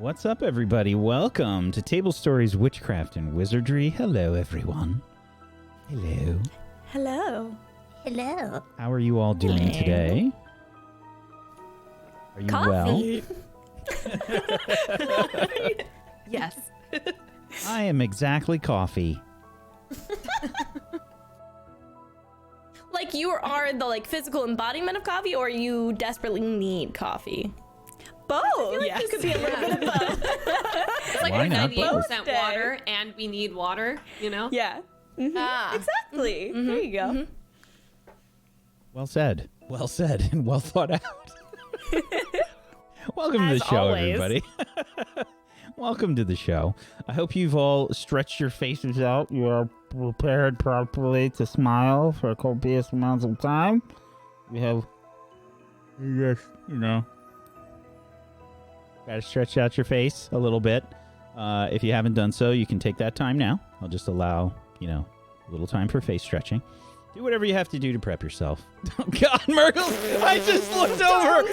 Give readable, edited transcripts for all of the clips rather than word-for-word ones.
What's up, everybody? Welcome to Table Stories, Witchcraft, and Wizardry. Hello, everyone. Hello. Hello. Hello. How are you all doing today? Are you Coffee. well? Yes. I am exactly coffee. Like you are the physical embodiment of coffee, or you desperately need coffee? Both. I feel like you could be a little bit of both. It's like Why we're not 98% water and we need water, you know? Yeah. Mm-hmm. Exactly. Mm-hmm. There you go. Mm-hmm. Well said. Well said and well thought out. Welcome to the show, everybody. Welcome to the show. I hope you've all stretched your faces out. You are prepared properly to smile for copious amounts of time. You just, gotta stretch out your face a little bit. If you haven't done so, you can take that time now. I'll just allow, a little time for face stretching. Do whatever you have to do to prep yourself. Oh, God, Myrtle, I just looked over.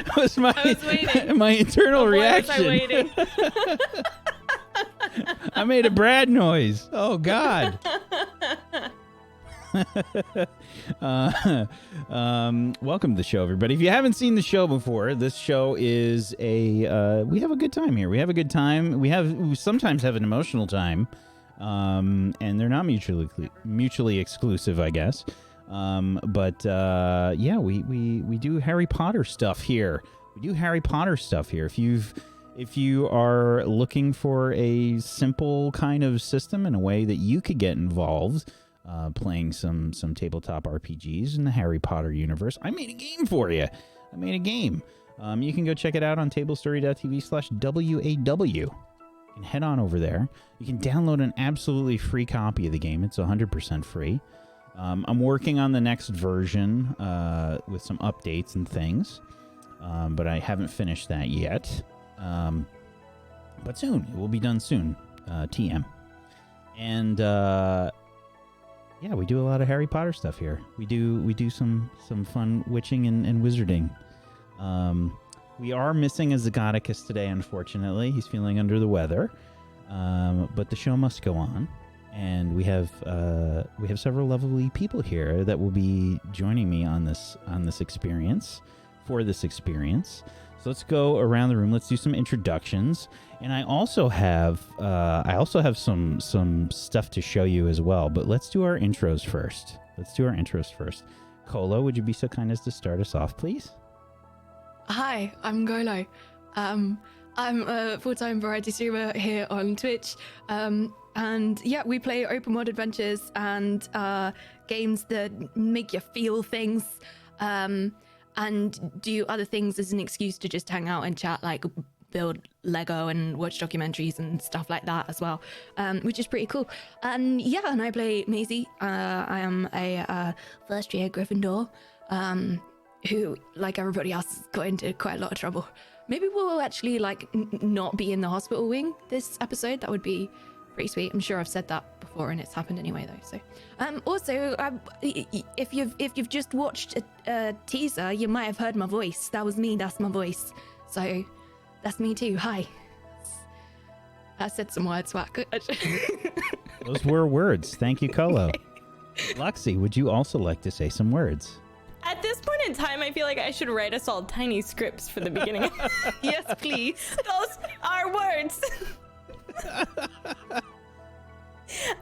That was my internal reaction. Was I waiting? I made a Brad noise. Oh, God. Welcome to the show, everybody. If you haven't seen the show before, this show is we have a good time here. We have a good time. We sometimes have an emotional time, and they're not mutually exclusive, I guess. But we do Harry Potter stuff here. If you are looking for a simple kind of system and a way that you could get involved, playing some tabletop RPGs in the Harry Potter universe, I made a game for you. You can go check it out on tablestory.tv/WAW. You can head on over there. You can download an absolutely free copy of the game. It's 100% free. I'm working on the next version with some updates and things, but I haven't finished that yet. But soon. It will be done soon. TM. And we do a lot of Harry Potter stuff here. We do some fun witching and wizarding. We are missing a Zygoticus today, unfortunately. He's feeling under the weather. But the show must go on. And we have several lovely people here that will be joining me on this experience, for this experience. So let's go around the room. Let's do some introductions. And I also have some stuff to show you as well. But let's do our intros first. Kolo, would you be so kind as to start us off, please? Hi, I'm Golo. I'm a full-time variety streamer here on Twitch. And yeah, we play open world adventures and games that make you feel things, and do other things as an excuse to just hang out and chat, like build Lego and watch documentaries and stuff like that as well, which is pretty cool. And I play Maisie. I am a first year Gryffindor, who, like everybody else, got into quite a lot of trouble. Maybe we'll actually not be in the hospital wing this episode. That would be pretty sweet. I'm sure I've said that before and it's happened anyway though. So also, if you've just watched a teaser, you might have heard my voice. That was me. That's my voice. So that's me too. Hi. I said some words. Whack. Those were words. Thank you, Kolo. Luxie, would you also like to say some words? At this point in time, I feel like I should write us all tiny scripts for the beginning. Yes, please. Those are words.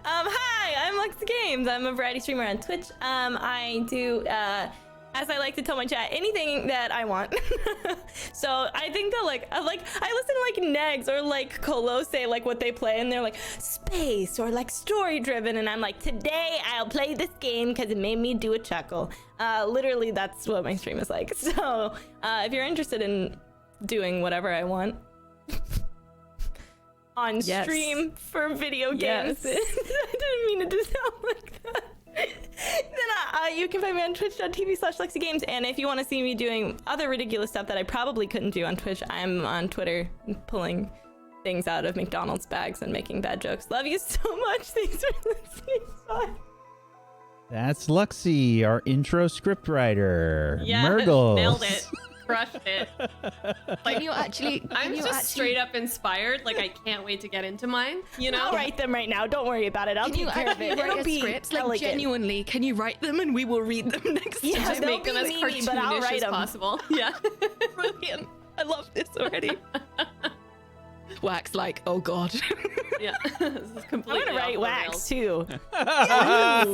Hi, I'm Lux Games. I'm a variety streamer on Twitch. I do, as I like to tell my chat, anything that I want. So I think that I listen to Negs or Kolo say what they play, and they're like space or story driven, and I'm like, today I'll play this game because it made me do a chuckle. Literally, that's what my stream is like. So if you're interested in doing whatever I want on stream for video games. I didn't mean it to sound like that. Then you can find me on twitch.tv/LuxieGames, and if you want to see me doing other ridiculous stuff that I probably couldn't do on Twitch, I'm on Twitter pulling things out of McDonald's bags and making bad jokes. Love you so much. Thanks for listening. Bye. That's Luxie, our intro scriptwriter. Yeah, Murgles. nailed it. Crushed it. Can you actually? I'm just straight up inspired. Like, I can't wait to get into mine. You know? I'll write them right now. Don't worry about it. I'll Can you take care of actually it. write It'll a be script? Like, elegant. genuinely, can you write them and we will read them next Yeah, time? Just they'll make them be as meaty, but I'll cartoonish write as 'em. possible. Yeah. Brilliant. I love this already. Wax like, oh god. Yeah. This is I'm completely gonna write off the wax rails. too.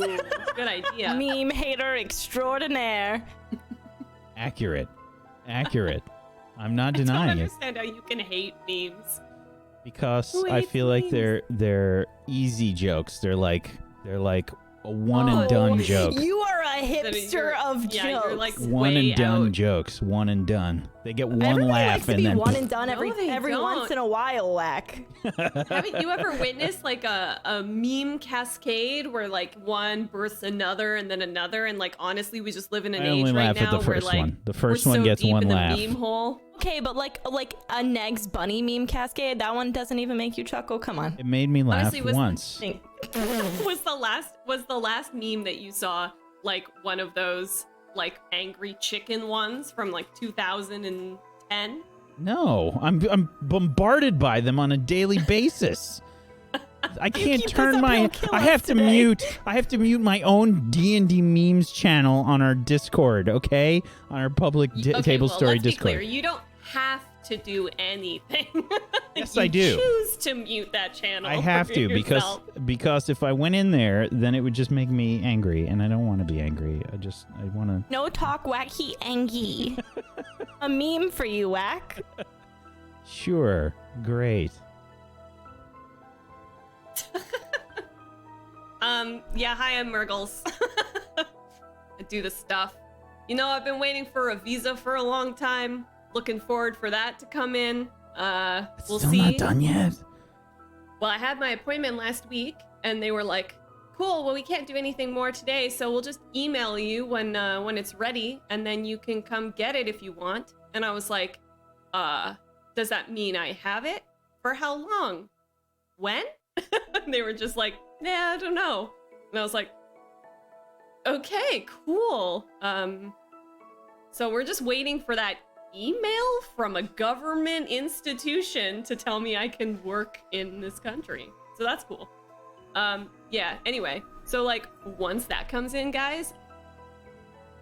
Ooh, good idea. Meme hater extraordinaire. Accurate. I'm not I don't denying it understand how you can hate memes. because Who I hates feel like memes? they're easy jokes. They're like a one and done joke. You are a That hipster you're- of jokes. yeah, you're like One way and done out. jokes. One and done. They get one Everybody laugh likes to and be then one and done No, every they once don't. in a while. Whack. Haven't you ever witnessed like a meme cascade where like one births another and then another, and like honestly we just live in an I age only right laugh at now the where first like one. The first we're one so gets deep one in laugh. the meme hole. Okay, but like a Negs bunny meme cascade. That one doesn't even make you chuckle. Come on. It made me laugh Honestly, was- once. Think. was the last meme that you saw like one of those like angry chicken ones from like 2010? No, I'm bombarded by them on a daily basis. I can't keep this turn up, my. he'll kill I us have to today. mute. I have to mute my own D&D memes channel on our Discord. Okay, on our public Okay, table well, story let's be Discord. clear. You don't have to do anything. Yes, You I do. Choose to mute that channel. I have for to yourself. because if I went in there, then it would just make me angry, and I don't want to be angry. I want to. No talk, Whack. He angy. A meme for you, Whack. Sure, great. Yeah, hi, I'm Murgles. I do the stuff. You know, I've been waiting for a visa for a long time. Looking forward for that to come in. It's We'll still see. not done yet. Well, I had my appointment last week, and they were like, "Cool. Well, we can't do anything more today, so we'll just email you when it's ready, and then you can come get it if you want." And I was like, does that mean I have it? For how long? When?" And they were just like, "Yeah, I don't know." And I was like, "Okay, cool." So we're just waiting for that email from a government institution to tell me I can work in this country. So that's cool. Yeah, anyway. So like once that comes in, guys,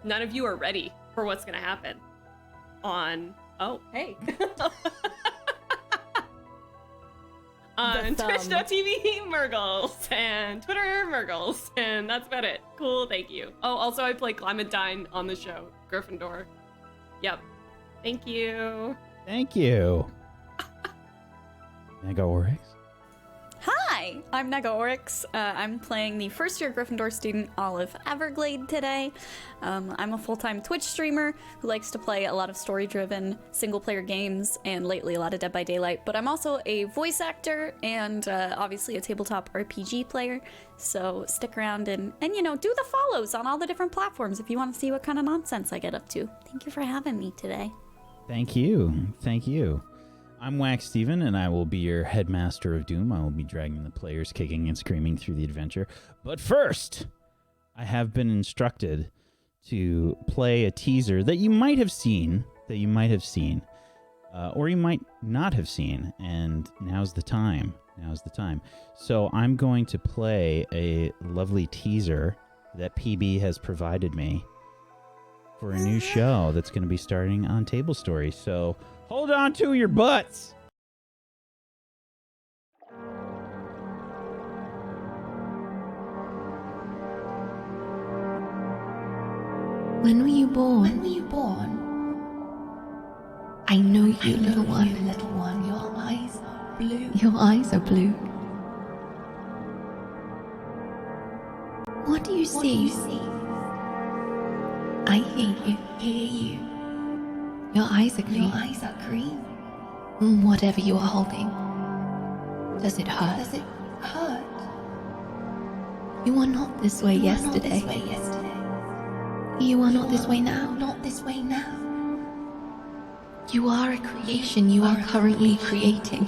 none of you are ready for what's gonna happen on hey. On The thumb. Twitch.tv Murgles and Twitter Murgles, and that's about it. Cool, thank you. Oh, also I play Clementine on the show, Gryffindor. Yep. Thank you. Thank you. Mega Oryx. Hi, I'm Nega Oryx. I'm playing the first year Gryffindor student Olive Everglade today. I'm a full-time Twitch streamer who likes to play a lot of story-driven single-player games and lately a lot of Dead by Daylight, but I'm also a voice actor and obviously a tabletop RPG player. So stick around and you know, do the follows on all the different platforms if you want to see what kind of nonsense I get up to. Thank you for having me today. Thank you. Thank you. I'm Wax Steven, and I will be your Headmaster of Doom. I will be dragging the players kicking and screaming through the adventure. But first, I have been instructed to play a teaser that you might have seen, or you might not have seen, and now's the time. So I'm going to play a lovely teaser that PB has provided me for a new show that's going to be starting on Table Story. So hold on to your butts. When were you born? I know you, little one. Your eyes are blue. Your eyes are blue. What do you see? I hear you. Your eyes are green. Whatever you are holding. Does it hurt? You are not this way yesterday. You are not this way now. You are a creation. You are currently creating.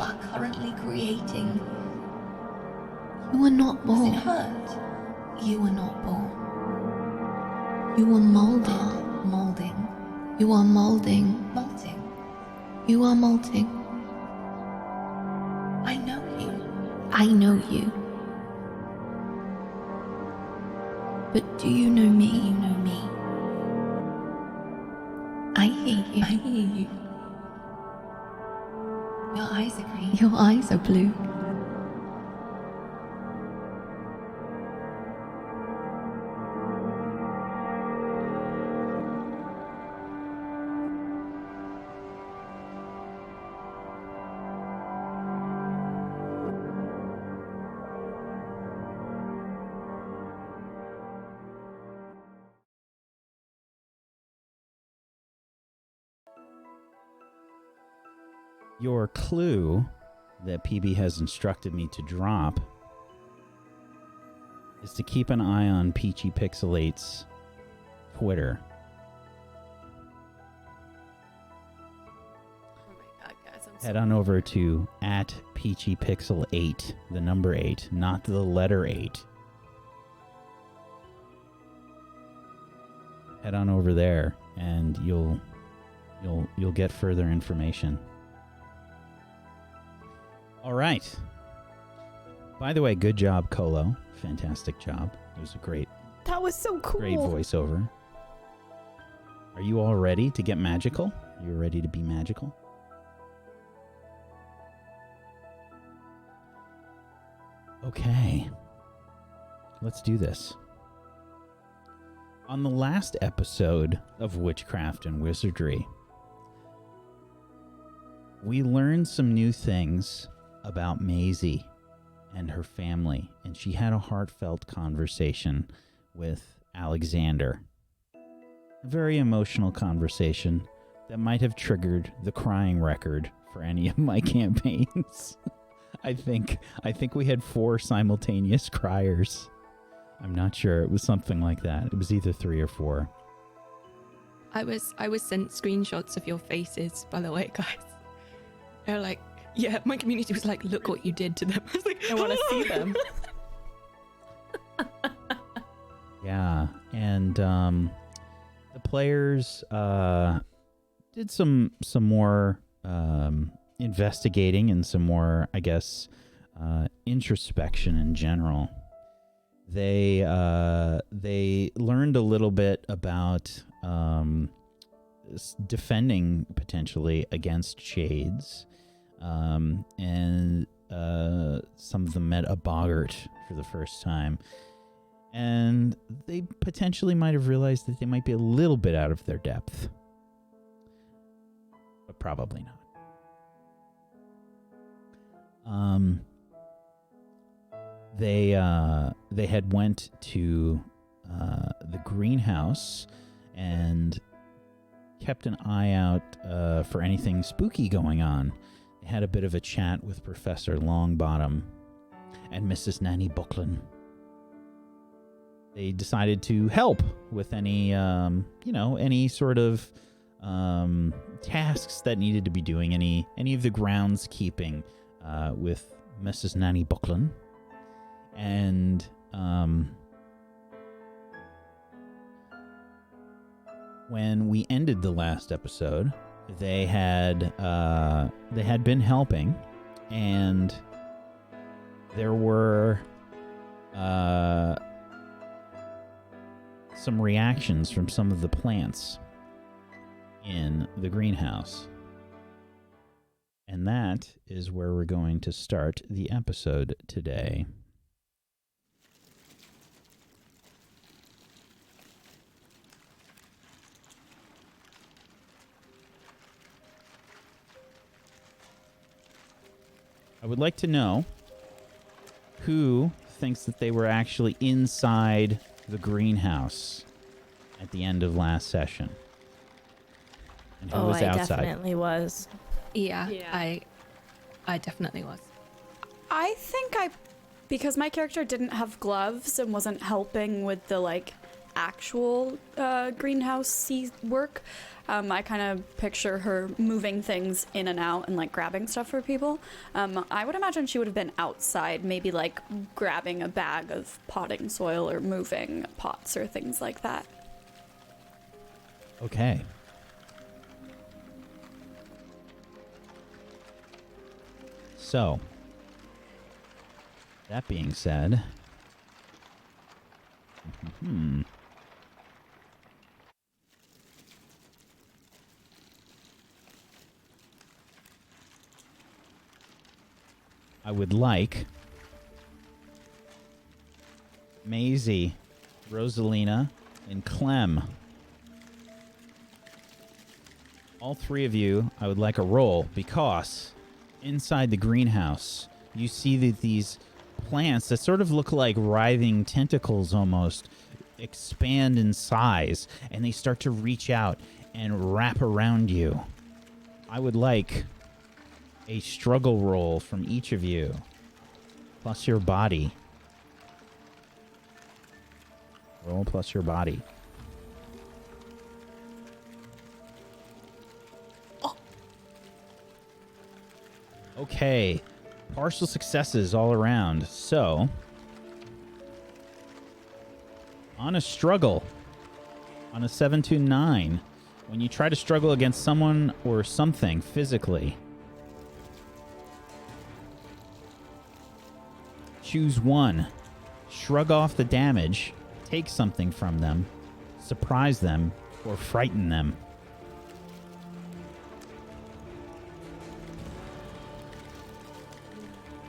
You are not born. You are not born. You are molding. Molding. You are molding. Molding. You are molding. I know you. I know you. But do you know me? You know me. I hear you. I hear you. Your eyes are green. Your eyes are blue. Your clue that PB has instructed me to drop is to keep an eye on Peachy Pixelate's Twitter. Oh my god, guys, I'm Head on over to @PeachyPixel8, the number 8, not the letter 8. Head on over there, and you'll get further information. All right. By the way, good job, Colo. Fantastic job. It was a great That was so cool. Great voiceover. Are you all ready to get magical? You're ready to be magical? Okay. Let's do this. On the last episode of Witchcraft and Wizardry, we learned some new things about Maisie and her family, and she had a heartfelt conversation with Alexander. A very emotional conversation that might have triggered the crying record for any of my campaigns. I think we had 4 simultaneous criers. I'm not sure. It was something like that. It was either 3 or 4. I was sent screenshots of your faces, by the way, guys. They're like, yeah, my community was like, look what you did to them. I was like, I want to see them. Yeah, and the players did some more investigating and some more, I guess, introspection in general. They learned a little bit about defending potentially against shades, and some of them met a boggart for the first time. And they potentially might have realized that they might be a little bit out of their depth. But probably not. They had went to the greenhouse and kept an eye out for anything spooky going on. They had a bit of a chat with Professor Longbottom and Mrs. Nanny Buckland. They decided to help with any, any sort of tasks that needed to be doing, any of the groundskeeping with Mrs. Nanny Buckland. And when we ended the last episode, they had been helping, and there were some reactions from some of the plants in the greenhouse. And that is where we're going to start the episode today. I would like to know who thinks that they were actually inside the greenhouse at the end of last session, and who was outside. Definitely was. yeah, I definitely was. I think because my character didn't have gloves and wasn't helping with the actual greenhouse work, I kind of picture her moving things in and out and grabbing stuff for people. I would imagine she would have been outside, maybe grabbing a bag of potting soil or moving pots or things like that. Okay. So, that being said, I would like Maisie, Rosalina, and Clem. All three of you, I would like a roll because inside the greenhouse, you see that these plants that sort of look like writhing tentacles almost expand in size, and they start to reach out and wrap around you. I would like a struggle roll from each of you, plus your body. Roll plus your body. Okay, partial successes all around. So, on a struggle, on a 7 to 9, when you try to struggle against someone or something physically, choose one, shrug off the damage, take something from them, surprise them, or frighten them.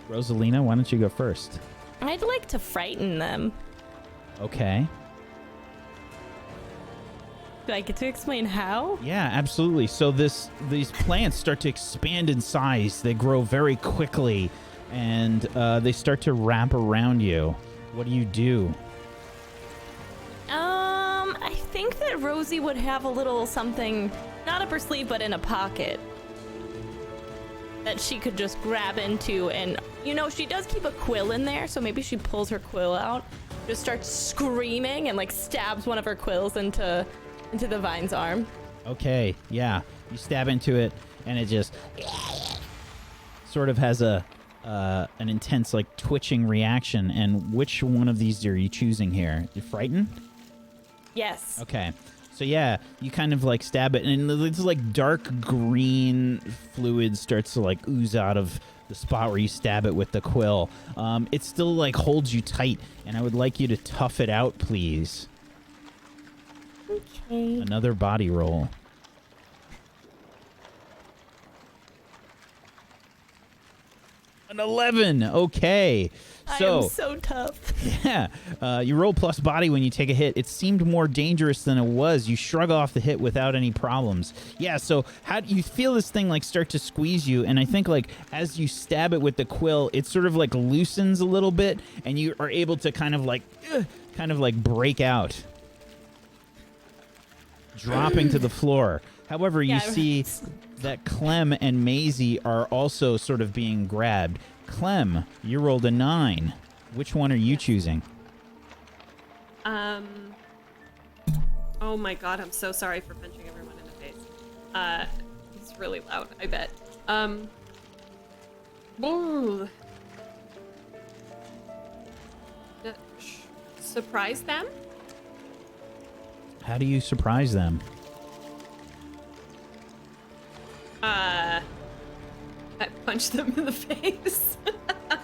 Rosalina, why don't you go first? I'd like to frighten them. Okay. Do I get to explain how? Yeah, absolutely. So these plants start to expand in size. They grow very quickly, and they start to wrap around you. What do you do? I think that Rosie would have a little something, not up her sleeve, but in a pocket, that she could just grab into. And, you know, she does keep a quill in there, so maybe she pulls her quill out, just starts screaming, and, like, stabs one of her quills into the vine's arm. Okay, yeah. You stab into it, and it just sort of has an intense, like, twitching reaction. And which one of these are you choosing here? You frightened? Yes. Okay. So yeah, you kind of like stab it, and it's like dark green fluid starts to like ooze out of the spot where you stab it with the quill. It still like holds you tight, and I would like you to tough it out, please. Okay. Another body roll. An 11. Okay. I am so tough. Yeah, you roll plus body when you take a hit. It seemed more dangerous than it was. You shrug off the hit without any problems. Yeah, so how do you feel this thing like start to squeeze you? And I think like as you stab it with the quill, it sort of like loosens a little bit, and you are able to kind of like break out, dropping to the floor. However, you see that Clem and Maisie are also sort of being grabbed. Clem, you rolled a 9. Which one are you choosing? Oh my god, I'm so sorry for punching everyone in the face. It's really loud, I bet. Ooh. Surprise them? How do you surprise them? I punch them in the face.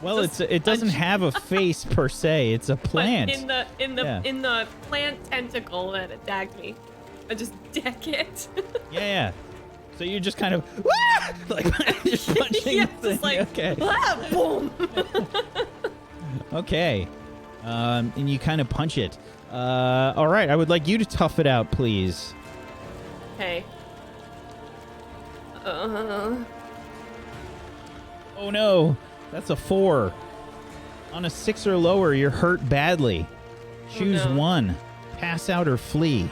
Well, it doesn't have a face per se. It's a plant. But in the plant tentacle that attacked me, I just deck it. Yeah. So you're just kind of like just punching yeah, the thing. just like Okay. boom. Okay. And you kind of punch it. All right. I would like you to tough it out, please. Okay. Oh no, that's a 4. On a 6 or lower, you're hurt badly. Choose one. Pass out or flee.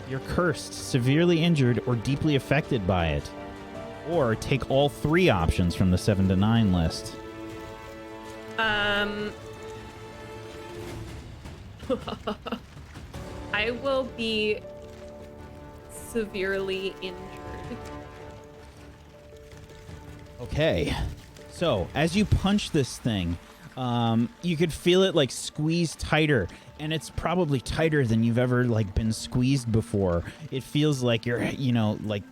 You're cursed, severely injured, or deeply affected by it. Or take all 3 options from the 7 to 9 list. I will be severely injured. Okay. So, as you punch this thing, you could feel it like squeeze tighter, and it's probably tighter than you've ever like been squeezed before. It feels like you're, you know, like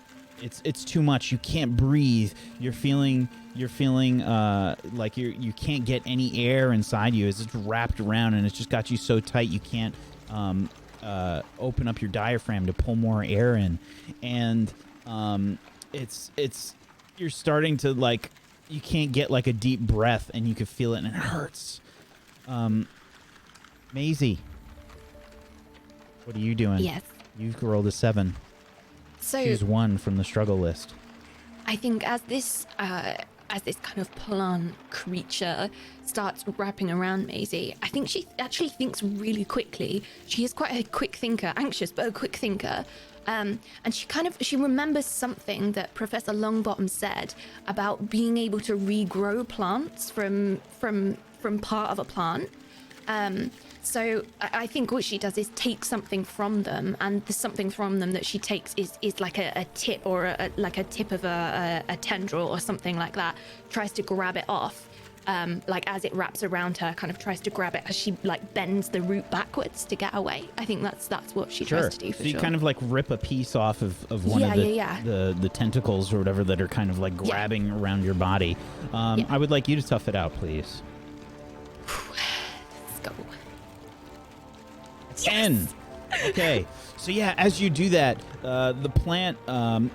it's too much. You can't breathe. You're feeling like you can't get any air inside you as it's wrapped around, and it's just got you so tight you can't open up your diaphragm to pull more air in, and it's you're starting to like, you can't get like a deep breath, and you can feel it, and it hurts. Maisie, what are you doing? Yes. You've rolled a 7. So Choose 1 from the struggle list. I think as this kind of plant creature starts wrapping around Maisie, I think she actually thinks really quickly. She is quite a quick thinker, anxious but a quick thinker. And she remembers something that Professor Longbottom said about being able to regrow plants from part of a plant. So I think what she does is take something from them, and the something from them that she takes is like a tip or a tip of a tendril or something like that. Tries to grab it off, like as it wraps around her, kind of tries to grab it as she like bends the root backwards to get away. I think that's what she tries to do for so you sure. kind of like rip a piece off of one of the tentacles or whatever that are kind of like grabbing around your body. I would like you to tough it out, please. Let's go. 10. Okay. So yeah, as you do that, the plant,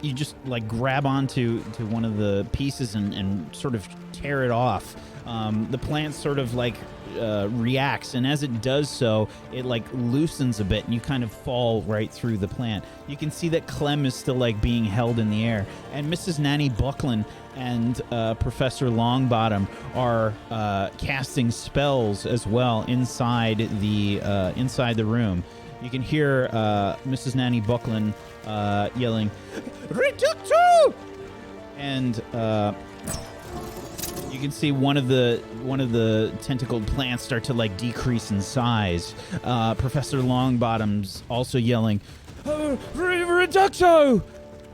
you just like grab onto one of the pieces and sort of tear it off. The plant sort of like reacts, and as it does so, it like loosens a bit, and you kind of fall right through the plant. You can see that Clem is still like being held in the air, and Mrs. Nanny Buckland and Professor Longbottom are casting spells as well inside the room. You can hear Mrs. Nanny Buckland yelling, "Reducto!" And you can see one of the tentacled plants start to like decrease in size. Professor Longbottom's also yelling, "Reducto!"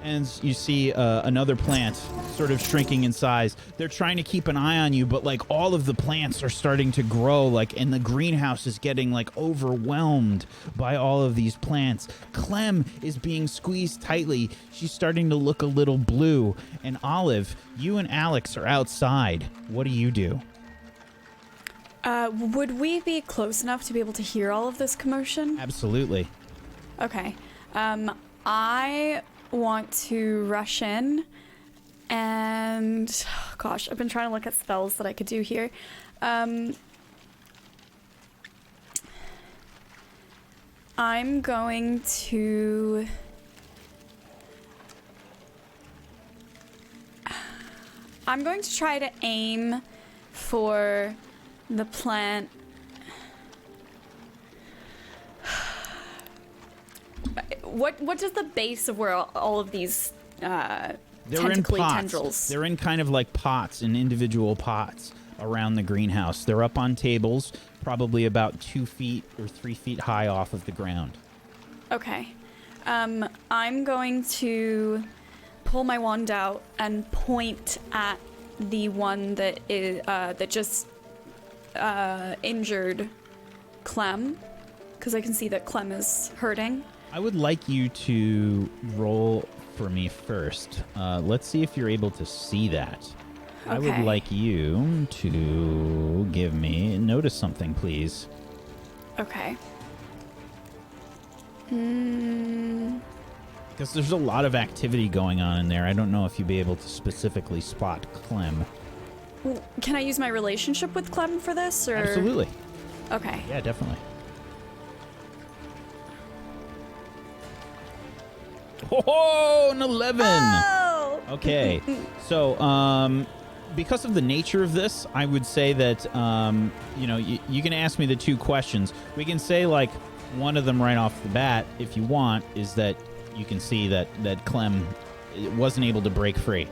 And you see another plant sort of shrinking in size. They're trying to keep an eye on you, but like all of the plants are starting to grow, like, and the greenhouse is getting like overwhelmed by all of these plants. Clem is being squeezed tightly. She's starting to look a little blue. And Olive, you and Alex are outside. What do you do? Would we be close enough to be able to hear all of this commotion? Absolutely. Okay. I want to rush in and gosh, I've been trying to look at spells that I could do here. I'm going to try to aim for the plant. What does the base of where all of these They're in pots. tendrils? They're in kind of like pots, in individual pots around the greenhouse. They're up on tables, probably about 2 feet or 3 feet high off of the ground. Okay. I'm going to pull my wand out and point at the one that is that just injured Clem, because I can see that Clem is hurting. I would like you to roll for me first. Let's see if you're able to see that. I would Okay. like you to give me notice something, please. Okay. Because there's a lot of activity going on in there. I don't know if you'd be able to specifically spot Clem. Can I use my relationship with Clem for this, or? Absolutely. Okay. Yeah, definitely. Oh, an 11. Oh! Okay. So, because of the nature of this, I would say that, you can ask me the 2 questions. We can say, like, one of them right off the bat, if you want, is that you can see that Clem wasn't able to break free.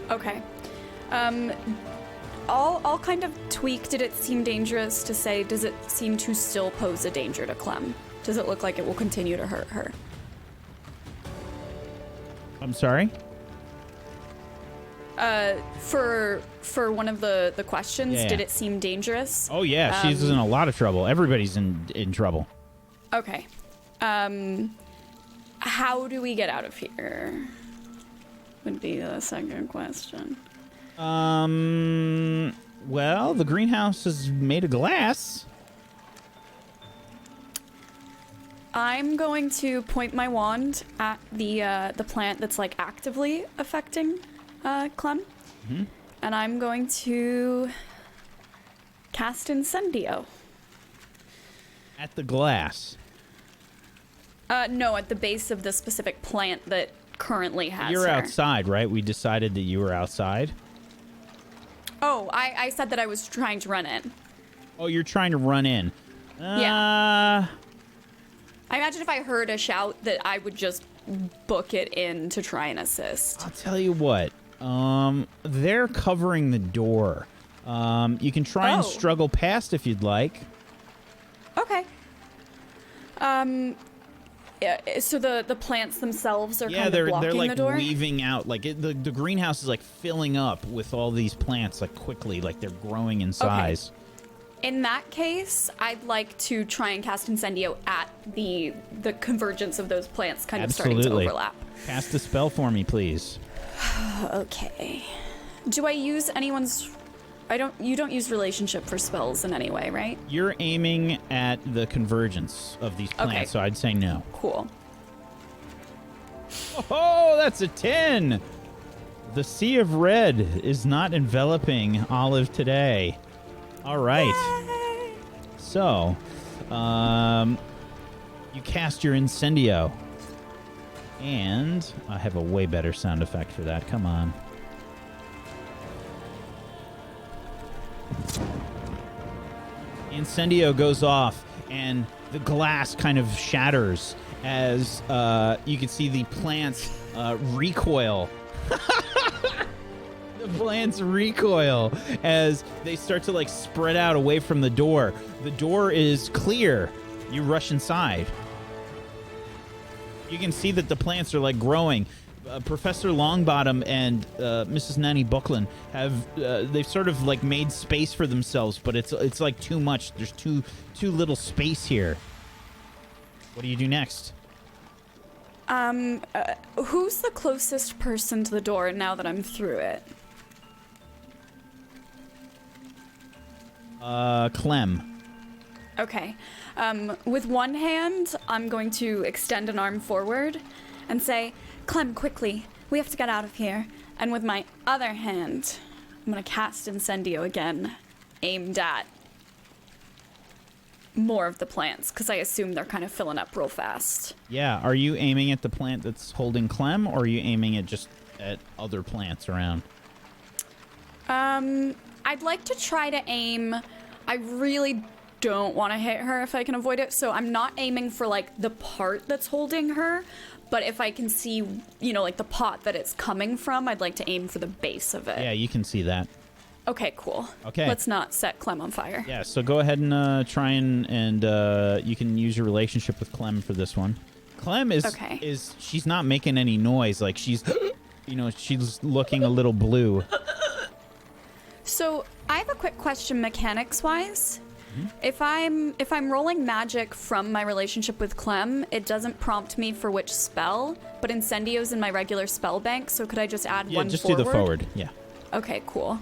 Okay. I'll kind of tweak. Did it seem dangerous to say? Does it seem to still pose a danger to Clem? Does it look like it will continue to hurt her? For one of the questions, Yeah. did it seem dangerous? Oh yeah, she's in a lot of trouble. Everybody's in trouble. Okay. How do we get out of here? Would be the second question. Well, the greenhouse is made of glass. I'm going to point my wand at the plant that's like actively affecting Clem, and I'm going to cast Incendio. At the glass. No, at the base of the specific plant that currently has You're her. outside, right? We decided that you were outside. Oh, I said that I was trying to run in. Oh, you're trying to run in. Yeah. I imagine if I heard a shout that I would just book it in to try and assist. I'll tell you what. They're covering the door. You can try and struggle past if you'd like. Okay. Yeah, so the plants themselves are kind of blocking they're like the door? weaving out. Like the greenhouse is like filling up with all these plants like quickly, like they're growing in size. In that case, I'd like to try and cast Incendio at the convergence of those plants kind of starting to overlap. Cast a spell for me, please. Okay. Do I use anyone's... You don't use relationship for spells in any way, right? You're aiming at the convergence of these plants, so I'd say no. Cool. Oh, that's a 10! The sea of red is not enveloping Olive today. All right. Yay! So, you cast your Incendio. And I have a way better sound effect for that. Come on. Incendio goes off, and the glass kind of shatters as you can see the plants recoil. The plants recoil as they start to like spread out away from the door. The door is clear. You rush inside. You can see that the plants are like growing. Professor Longbottom and Mrs. Nanny Buckland have they've sort of like made space for themselves, but it's like too much. There's too little space here. What do you do next? Who's the closest person to the door now that I'm through it? Clem. Okay. With one hand, I'm going to extend an arm forward and say, Clem, quickly, we have to get out of here. And with my other hand, I'm going to cast Incendio again, aimed at more of the plants, because I assume they're kind of filling up real fast. Yeah, are you aiming at the plant that's holding Clem, or are you aiming at just at other plants around? I'd like to try to aim. I really don't want to hit her if I can avoid it, so I'm not aiming for like the part that's holding her, but if I can see, you know, like the pot that it's coming from, I'd like to aim for the base of it. Yeah, you can see that. Okay, cool. Okay. Let's not set Clem on fire. Yeah, so go ahead and try and you can use your relationship with Clem for this one. Clem is she's not making any noise, like she's you know, she's looking a little blue. So I have a quick question mechanics wise. If I'm rolling magic from my relationship with Clem, it doesn't prompt me for which spell, but Incendio's in my regular spell bank, so could I just add one forward? Yeah, just do the forward. Yeah. Okay, cool.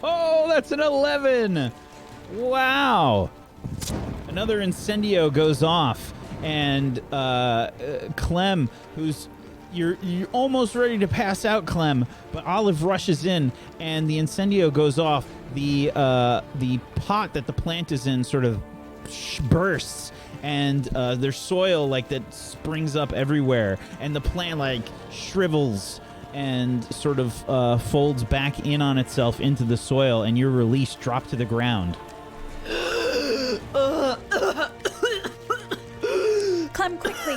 Oh, that's an 11! Wow! Another Incendio goes off, and Clem, who's... You're almost ready to pass out, Clem, but Olive rushes in, and the Incendio goes off. The pot that the plant is in sort of bursts, and there's soil like that springs up everywhere, and the plant like shrivels and sort of folds back in on itself into the soil, and you're released, drop to the ground. Clem, quickly.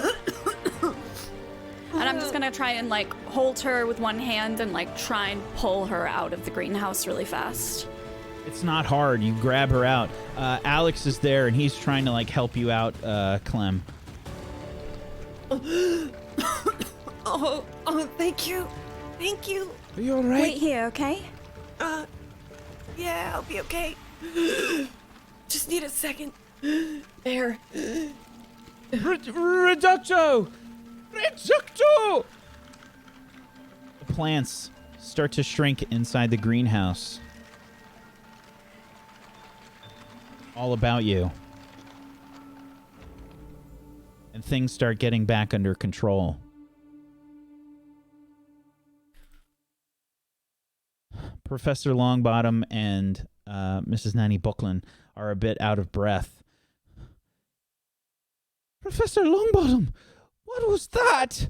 And I'm just gonna try and like hold her with one hand and like try and pull her out of the greenhouse really fast. It's not hard. You grab her out. Alex is there, and he's trying to like help you out, Clem. Oh, thank you. Thank you. Are you alright? Wait here, okay? Yeah, I'll be okay. Just need a second. There. Reducto! Reducto! The plants start to shrink inside the greenhouse. All about you. And things start getting back under control. Professor Longbottom and Mrs. Nanny Buckland are a bit out of breath. Professor Longbottom, what was that?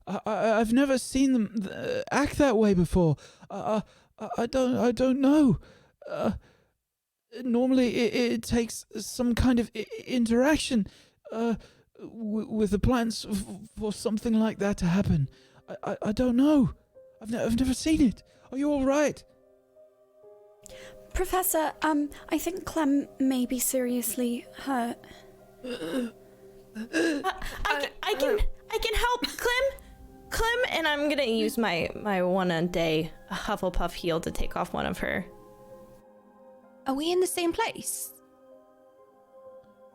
I've never seen them act that way before. I don't know. Normally, it takes some kind of interaction with the plants for something like that to happen. I don't know. I've never seen it. Are you all right? Professor, I think Clem may be seriously hurt. I can help Clem, and I'm gonna use my 1 a day Hufflepuff heal to take off one of her. Are we in the same place?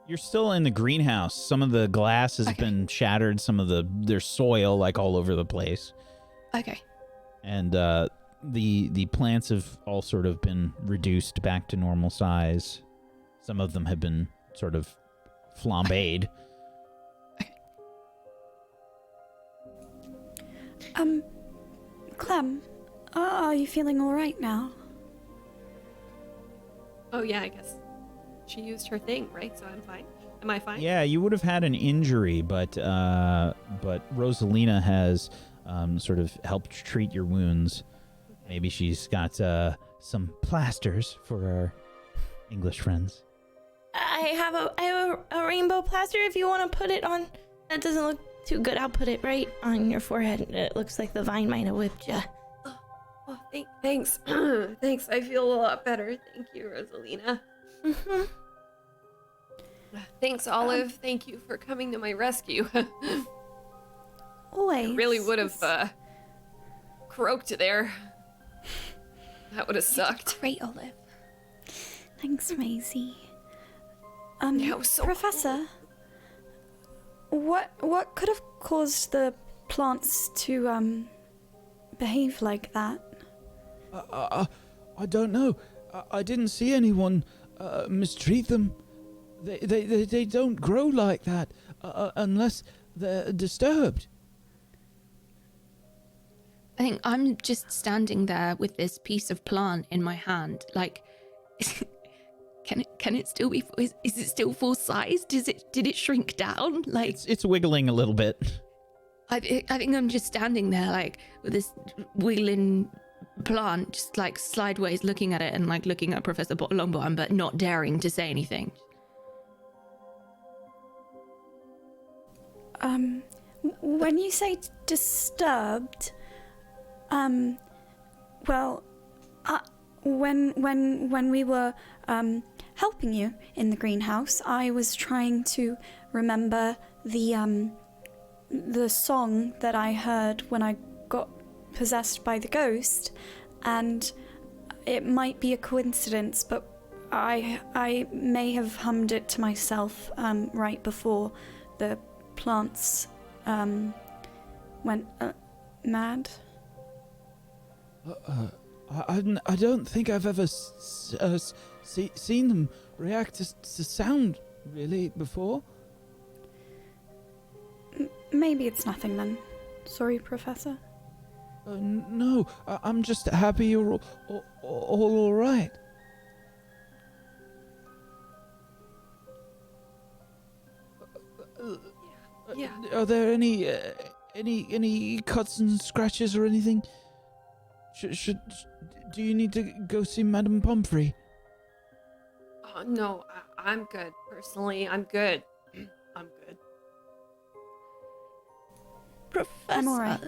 You're still in the greenhouse. Some of the glass has been shattered. Some of there's soil like all over the place. Okay. And the plants have all sort of been reduced back to normal size. Some of them have been sort of flambéed. Clem, are you feeling all right now? Oh yeah, I guess she used her thing, right? So I'm fine. Am I fine? Yeah, you would have had an injury, but Rosalina has sort of helped treat your wounds. Maybe she's got some plasters for our English friends. I have a rainbow plaster if you want to put it on. That doesn't look too good. I'll put it right on your forehead. It looks like the vine might have whipped you. Oh, thanks. Thanks. I feel a lot better. Thank you, Rosalina. Mm-hmm. Thanks, Olive. Thank you for coming to my rescue. Always. I really would have croaked there. That would have sucked. Great, Olive. Thanks, Maisie. Yeah, it was so Professor, what could have caused the plants to behave like that? I don't know. I didn't see anyone mistreat them. They don't grow like that unless they're disturbed. I think I'm just standing there with this piece of plant in my hand. Like, can it still be? Is it still full size? Did it shrink down? Like, It's wiggling a little bit. I think I'm just standing there, like, with this wiggling plant, just like sideways, looking at it and like looking at Professor Longbottom, but not daring to say anything. When you say disturbed, well, when we were helping you in the greenhouse, I was trying to remember the song that I heard when I got possessed by the ghost, and it might be a coincidence, but I may have hummed it to myself right before the plants went mad. I don't think I've ever seen them react to sound really before. Maybe it's nothing then. Sorry, Professor. No, I'm just happy you're all right. Yeah. Are there any cuts and scratches or anything? Do you need to go see Madame Pomfrey? Oh, no, I'm good. Personally, I'm good. I'm good. Professor. I'm alright.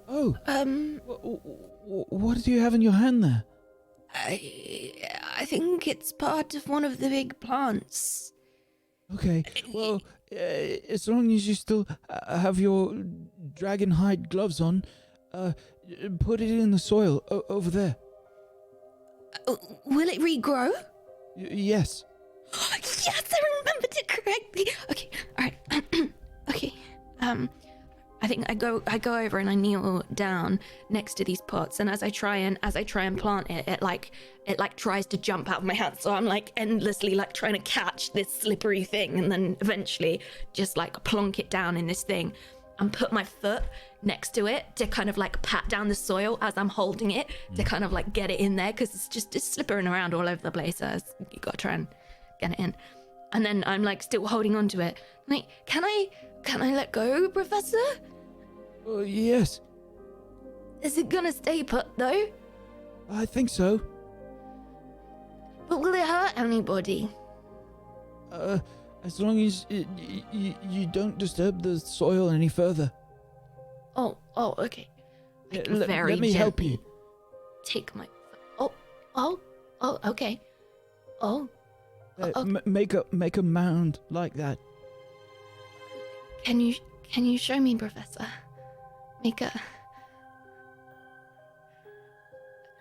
Oh. What do you have in your hand there? I think it's part of one of the big plants. Okay, well, as long as you still have your dragon hide gloves on, put it in the soil over there. Will it regrow? Yes. Yes, I remembered it correctly. Okay, all right. Okay. I think I go over and I kneel down next to these pots, and as I try and plant it, it tries to jump out of my hand. So I'm like endlessly like trying to catch this slippery thing, and then eventually just like plonk it down in this thing, and put my foot next to it to kind of like pat down the soil as I'm holding it to kind of like get it in there, because it's slippering around all over the place. So you gotta try and get it in. And then I'm like still holding onto it. Like, can I let go, Professor? Oh, yes. Is it gonna stay put though? I think so. But will it hurt anybody? As long as you don't disturb the soil any further. Oh, okay. Yeah, Very let me help gently you. Take my. Oh, okay. Oh. Make a mound like that. Can you show me, Professor? Make a.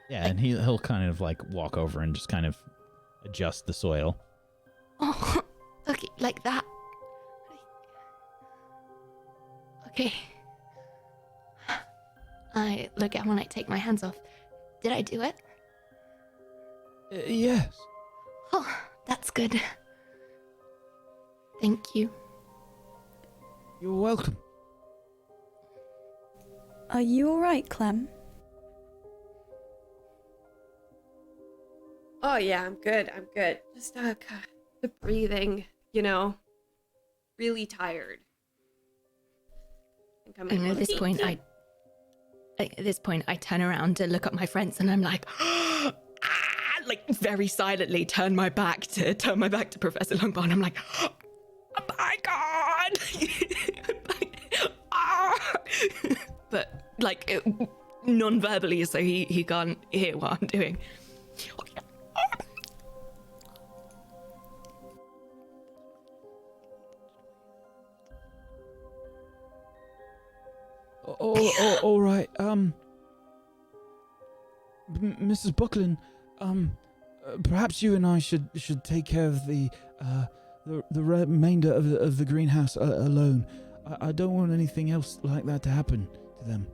Yeah, and he'll kind of like walk over and just kind of adjust the soil. Oh, okay, like that. Okay. I look at when I take my hands off. Did I do it? Yes. Oh, that's good. Thank you. You're welcome. Are you alright, Clem? Oh yeah, I'm good. Just the breathing, really tired. I think I'm And at this point, I turn around to look at my friends, and I'm like, like very silently turn my back to Professor Longbottom. I'm like, oh my god! But like non-verbally, so he can't hear what I'm doing. All right. Mrs. Buckland, perhaps you and I should take care of the remainder of the greenhouse alone. I don't want anything else like that to happen to them.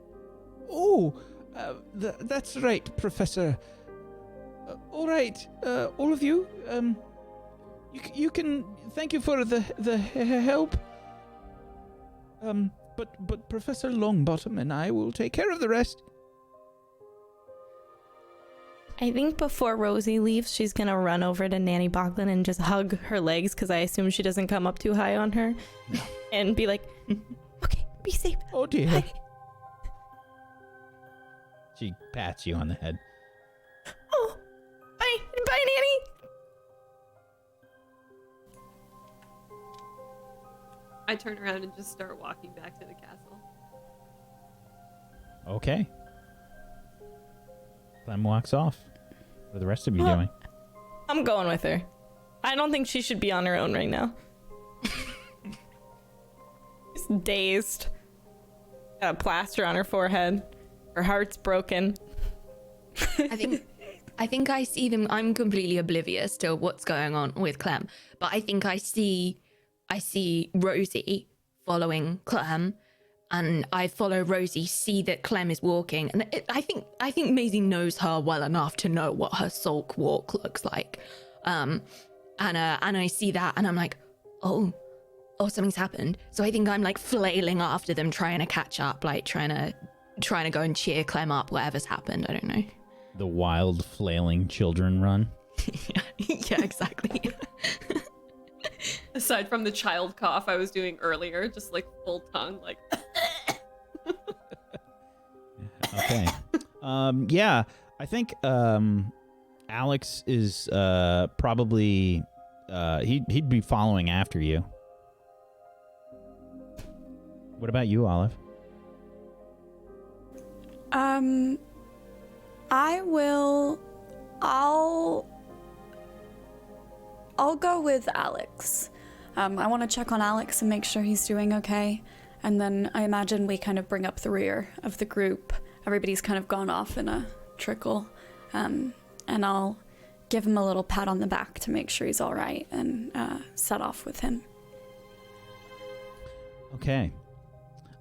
Oh, that's right, Professor. All right, all of you. You can thank you for the help. But Professor Longbottom and I will take care of the rest. I think before Rosie leaves, she's gonna run over to Nanny Bocklin and just hug her legs, because I assume she doesn't come up too high on her, and be like, "Okay, be safe." Oh dear. Bye. She pats you on the head. Oh, bye, Nanny. I turn around and just start walking back to the castle. Okay. Clem walks off. What are the rest of you doing? I'm going with her. I don't think she should be on her own right now. She's dazed. Got a plaster on her forehead. Her heart's broken. I think I see them. I'm completely oblivious to what's going on with Clem, but I think I see Rosie following Clem, and I follow Rosie, see that Clem is walking, and I think Maisie knows her well enough to know what her sulk walk looks like, and I see that, and I'm like, oh, something's happened. So I think I'm like flailing after them, trying to catch up, like trying to go and cheer Clem up, whatever's happened. I don't know. The wild flailing children run. Yeah, exactly. Aside from the child cough I was doing earlier, just like full tongue, like. Okay. Yeah, I think Alex is probably he'd be following after you. What about you, Olive? I'll go with Alex. I want to check on Alex and make sure he's doing okay. And then I imagine we kind of bring up the rear of the group. Everybody's kind of gone off in a trickle. And I'll give him a little pat on the back to make sure he's all right and set off with him. Okay.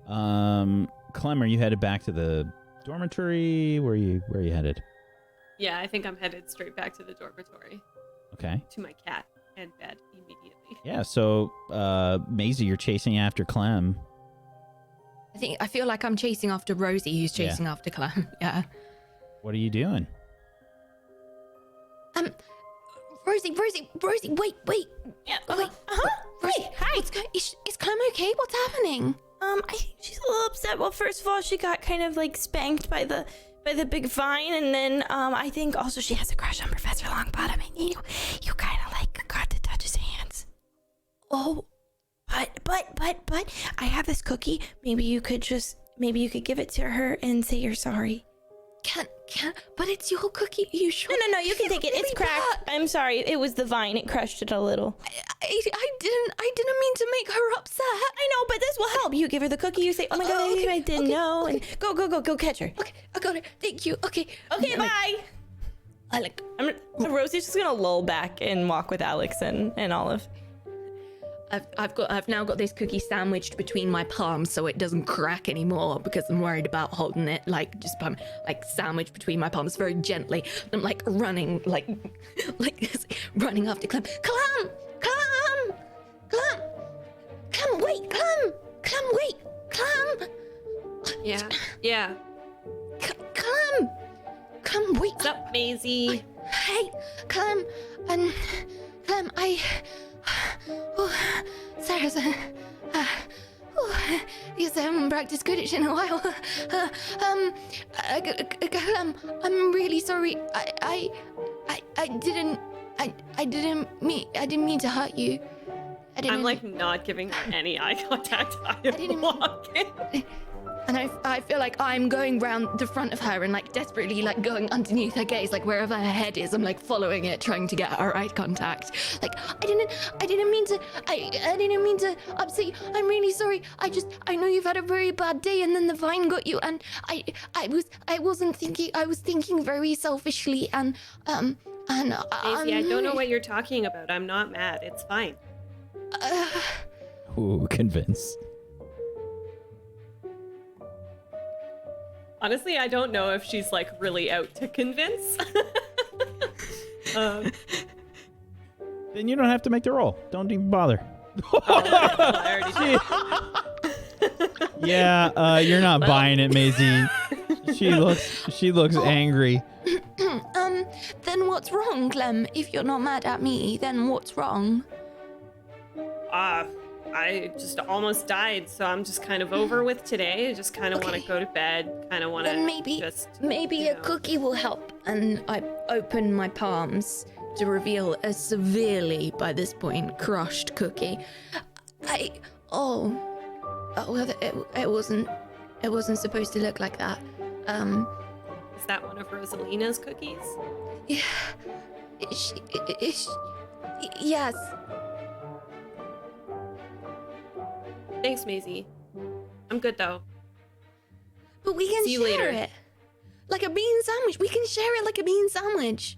Clem, are you headed back to the dormitory? Where are you headed? Yeah, I think I'm headed straight back to the dormitory. Okay. To my cat and bed immediately. Yeah, so Maisie, you're chasing after Clem. I feel like I'm chasing after Rosie, who's chasing after Clem. Yeah. What are you doing? Rosie, wait. Yeah. Wait. Rosie, Hey, hi. Is Clem okay? What's happening? I think she's a little upset. Well, first of all, she got kind of like spanked by the big vine, and then I think also she has a crush on Professor Longbottom, and you kind of like got to touch his hands. Oh, But I have this cookie. Maybe you could give it to her and say you're sorry. can't. But it's your cookie. Are you sure? No, you can take it. It's Really cracked. bad. I'm sorry. It was the vine. It crushed it a little. I didn't mean to make her upset. I know, but this will help. You give her the cookie. You say, "Oh my god, Okay, I didn't know." okay. And go catch her. Okay, I got it. Thank you. Okay. Okay, bye. Rosie's just gonna lull back and walk with Alex and Olive. I've now got this cookie sandwiched between my palms so it doesn't crack anymore because I'm worried about holding it sandwiched between my palms very gently. I'm like running running after Clem. Clem, wait, Clem. Yeah. Clem, wait. What's up, Maisie? Hey, Clem, Sarah's, because I haven't practiced Quidditch in a while. Clem, I'm really sorry. I didn't mean to hurt you. I'm like not giving her any eye contact. I am walking. And I feel like I'm going round the front of her and like desperately like going underneath her gaze, like wherever her head is, I'm like following it, trying to get her eye contact. Like I didn't mean to upset you. I'm really sorry. I know you've had a very bad day, and then the vine got you, and I was thinking very selfishly, and Maisie, I don't know what you're talking about. I'm not mad. It's fine. Ooh, convince. Honestly, I don't know if she's like really out to convince. Then you don't have to make the roll. Don't even bother. I already did. Yeah, you're not buying it, Maisie. She looks angry. Then what's wrong, Clem? If you're not mad at me, then what's wrong? I just almost died, so I'm just kind of over with today. I just kind of want to go to bed. Kind of want to maybe a cookie will help. And I open my palms to reveal a severely, by this point, crushed cookie. It wasn't supposed to look like that. Is that one of Rosalina's cookies? Yeah. Yes. Thanks, Maisie. I'm good though. But we can See you share later. it. Like a bean sandwich. We can share it like a bean sandwich.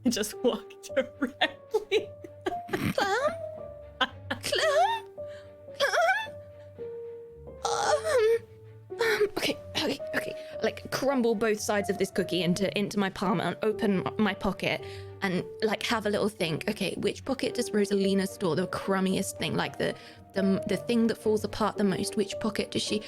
I just walk directly. Clem? Okay. Like crumble both sides of this cookie into my palm and open my pocket and like have a little think. Okay, which pocket does Rosalina store the crummiest thing? Like the thing that falls apart the most. Which pocket does she?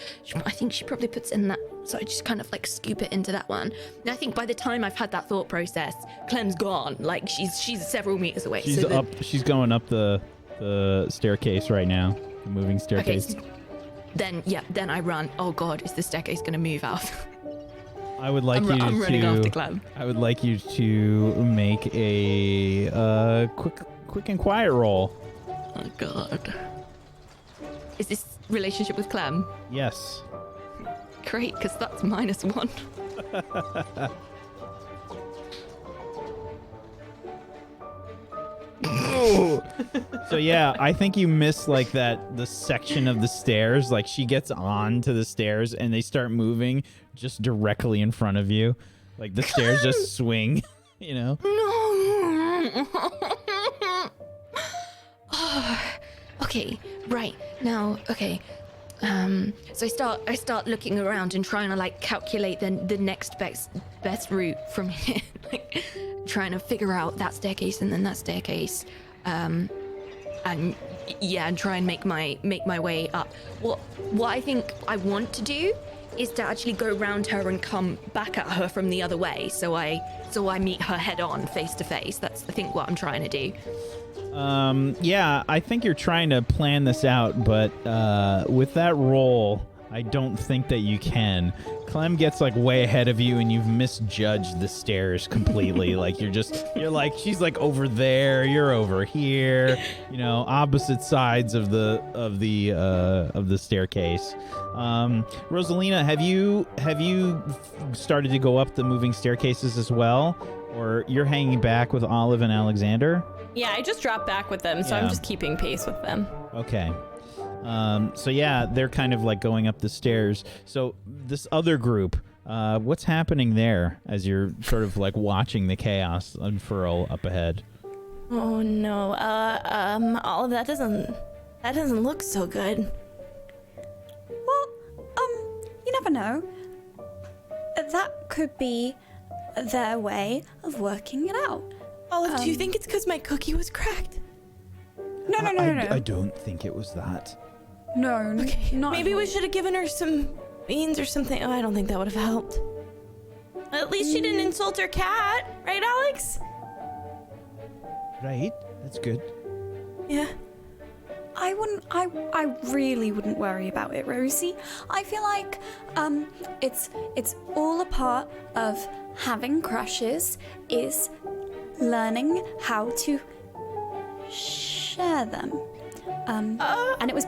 I think she probably puts in that. So I just kind of like scoop it into that one. And I think by the time I've had that thought process, Clem's gone. Like she's several meters away. She's up. She's going up the staircase right now. The moving staircase. Okay, then I run. Oh God, is the staircase gonna move out? I would like I'm running after Clem. I would like you to make a quick and quiet roll. Oh God. Is this relationship with Clem? Yes. Great, because that's -1. So yeah, I think you miss like the section of the stairs. Like she gets on to the stairs and they start moving just directly in front of you. Like the stairs just swing, you know? No. Okay, right now. Okay, so I start looking around and trying to like calculate the next best route from here, like trying to figure out that staircase and then that staircase, and yeah, and try and make my way up. What I think I want to do is to actually go round her and come back at her from the other way, so I meet her head on, face to face. That's I think what I'm trying to do. Yeah, I think you're trying to plan this out, but with that roll, I don't think that you can. Clem gets like way ahead of you and you've misjudged the stairs completely. Like you're like, she's like over there, you're over here, you know, opposite sides of the staircase. Rosalina, have you started to go up the moving staircases as well? Or you're hanging back with Olive and Alexander? Yeah, I just dropped back with them, so Yeah. I'm just keeping pace with them. Okay. So yeah, they're kind of like going up the stairs. So this other group, what's happening there as you're sort of like watching the chaos unfurl up ahead? Oh no, all of that doesn't look so good. Well, you never know. That could be their way of working it out. Olive, do you think it's because my cookie was cracked? No. I don't think it was that. No, Okay, not maybe at we all. should have given her some beans or something. Oh, I don't think that would have helped. At least she didn't insult her cat, right, Alex? Right? That's good. Yeah. I really wouldn't worry about it, Rosie. I feel like it's all a part of having crushes is learning how to share them. And it was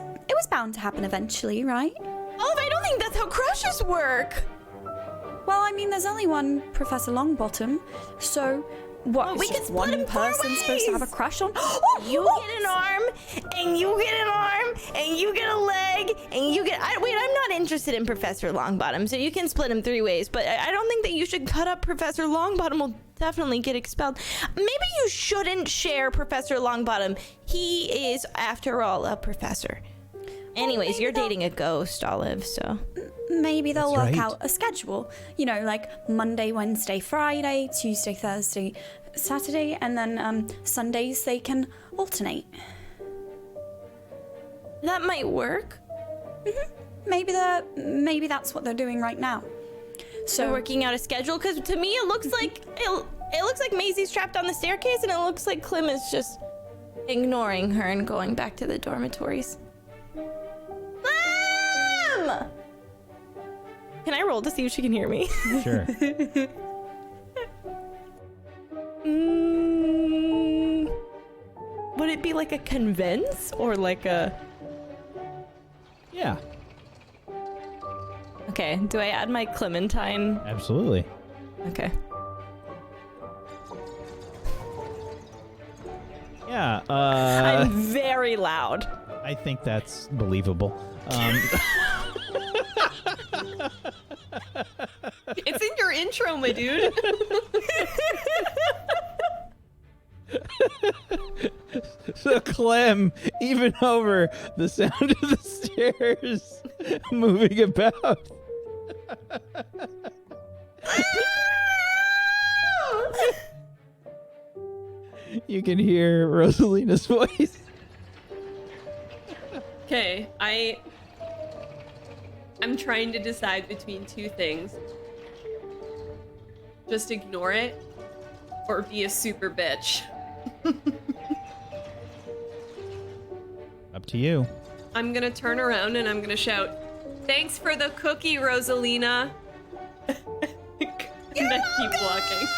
bound to happen eventually, right? Olive, I don't think that's how crushes work. Well, I mean, there's only one Professor Longbottom, so what? We is can just split one him 4 person supposed to have a ways. crush on? You get an arm, and you get an arm, and you get a leg, and you get... wait, I'm not interested in Professor Longbottom, so you can split him 3 ways, but I don't think that you should cut up Professor Longbottom. Will definitely get expelled. Maybe you shouldn't share Professor Longbottom. He is, after all, a professor. Anyways, maybe you're they'll- dating a ghost, Olive, so... Maybe they'll That's work right. out a schedule. You know, like Monday, Wednesday, Friday, Tuesday, Thursday, Saturday, and then Sundays they can alternate. That might work. Maybe that's what they're doing right now. So So working out a schedule, because to me it looks like it looks like Maisie's trapped on the staircase, and it looks like Clem is just ignoring her and going back to the dormitories. Clem! Can I roll to see if she can hear me? Sure. Would it be like a convince or like a... Yeah, Okay, do I add my Clementine? absolutely. Okay. Yeah, I'm very loud. I think that's believable. It's in your intro, my dude. So Clem, even over the sound of the stairs moving about. You can hear Rosalina's voice. Okay, I'm trying to decide between 2 things. Just ignore it, or be a super bitch. Up to you. I'm gonna turn around and I'm gonna shout, "Thanks for the cookie, Rosalina!" And then keep walking.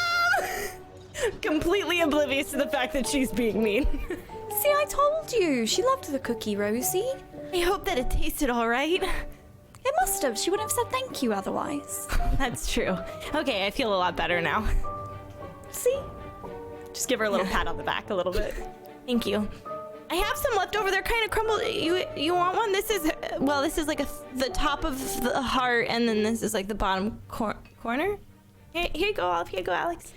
Completely oblivious to the fact that she's being mean. see, I told you she loved the cookie, Rosie. I hope that it tasted all right. It must have. She wouldn't have said thank you otherwise. That's true. Okay, I feel a lot better now. See? Just give her a little pat on the back a little bit. Thank you. I have some left over. They're kind of crumbled. You want one? This is like the top of the heart, and then this is like the bottom corner. Here you go, Alex.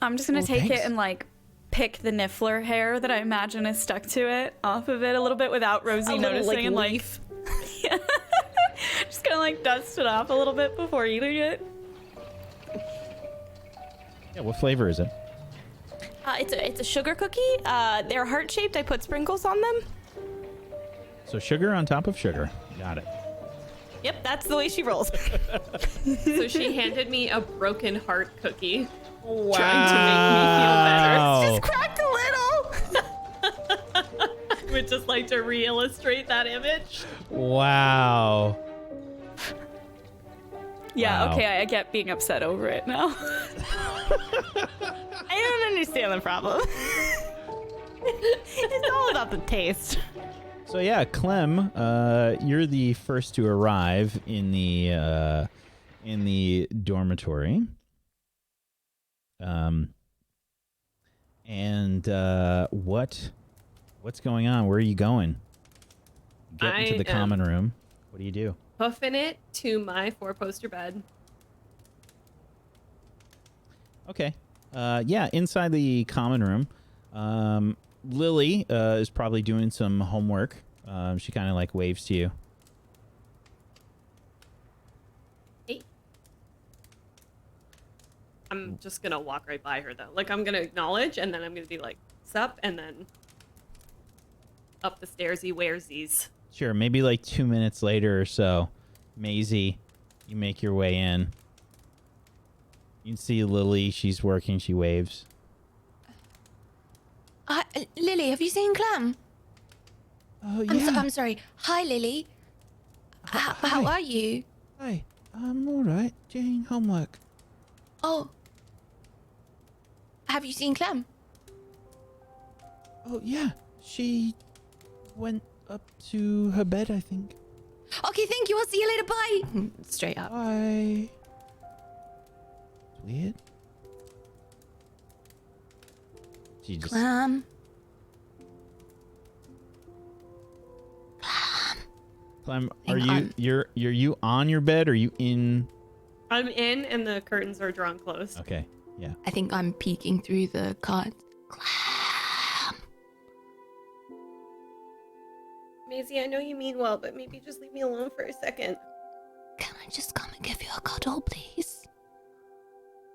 I'm just gonna take thanks. it and like pick the niffler hair that I imagine is stuck to it off of it a little bit without Rosie noticing, and leaf. yeah, just gonna like dust it off a little bit before eating it. Yeah, what flavor is it? It's a sugar cookie. They're heart shaped. I put sprinkles on them. So sugar on top of sugar. Got it. Yep, that's the way she rolls. So she handed me a broken heart cookie, Wow. trying to make me feel better. Just cracked a little. Would just like to re-illustrate that image. Wow. Yeah, Wow. okay, I get being upset over it now. I don't understand the problem. It's all about the taste. So yeah, Clem, you're the first to arrive in the dormitory. What's going on? Where are you going? Get into the common room. What do you do? Hoofing it to my 4-poster bed. Okay. Yeah, inside the common room, Lily is probably doing some homework. She kind of like waves to you. Hey. I'm just gonna walk right by her though. Like I'm gonna acknowledge and then I'm gonna be like, sup, and then up the stairsy where'sies. Sure, maybe like 2 minutes later or so, Maisie, you make your way in. You can see Lily, she's working, she waves. Lily, have you seen Clem? Oh, yeah. I'm sorry. Hi, Lily. How are you? Hi, I'm alright. Doing homework. Oh. Have you seen Clem? Oh, yeah. She went up to her bed, I think. Okay, thank you. I'll see you later. Bye. Straight up. Bye. It's weird. She just Clem. Clem, Hang are you on. you're you on your bed or are you in? I'm in and the curtains are drawn close. Okay. Yeah. I think I'm peeking through the cards. Clem. Maisie, I know you mean well, but maybe just leave me alone for a second. Can I just come and give you a cuddle, please?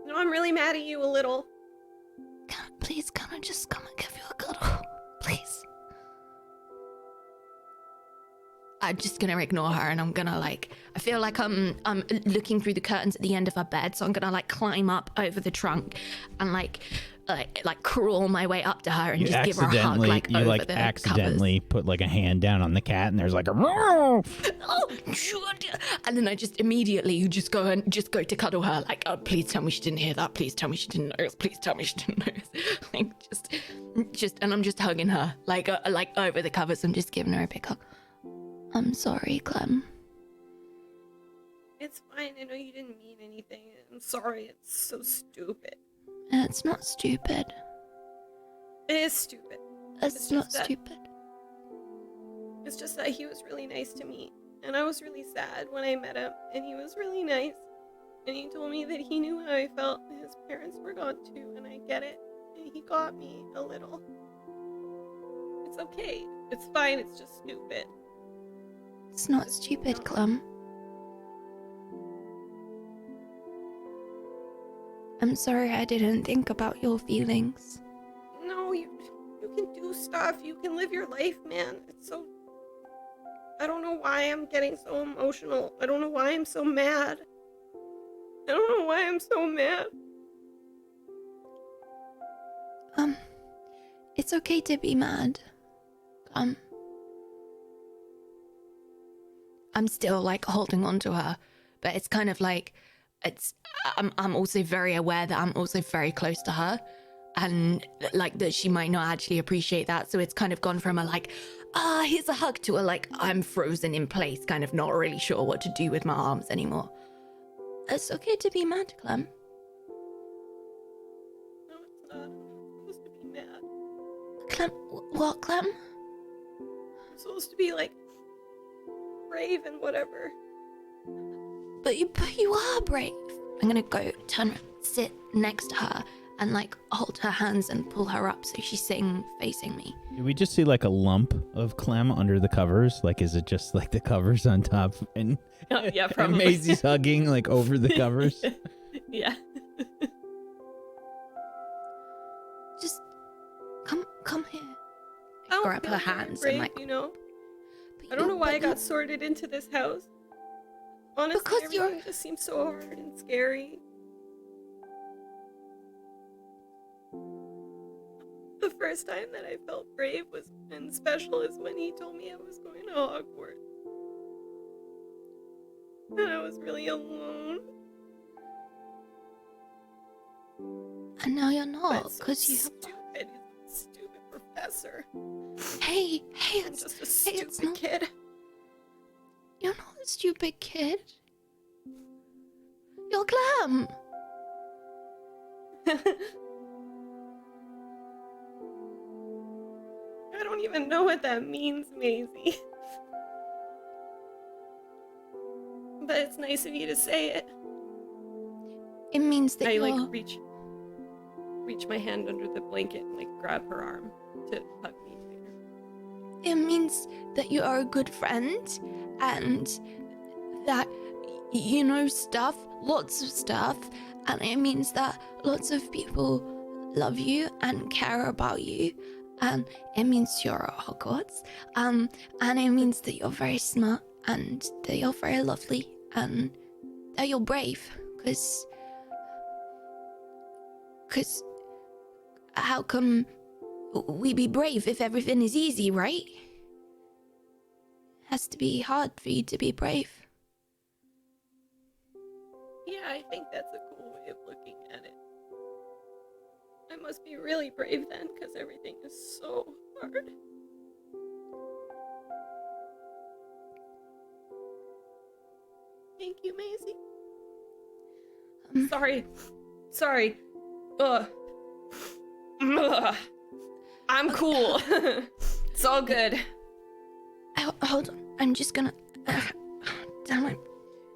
No, I'm really mad at you a little. Can I just come and give you a cuddle? Please. I'm just gonna ignore her and I'm gonna like, I feel like I'm looking through the curtains at the end of her bed, so I'm gonna like climb up over the trunk and like crawl my way up to her and just give her a hug like you over like the accidentally put like a hand down on the cat and there's like a covers. Oh, and then I just immediately just go to cuddle her like, oh, please tell me she didn't hear that, please tell me she didn't notice, please tell me she didn't notice. Like just and I'm just hugging her like over the covers. I'm just giving her a big hug. I'm sorry, Clem. It's fine. I know you didn't mean anything. I'm sorry. It's so stupid. It's not stupid. It is stupid. It's not stupid. It's just that he was really nice to me. And I was really sad when I met him. And he was really nice. And he told me that he knew how I felt. His parents were gone too. And I get it. And he got me a little. It's okay. It's fine. It's just stupid. It's not stupid, Clem. I'm sorry I didn't think about your feelings. No, you can do stuff. You can live your life, man. It's so... I don't know why I'm getting so emotional. I don't know why I'm so mad. I don't know why I'm so mad. It's okay to be mad. I'm still like holding on to her, but it's kind of like I'm also very aware that I'm also very close to her, and like that she might not actually appreciate that. So it's kind of gone from a like, here's a hug to a like, I'm frozen in place, kind of not really sure what to do with my arms anymore. It's okay to be mad, Clem. No, it's not. I'm not supposed to be mad. Clem? What, Clem? I'm supposed to be like brave and whatever. But you are brave. I'm gonna go turn around, sit next to her, and like hold her hands and pull her up so she's sitting facing me. Do we just see like a lump of Clem under the covers? Like, is it just like the covers on top and, Yeah, and probably. Maisie's hugging like over the covers? Yeah. Just come here. I don't Grab feel her very hands brave, and like. you know. But I don't know why I but got sorted into this house. Honestly, Because you're- everything just seems so hard and scary. The first time that I felt brave was and special is when he told me I was going to Hogwarts. And I was really alone. And now you're not, But so because you have. stupid. He's a stupid professor. Hey, I'm it's just a hey, it's stupid not. kid. You're not a stupid kid. You're Clem. I don't even know what that means, Maisie. But it's nice of you to say it. It means that I you're. like reach my hand under the blanket and like grab her arm to hug me tighter. It means that you are a good friend, and that you know stuff, lots of stuff, and it means that lots of people love you and care about you, and it means you're at Hogwarts, and it means that you're very smart and that you're very lovely and that you're brave, because how come we be brave if everything is easy, right? It has to be hard for you to be brave. Yeah, I think that's a cool way of looking at it. I must be really brave then, because everything is so hard. Thank you, Maisie. Sorry. Ugh. I'm cool. It's all good. Hold on, I'm just gonna. Damn, I'm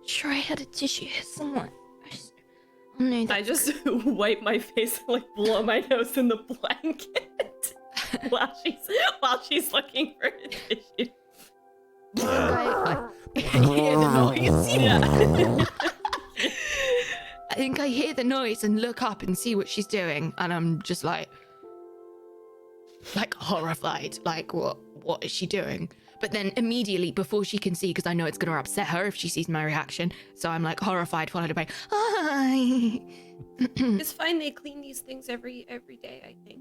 sure I had a tissue here somewhere. Oh no, I just wipe my face and like blow my nose in the blanket while she's looking for a tissue. I hear the noise. Yeah. I think I hear the noise and look up and see what she's doing, and I'm just like horrified. Like, what is she doing? But then immediately before she can see, because I know it's gonna upset her if she sees my reaction, so I'm like horrified, followed by hi. It's fine. They clean these things every day, I think.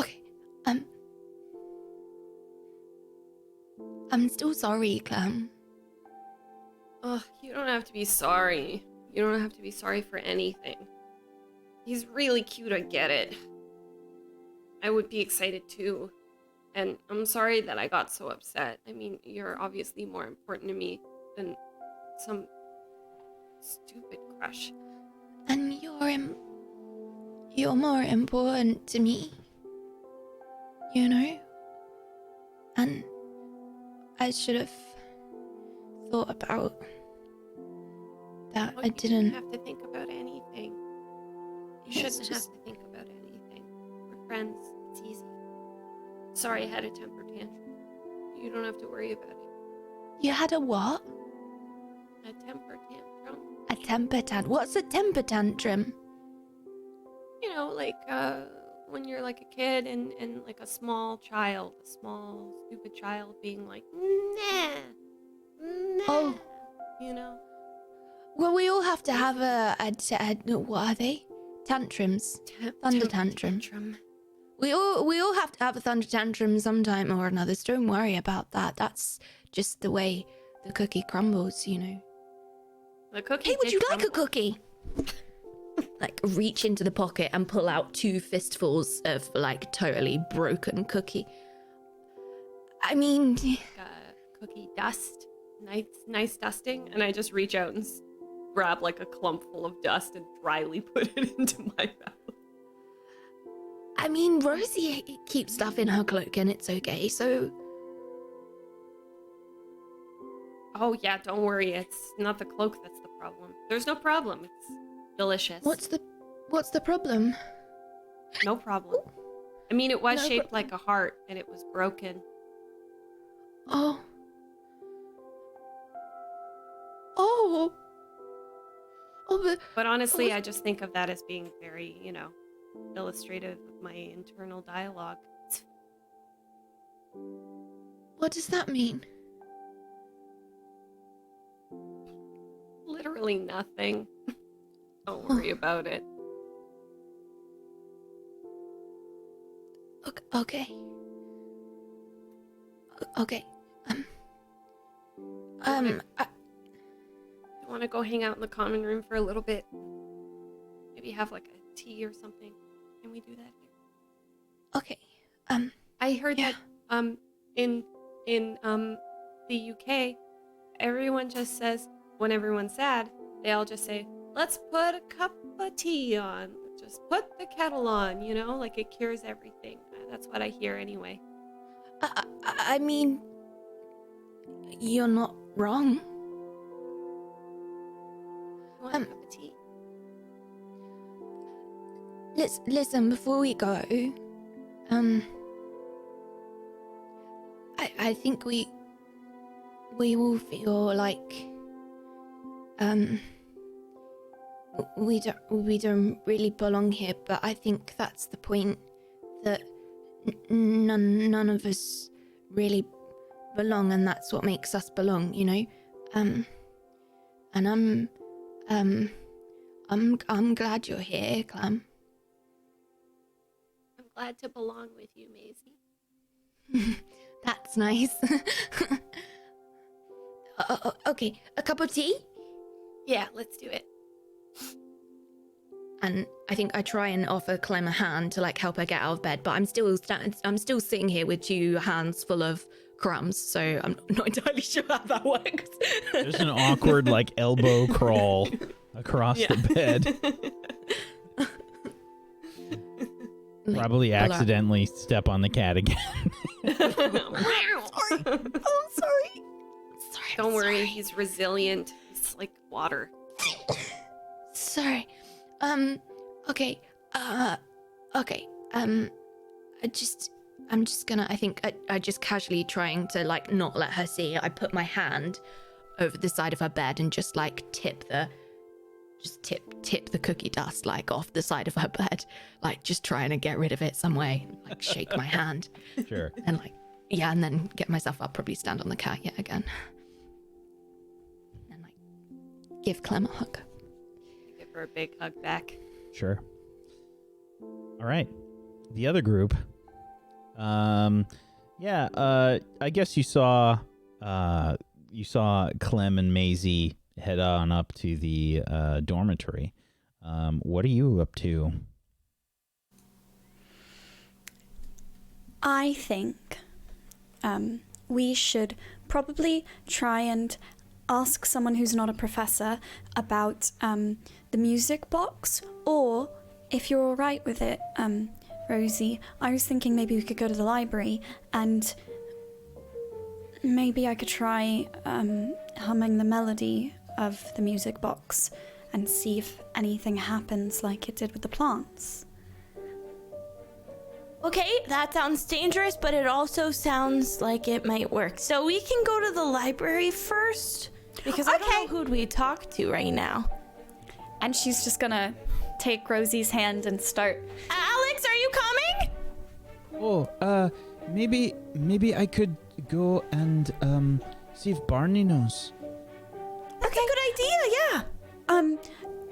Okay. I'm still sorry, Clem. Ugh, you don't have to be sorry. You don't have to be sorry for anything. He's really cute, I get it. I would be excited too. And I'm sorry that I got so upset. I mean, you're obviously more important to me than some stupid crush. And you're more important to me. You know? And I should have thought about that. Oh, I you didn't. have to think about anything. You It's shouldn't just- have to think about anything. We're friends. It's easy. Sorry I had a temper tantrum. You don't have to worry about it. You had a what? A temper tantrum? A temper tantrum. What's a temper tantrum? You know, like, when you're like a kid and like a small stupid child being like, nah, Oh. you know? Well, we all have to have a what are they? Tantrums. Thunder tantrum. We all have to have a thunder tantrum sometime or another. So don't worry about that. That's just the way the cookie crumbles, you know. The cookie. Hey, would did you like a crumble. cookie? Like, reach into the pocket and pull out 2 fistfuls of, like, totally broken cookie. I mean... Cookie dust. Nice dusting. And I just reach out and grab, like, a clump full of dust and dryly put it into my mouth. I mean, Rosie keeps stuff in her cloak and it's okay, so... Oh yeah, don't worry. It's not the cloak that's the problem. There's no problem. It's delicious. What's the problem? No problem. I mean, it was No shaped problem. like a heart and it was broken. Oh. Oh. Oh, But honestly, was- I just think of that as being very, illustrative of my internal dialogue. what does that mean? Literally nothing. Don't worry about it. Okay. Okay. You want to go hang out in the common room for a little bit? Maybe have like a tea or something. Can we do that here? Okay. I heard Yeah. that in the UK, everyone just says when everyone's sad, they all just say, "Let's put a cup of tea on. Just put the kettle on." Like it cures everything. That's what I hear anyway. I mean, you're not wrong. You want a cup of tea? Listen, before we go, I think we all feel like, we don't really belong here, but I think that's the point, that none of us really belong, and that's what makes us belong, and I'm glad you're here, Clam. I'm glad to belong with you, Maisie. That's nice. Okay, a cup of tea? Yeah, let's do it. And I think I try and offer Clem a hand to like help her get out of bed, but I'm still sitting here with 2 hands full of crumbs, so I'm not entirely sure how that works. There's an awkward like elbow crawl across the bed. Probably accidentally step on the cat again. Oh, sorry. Don't worry, he's resilient. He's like water. Sorry. Okay. Okay. I'm just gonna, I think, I just casually trying to like not let her see. I put my hand over the side of her bed and just like tip the cookie dust like off the side of her bed, like just trying to get rid of it some way. Like shake my hand. Sure. And like, yeah, and then get myself up, probably stand on the cat yet again. And like, give Clem a hug. Give her a big hug back. Sure. All right. The other group. I guess you saw Clem and Maisie head on up to the dormitory. What are you up to? I think we should probably try and ask someone who's not a professor about the music box, or if you're all right with it, Rosie, I was thinking maybe we could go to the library and maybe I could try humming the melody of the music box and see if anything happens like it did with the plants. Okay, that sounds dangerous, but it also sounds like it might work. So we can go to the library first, because I don't know who'd we talk to right now. And she's just gonna take Rosie's hand and start. Alex, are you coming? Oh, maybe I could go and see if Barney knows. That's a good idea, yeah.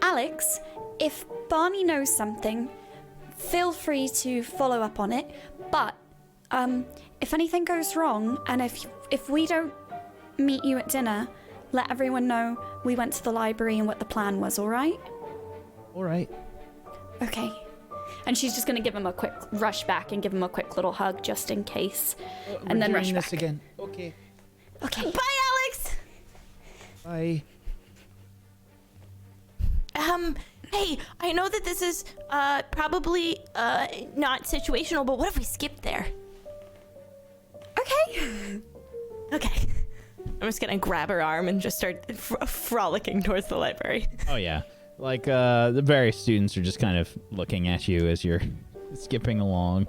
Alex, if Barney knows something, feel free to follow up on it. But if anything goes wrong, and if we don't meet you at dinner, let everyone know we went to the library and what the plan was, all right? All right. Okay. And she's just gonna give him a quick rush back and give him a quick little hug just in case, and then rush this back. again. Okay. Okay. Bye, Alex. Bye. Hey, I know that this is probably not situational, but what if we skip there? Okay. Okay. I'm just gonna grab her arm and just start frolicking towards the library. Oh yeah, like the various students are just kind of looking at you as you're skipping along.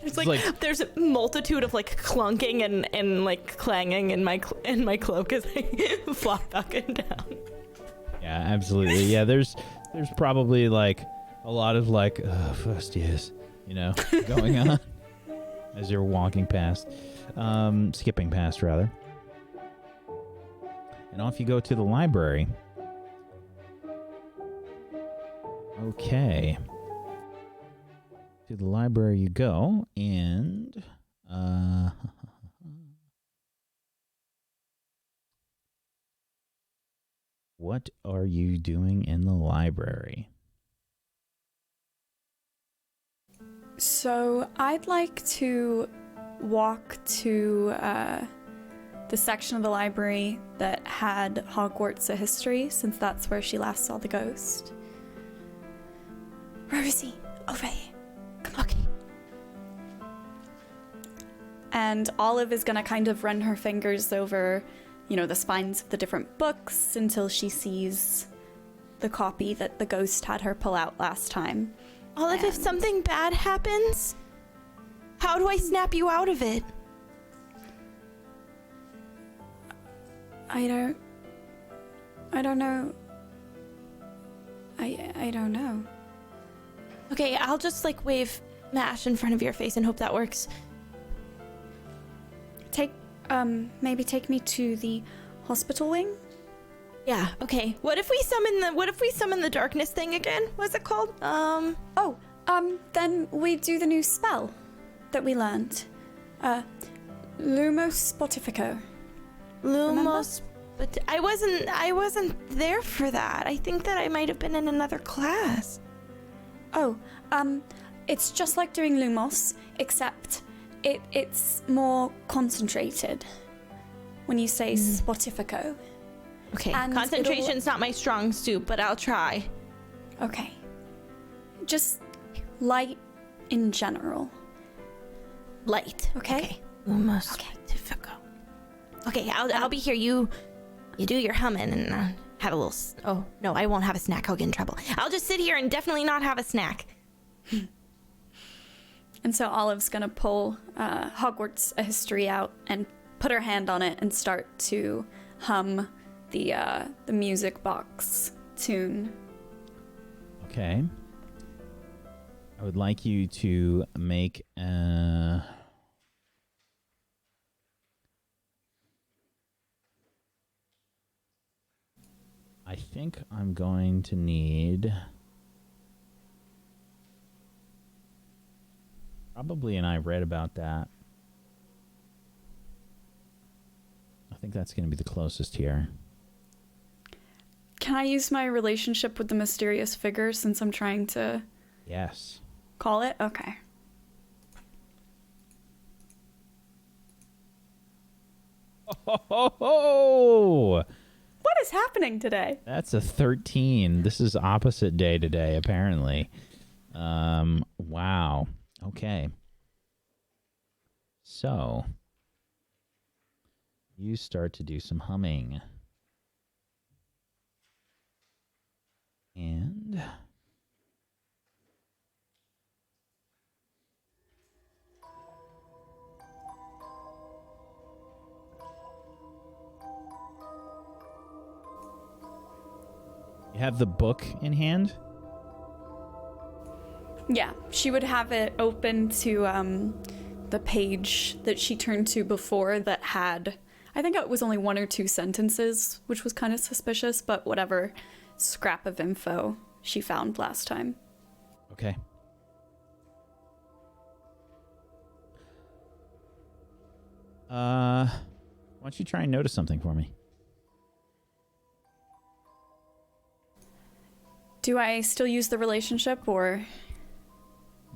It's like there's a multitude of like clunking and like clanging in my cloak as I flop back and down. Yeah, absolutely. Yeah, there's probably like a lot of like first years, going on as you're walking past, skipping past rather. And off you go to the library. Okay. To the library you go, and what are you doing in the library? So I'd like to walk to the section of the library that had Hogwarts a history, since that's where she last saw the ghost. Where is he? Over here. Come on. Okay. And Olive is gonna kind of run her fingers over, the spines of the different books until she sees the copy that the ghost had her pull out last time. Olive, if something bad happens, how do I snap you out of it? I don't know. I don't know. Okay, I'll just like wave mash in front of your face and hope that works. Maybe take me to the hospital wing? Yeah, okay. What if we summon the darkness thing again? What's it called? Then we do the new spell that we learned. Lumos Spotifico. Lumos, but I wasn't there for that. I think that I might have been in another class. It's just like doing Lumos, except it's more concentrated when you say Spotifico. Okay, And concentration's not my strong suit, but I'll try. Okay. Just light in general. Light. Okay? Lumos Spotifico. Okay, I'll be here. You do your humming and have a little. Oh no, I won't have a snack. I'll get in trouble. I'll just sit here and definitely not have a snack. And so Olive's gonna pull Hogwarts a history out and put her hand on it and start to hum the music box tune. Okay. I would like you to make I think I'm going to need probably, and I read about that. I think that's going to be the closest here. Can I use my relationship with the mysterious figure since I'm trying to Yes. call it? Okay. Oh! What is happening today? That's a 13. This is opposite day today, apparently. Wow. Okay. So, you start to do some humming. And you have the book in hand? Yeah, she would have it open to the page that she turned to before that had, I think it was only 1 or 2 sentences, which was kind of suspicious, but whatever scrap of info she found last time. Okay. Why don't you try and notice something for me? Do I still use the relationship or?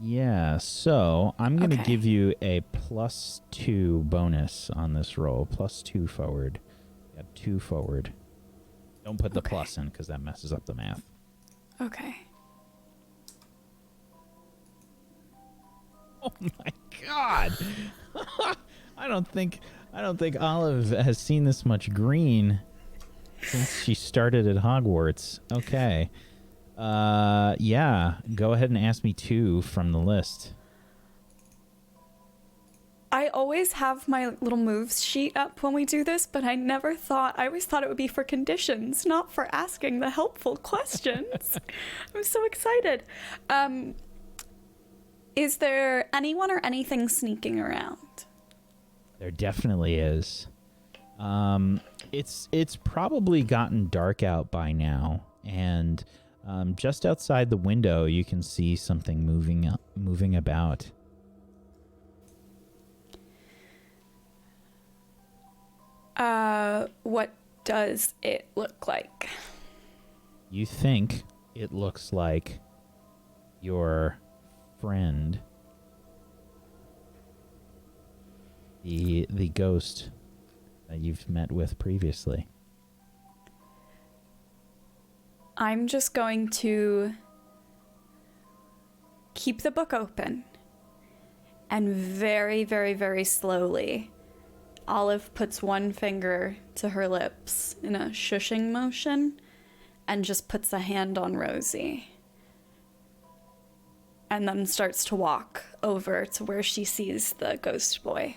Yeah, so I'm going to Okay. give you a +2 bonus on this roll. +2 forward. Yeah, 2 forward. Don't put the Okay. plus in because that messes up the math. Okay. Oh my god! I don't think Olive has seen this much green since she started at Hogwarts. Okay. Yeah. Go ahead and ask me 2 from the list. I always have my little moves sheet up when we do this, but I always thought it would be for conditions, not for asking the helpful questions. I'm so excited. Is there anyone or anything sneaking around? There definitely is. It's probably gotten dark out by now, and just outside the window you can see something moving about. What does it look like? You think it looks like your friend, the ghost that you've met with previously. I'm just going to keep the book open, and very, very, very slowly, Olive puts one finger to her lips in a shushing motion and just puts a hand on Rosie. And then starts to walk over to where she sees the ghost boy.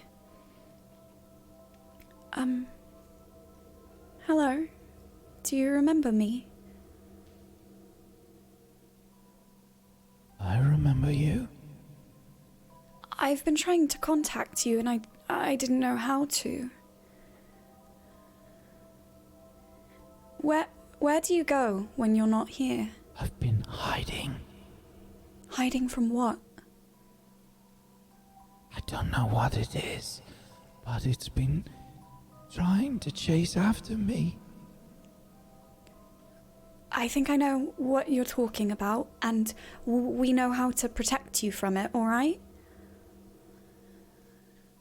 Hello. Do you remember me? I remember you. I've been trying to contact you and I didn't know how to. Where do you go when you're not here? I've been hiding. Hiding from what? I don't know what it is, but it's been trying to chase after me. I think I know what you're talking about, and we know how to protect you from it, alright?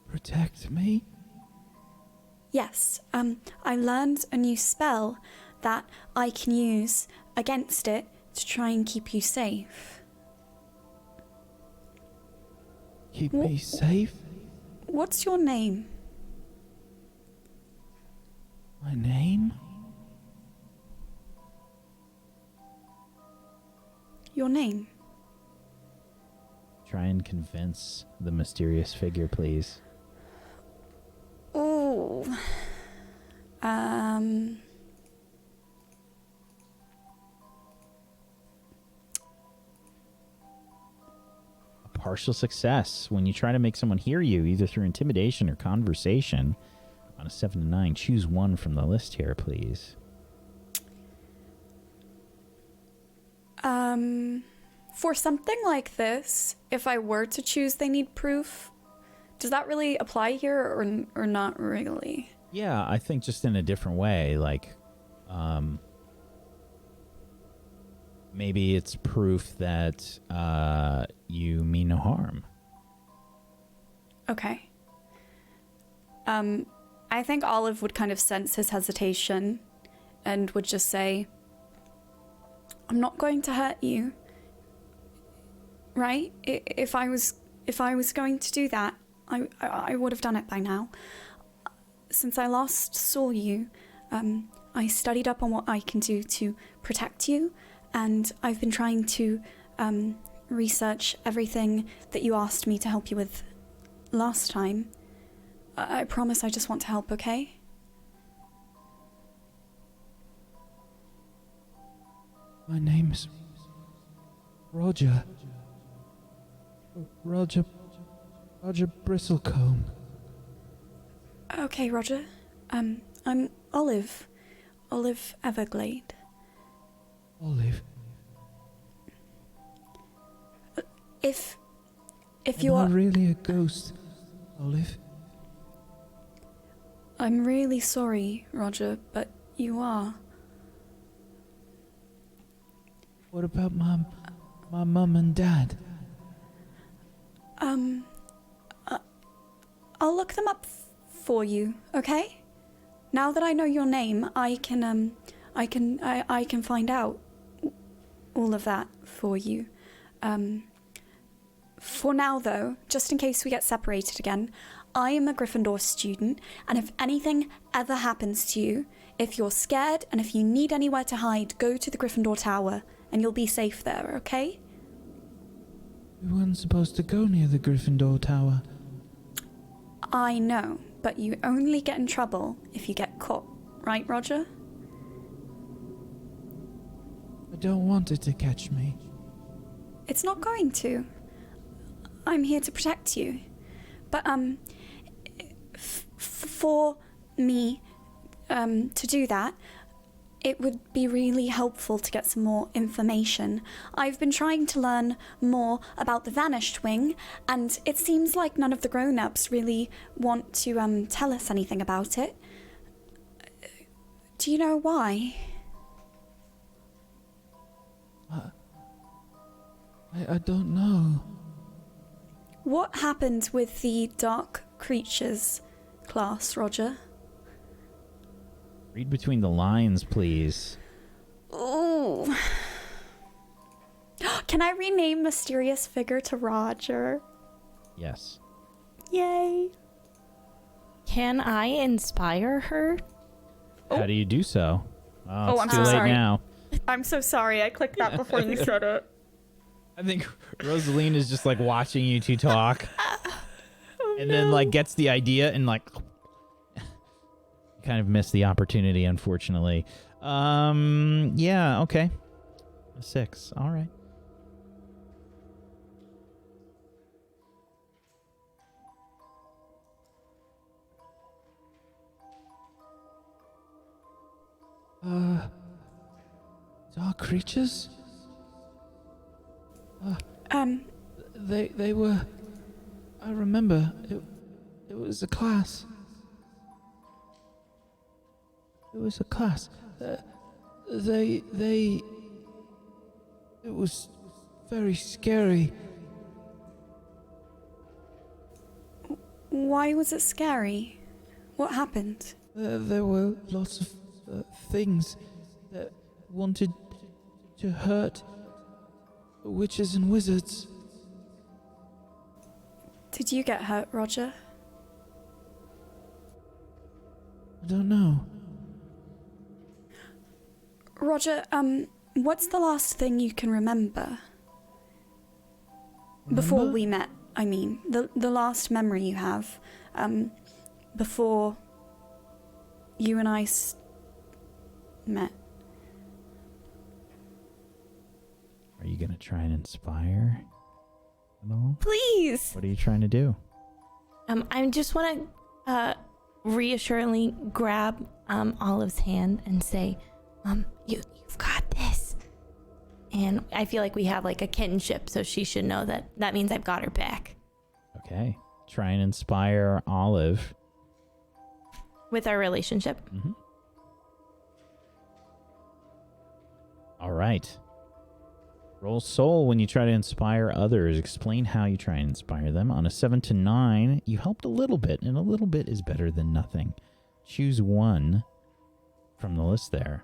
Protect me? Yes, I learned a new spell that I can use against it to try and keep you safe. Keep me safe? What's your name? My name? Your name? Try and convince the mysterious figure, please. Ooh. A partial success. When you try to make someone hear you, either through intimidation or conversation, on a 7 to 9, choose one from the list here, please. For something like this, if I were to choose they need proof, does that really apply here or not really? Yeah, I think just in a different way, like, maybe it's proof that you mean no harm. Okay. I think Olive would kind of sense his hesitation and would just say, I'm not going to hurt you. Right? If I was going to do that, I would have done it by now. Since I last saw you, I studied up on what I can do to protect you, and I've been trying to research everything that you asked me to help you with last time. I promise I just want to help, okay? My name's Roger. Roger Bristlecombe. Okay, Roger. I'm Olive. Olive Everglade. Olive. If Am you I are... really a ghost, Olive? I'm really sorry, Roger, but you are. What about my mum and dad? I'll look them up for you, okay? Now that I know your name, I can find out. all of that for you. For now, though, just in case we get separated again, I am a Gryffindor student, and if anything ever happens to you, if you're scared and if you need anywhere to hide, go to the Gryffindor Tower, and you'll be safe there, okay? We weren't supposed to go near the Gryffindor Tower. I know, but you only get in trouble if you get caught, right, Roger? I don't want it to catch me. It's not going to. I'm here to protect you. But, for me, to do that, it would be really helpful to get some more information. I've been trying to learn more about the Vanished Wing, and it seems like none of the grown-ups really want to tell us anything about it. Do you know why? I don't know. What happened with the Dark Creatures class, Roger? Read between the lines, please. Ooh. Can I rename Mysterious Figure to Roger? Yes. Yay. Can I inspire her? How do you do so? Oh, it's I'm too so late sorry. now. I'm so sorry. I clicked that before you said it. I think Rosaline is just like watching you two talk, and then like gets the idea and like kind of missed the opportunity, unfortunately. Yeah, okay. A 6. All right. Dark creatures? They were... I remember. It was a class. It was a class. It was very scary. Why was it scary? What happened? There were lots of things that wanted to hurt witches and wizards. Did you get hurt, Roger? I don't know. Roger, what's the last thing you can remember? Before Remember? we met, I mean. The last memory you have. Before you and I met. Are you gonna try and inspire at all? Please. What are you trying to do? I just want to reassuringly grab Olive's hand and say, you've got this. And I feel like we have like a kinship, so she should know that means I've got her back. Okay. Try and inspire Olive. With our relationship. Mm-hmm. All right. Roll soul when you try to inspire others. Explain how you try and inspire them. On a 7 to 9, you helped a little bit, and a little bit is better than nothing. Choose one from the list there.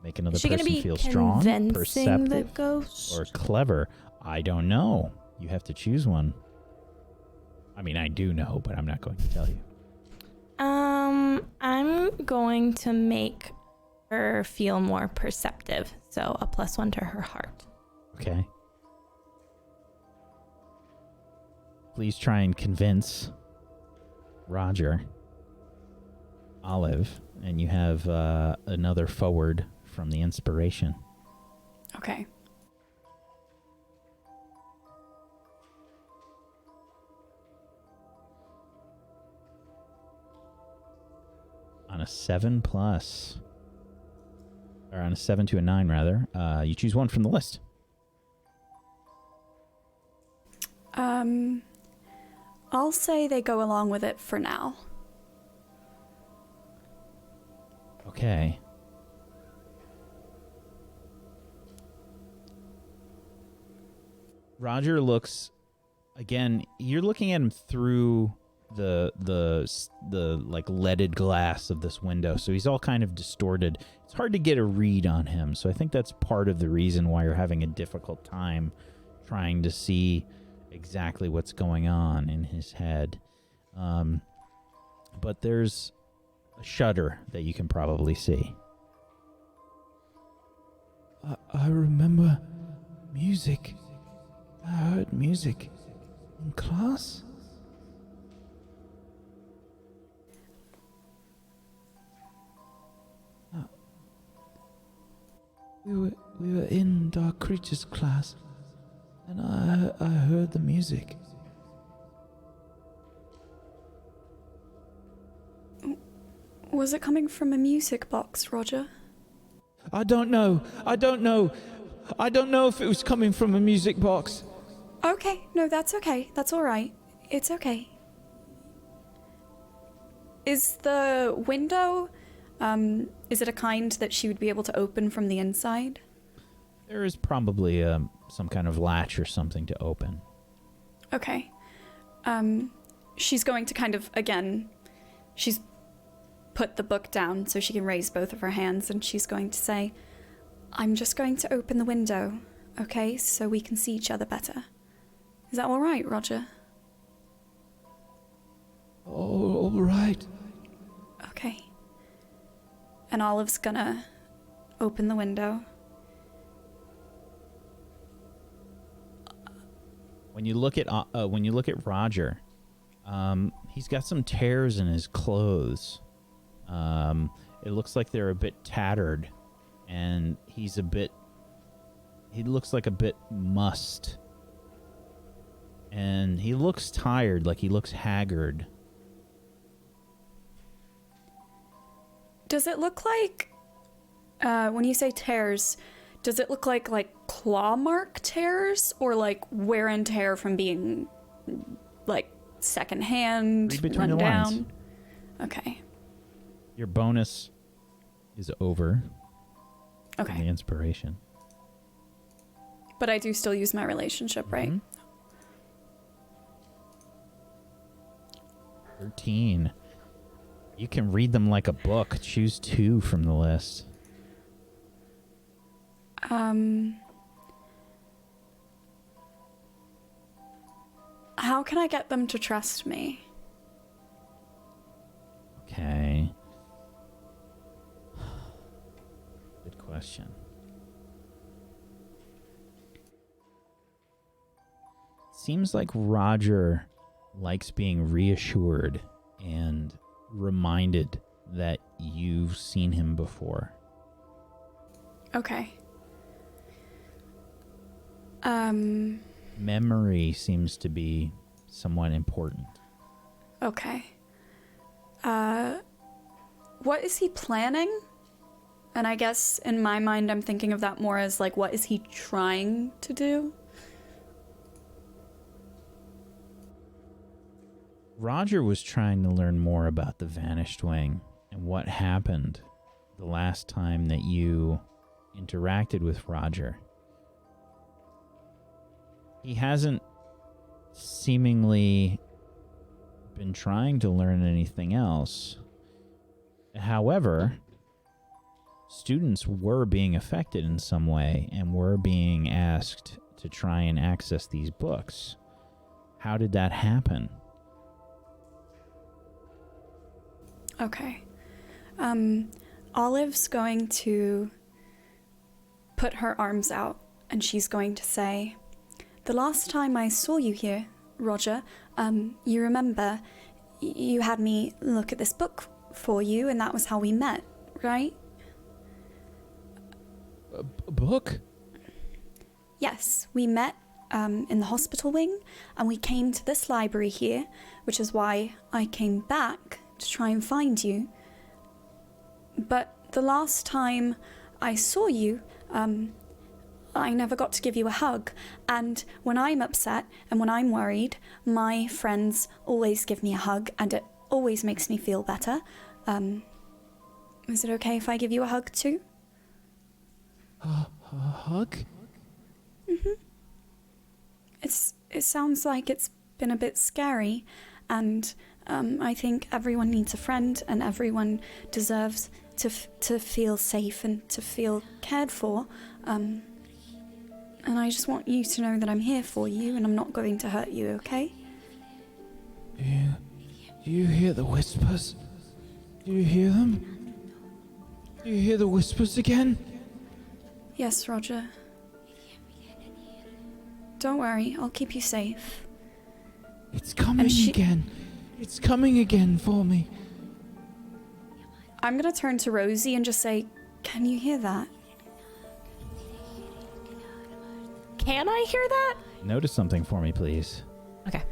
Make another Is she person gonna be feel strong, convincing perceptive, the ghost? or clever. I don't know. You have to choose one. I mean, I do know, but I'm not going to tell you. I'm going to make her feel more perceptive, so a +1 to her heart. Okay. Please try and convince Roger, Olive, and you have another forward from the inspiration. Okay. On a 7 plus, or on a 7 to a 9 rather, you choose one from the list. I'll say they go along with it for now. Okay. Roger looks, again, you're looking at him through the like leaded glass of this window, so he's all kind of distorted. It's hard to get a read on him, so I think that's part of the reason why you're having a difficult time trying to see exactly what's going on in his head. But there's a shutter that you can probably see. I remember music. I heard music in class. We were in Dark Creatures class, and I heard the music. Was it coming from a music box, Roger? I don't know if it was coming from a music box. Okay, no, that's okay. That's all right. It's okay. Is the window, is it a kind that she would be able to open from the inside? There is probably some kind of latch or something to open. Okay. She's going to kind of, again, she's put the book down so she can raise both of her hands, and she's going to say, I'm just going to open the window, okay, so we can see each other better. Is that all right, Roger? All right. Okay. And Olive's gonna open the window. When you look at Roger, he's got some tears in his clothes. It looks like they're a bit tattered, and he looks like a bit mussed. And he looks tired, like he looks haggard. Does it look like, when you say tears, does it look like claw mark tears, or like wear and tear from being like secondhand, Read between run the down? lines. Okay. Your bonus is over. Okay. from the inspiration. But I do still use my relationship, right? Mhm. 13. You can read them like a book. Choose 2 from the list. How can I get them to trust me? Okay. Good question. Seems like Roger likes being reassured and reminded that you've seen him before. Okay. Memory seems to be somewhat important. Okay. What is he planning? And I guess in my mind I'm thinking of that more as like, what is he trying to do? Roger was trying to learn more about the Vanished Wing and what happened the last time that you interacted with Roger. He hasn't seemingly been trying to learn anything else. However, students were being affected in some way and were being asked to try and access these books. How did that happen? Okay. Olive's going to put her arms out and she's going to say, the last time I saw you here, Roger, you remember you had me look at this book for you and that was how we met, right? A book? Yes, we met in the hospital wing and we came to this library here, which is why I came back to try and find you. But the last time I saw you, I never got to give you a hug. And when I'm upset and when I'm worried, my friends always give me a hug and it always makes me feel better. Is it okay if I give you a hug too? A hug? Mm-hmm. It sounds like it's been a bit scary and I think everyone needs a friend, and everyone deserves to feel safe and to feel cared for. And I just want you to know that I'm here for you, and I'm not going to hurt you, okay? Do you hear the whispers? Do you hear them? Do you hear the whispers again? Yes, Roger. Don't worry, I'll keep you safe. It's coming again. It's coming again for me. I'm gonna turn to Rosie and just say, can you hear that? Can I hear that? Notice something for me, please. Okay.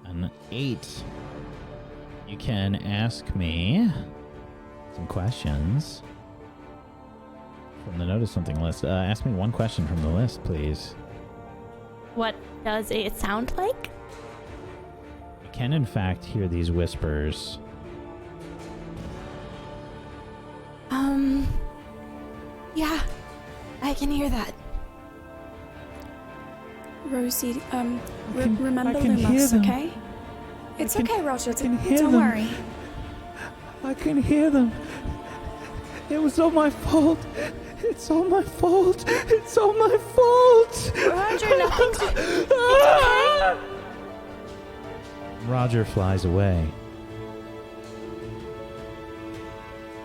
An 8. You can ask me some questions from the Notice Something list. Ask me one question from the list, please. What does it sound like? You can, in fact, hear these whispers. Yeah, I can hear that. Rosie, can- remember I can hear Lumos, them. okay? It's can- okay, Roger. can hear Don't them. worry. I can hear them. It was all my fault. It's all my fault. It's all my fault. Roger, nothing's... Roger flies away.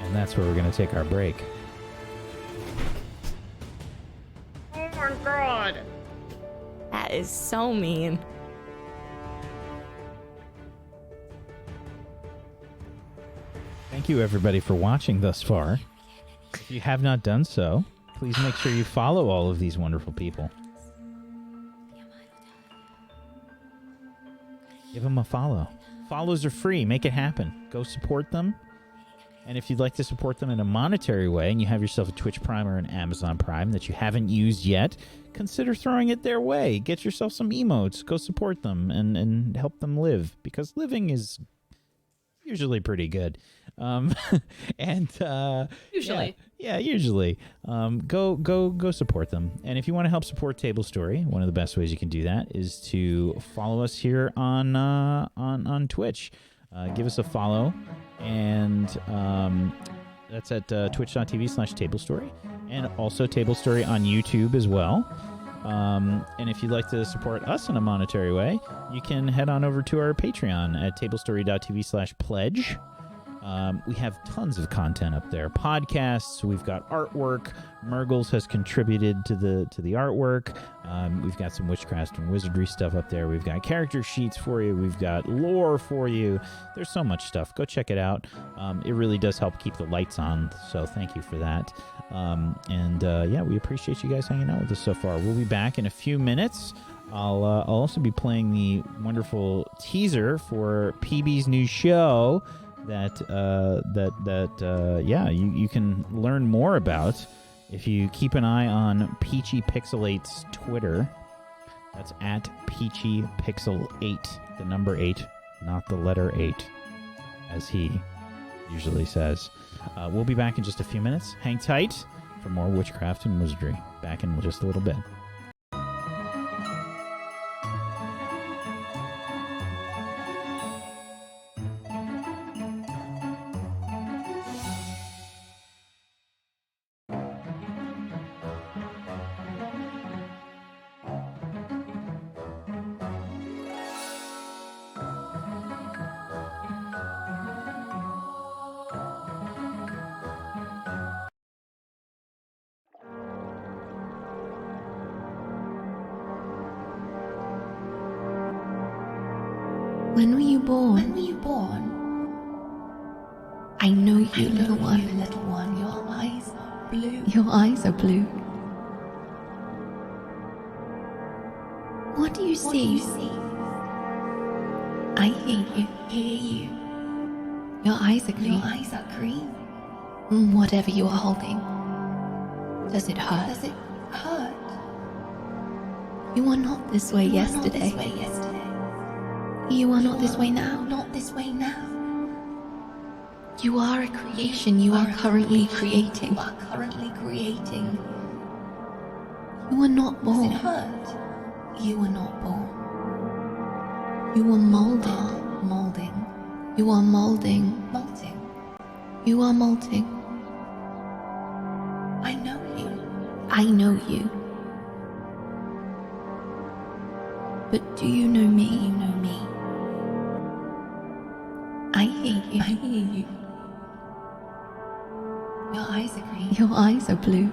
And that's where we're going to take our break. Oh my god. That is so mean. Thank you, everybody, for watching thus far. If you have not done so, please make sure you follow all of these wonderful people. Give them a follow. Follows are free. Make it happen. Go support them. And if you'd like to support them in a monetary way and you have yourself a Twitch Prime or an Amazon Prime that you haven't used yet, consider throwing it their way. Get yourself some emotes. Go support them and help them live, because living is usually pretty good. Usually. Yeah, usually. Go support them. And if you want to help support Table Story, one of the best ways you can do that is to follow us here on Twitch. Give us a follow, and that's at twitch.tv/tablestory, and also Table Story on YouTube as well. And if you'd like to support us in a monetary way, you can head on over to our Patreon at tablestory.tv/pledge. We have tons of content up there. Podcasts, we've got artwork. Murgles has contributed to the artwork. We've got some Witchcraft and Wizardry stuff up there. We've got character sheets for you. We've got lore for you. There's so much stuff. Go check it out. It really does help keep the lights on, so thank you for that. Yeah, we appreciate you guys hanging out with us so far. We'll be back in a few minutes. I'll also be playing the wonderful teaser for PB's new show that you can learn more about if you keep an eye on Peachy Pixel8's Twitter. That's at Peachy Pixel 8, the number 8, not the letter 8, as he usually says. We'll be back in just a few minutes. Hang tight for more Witchcraft and Wizardry. Back in just a little bit. When were you born? I know you, little one. Your eyes are blue. Your eyes are blue. What do you see? I hear you. Your eyes are green. Whatever you are holding. Does it hurt? You were not this way yesterday. You are not this way now. You are a creation. You are currently creating. You are currently creating. You were not born. Does it hurt? You were not born. You were molded. Molding. You are molding. Molting. You are molting. I know you. I know you. But do you know me? You know me. I hear you. I hear you. Your eyes are green. Your eyes are blue.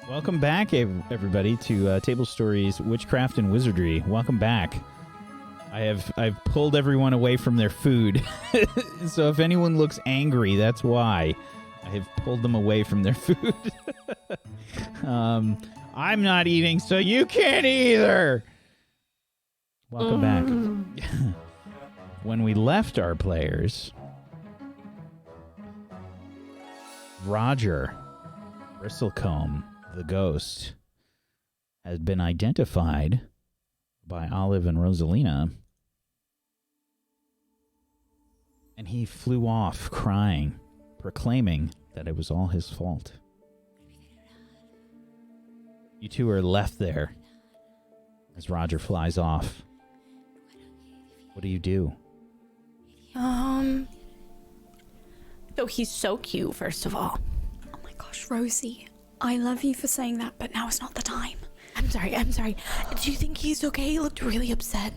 Welcome back, everybody, to Table Stories, Witchcraft, and Wizardry. Welcome back. I've pulled everyone away from their food, so if anyone looks angry, that's why. I have pulled them away from their food. I'm not eating, so you can't either. Welcome back. When we left our players, Roger Bristlecombe, the ghost, has been identified by Olive and Rosalina, and he flew off crying, proclaiming that it was all his fault. You two are left there as Roger flies off. What do you do? So he's so cute, first of all. Oh my gosh, Rosie, I love you for saying that, but now is not the time. I'm sorry. Do you think he's okay? He looked really upset.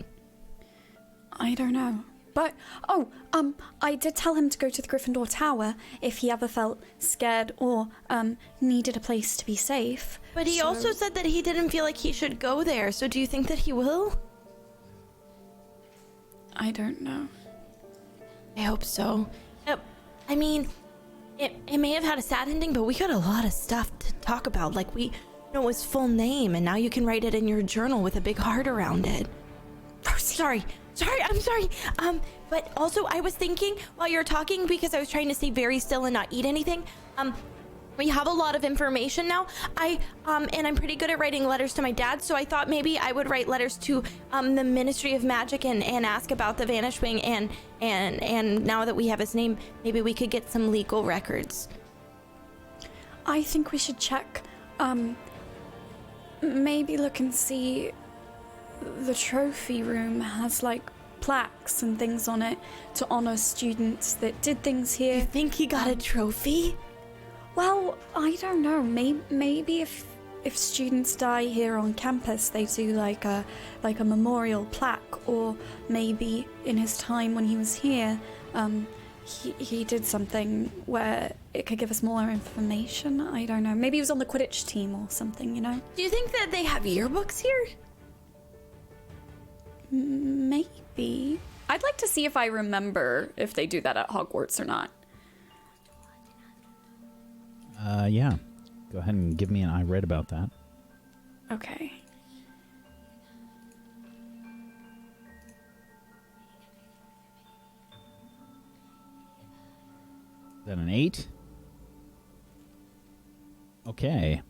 I don't know. But, I did tell him to go to the Gryffindor Tower if he ever felt scared or, needed a place to be safe. But he also said that he didn't feel like he should go there, so do you think that he will? I don't know. I hope so. I mean, it may have had a sad ending, but we got a lot of stuff to talk about. Like, we know his full name, and now you can write it in your journal with a big heart around it. Sorry, I'm sorry. But also I was thinking while you were talking, because I was trying to stay very still and not eat anything, we have a lot of information now. And I'm pretty good at writing letters to my dad, so I thought maybe I would write letters to the Ministry of Magic and ask about the Vanished Wing, and now that we have his name, maybe we could get some legal records. I think we should check, maybe look and see the trophy room has like plaques and things on it to honor students that did things here. You think he got a trophy? Well, I don't know. Maybe if students die here on campus, they do like a memorial plaque, or maybe in his time when he was here, he did something where it could give us more information. I don't know. Maybe he was on the Quidditch team or something, you know? Do you think that they have yearbooks here? Maybe. I'd like to see if I remember if they do that at Hogwarts or not. Yeah. Go ahead and give me an I read about that. Okay. Is that an 8? Okay.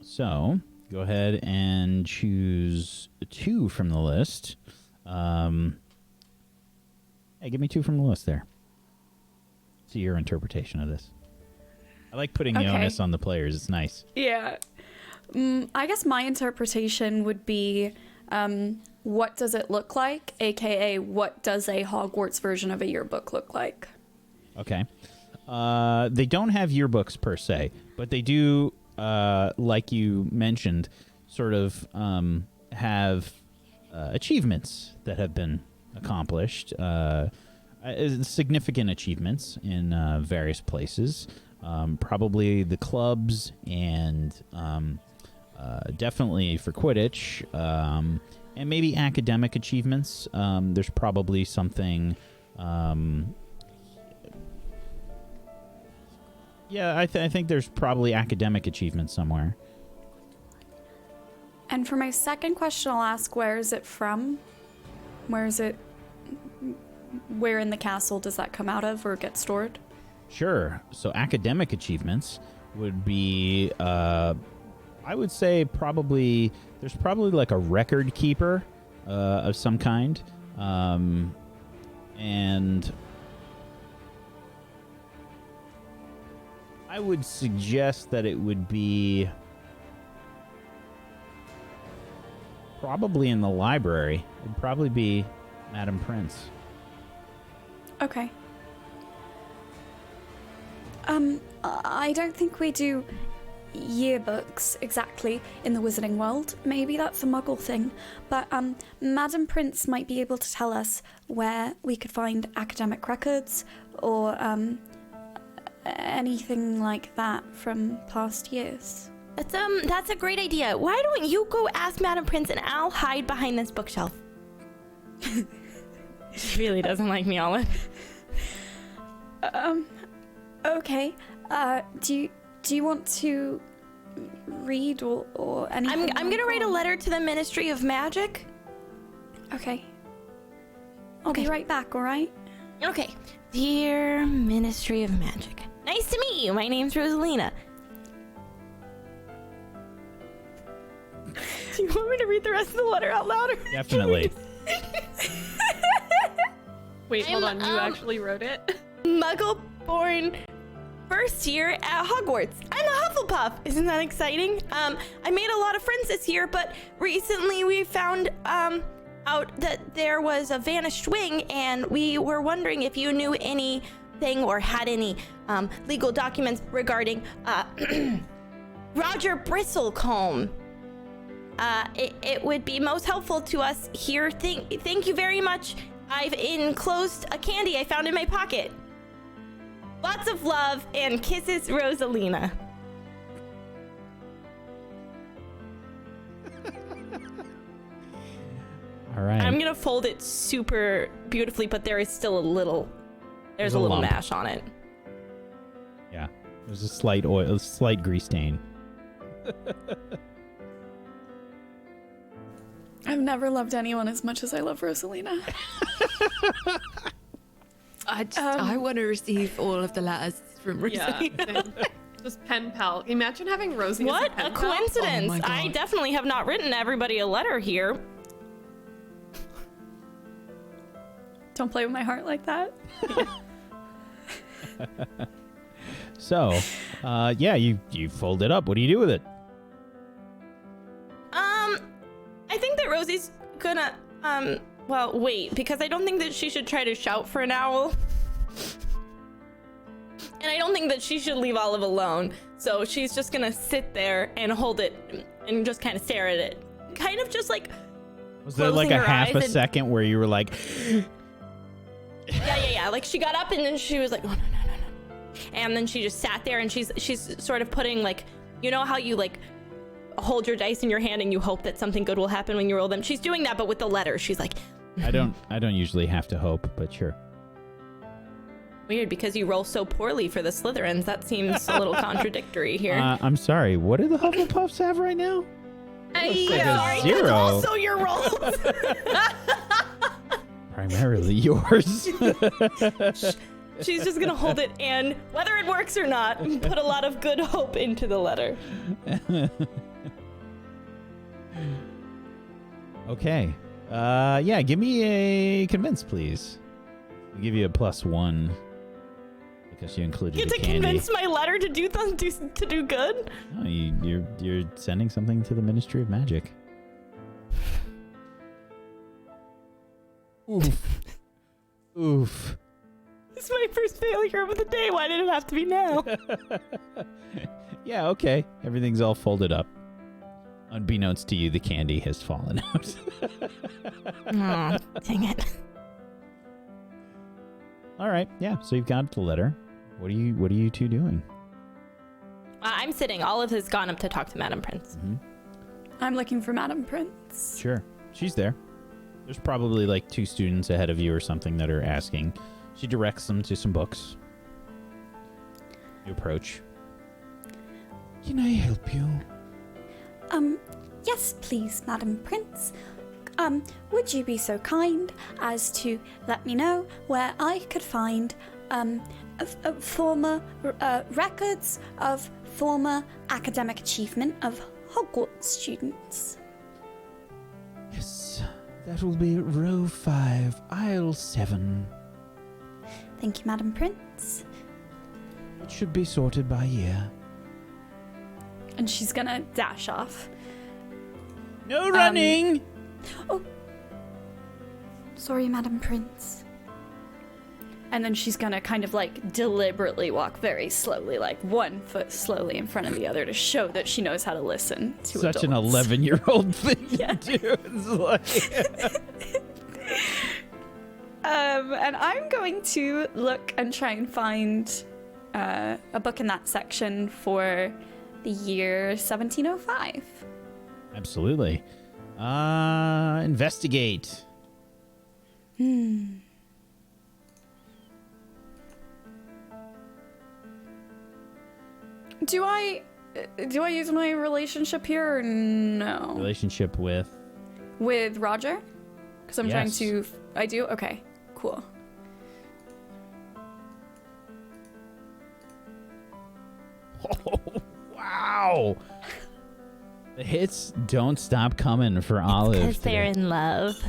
So, go ahead and choose 2 from the list. Hey, give me 2 from the list there. See your interpretation of this. I like putting the onus on the players. It's nice. Yeah. I guess my interpretation would be, what does it look like? AKA, what does a Hogwarts version of a yearbook look like? Okay. They don't have yearbooks per se, but they do, like you mentioned, sort of have achievements that have been accomplished, significant achievements in various places. Probably the clubs and definitely for Quidditch, and maybe academic achievements. There's probably something. Yeah, I think there's probably academic achievements somewhere. And for my second question, I'll ask, where is it from? Where in the castle does that come out of or get stored? Sure. So academic achievements would be, I would say there's probably like a record keeper of some kind. And I would suggest that it would be probably in the library. It'd probably be Madam Prince. Okay. I don't think we do yearbooks exactly in the wizarding world. Maybe that's a muggle thing. But Madam Prince might be able to tell us where we could find academic records or anything like that from past years. That's a great idea. Why don't you go ask Madam Prince and I'll hide behind this bookshelf. She really doesn't like me, Olive. Okay. Do you want to read or anything? I'm gonna write a letter to the Ministry of Magic. Okay. I'll be right back, alright? Okay. Dear Ministry of Magic. Nice to meet you. My name's Rosalina. Do you want me to read the rest of the letter out loud? Definitely. Wait, hold on. You I'm, actually wrote it? Muggle-born first year at Hogwarts. I'm a Hufflepuff. Isn't that exciting? I made a lot of friends this year, but recently we found out that there was a vanished wing, and we were wondering if you knew anything or had any legal documents regarding Roger Bristlecombe. It would be most helpful to us here. Thank you very much. I've enclosed a candy I found in my pocket. Lots of love and kisses, Rosalina. All right. I'm gonna fold it super beautifully, but there is still a little lump. mash on it. Yeah. There's a slight grease stain. I've never loved anyone as much as I love Rosalina. I want to receive all of the letters from Rosalina. Yeah. Just pen pal. Imagine having Rosie What as a pen a pal. coincidence! Oh my God. I definitely have not written everybody a letter here. Don't play with my heart like that. So, yeah, you fold it up. What do you do with it? I think that Rosie's gonna, well, wait, because I don't think that she should try to shout for an owl. And I don't think that she should leave Olive alone. So she's just gonna sit there and hold it and just kind of stare at it. Kind of just like Was there like closing a her half eyes a and- second where you were like, Yeah. Like she got up and then she was like, oh no. And then she just sat there and she's sort of putting like, you know how you like hold your dice in your hand and you hope that something good will happen when you roll them? She's doing that, but with the letters. She's like, I don't usually have to hope, but sure. weird, because you roll so poorly for the Slytherins. That seems a little contradictory here. I'm sorry. What do the Hufflepuffs have right now? Hey, like a sorry, zero. that's also your rolls. Primarily yours. She's just gonna hold it and, whether it works or not, put a lot of good hope into the letter. Okay. Yeah, give me a convince, please. I'll give you a +1 because you included You the get to candy. convince my letter to do good. No, you're sending something to the Ministry of Magic. Oof. This is my first failure of the day. Why did it have to be now? Yeah, okay. Everything's all folded up. Unbeknownst to you, the candy has fallen out. Aw, dang it. All right. Yeah. So you've got the letter. What are you two doing? I'm sitting. Olive has gone up to talk to Madam Prince. Mm-hmm. I'm looking for Madam Prince. Sure. She's there. There's probably like 2 students ahead of you or something that are asking. She directs them to some books. You approach. Can I help you? Yes, please, Madam Prince. Would you be so kind as to let me know where I could find former records of former academic achievement of Hogwarts students? Yes, that will be row 5, aisle 7. Thank you, Madam Prince. It should be sorted by year. And she's gonna dash off. No running. Oh, sorry, Madam Prince. And then she's gonna kind of like deliberately walk very slowly, like 1 foot slowly in front of the other to show that she knows how to listen to Such an adults. 11-year-old thing to do. It's like... And I'm going to look and try and find a book in that section for the year 1705. Absolutely. Investigate. Do I use my relationship here or no? Relationship with. With Roger? Because I'm trying Yes. to. I do? Okay, cool. Oh, wow. The hits don't stop coming for Olive. Because they're today. in love.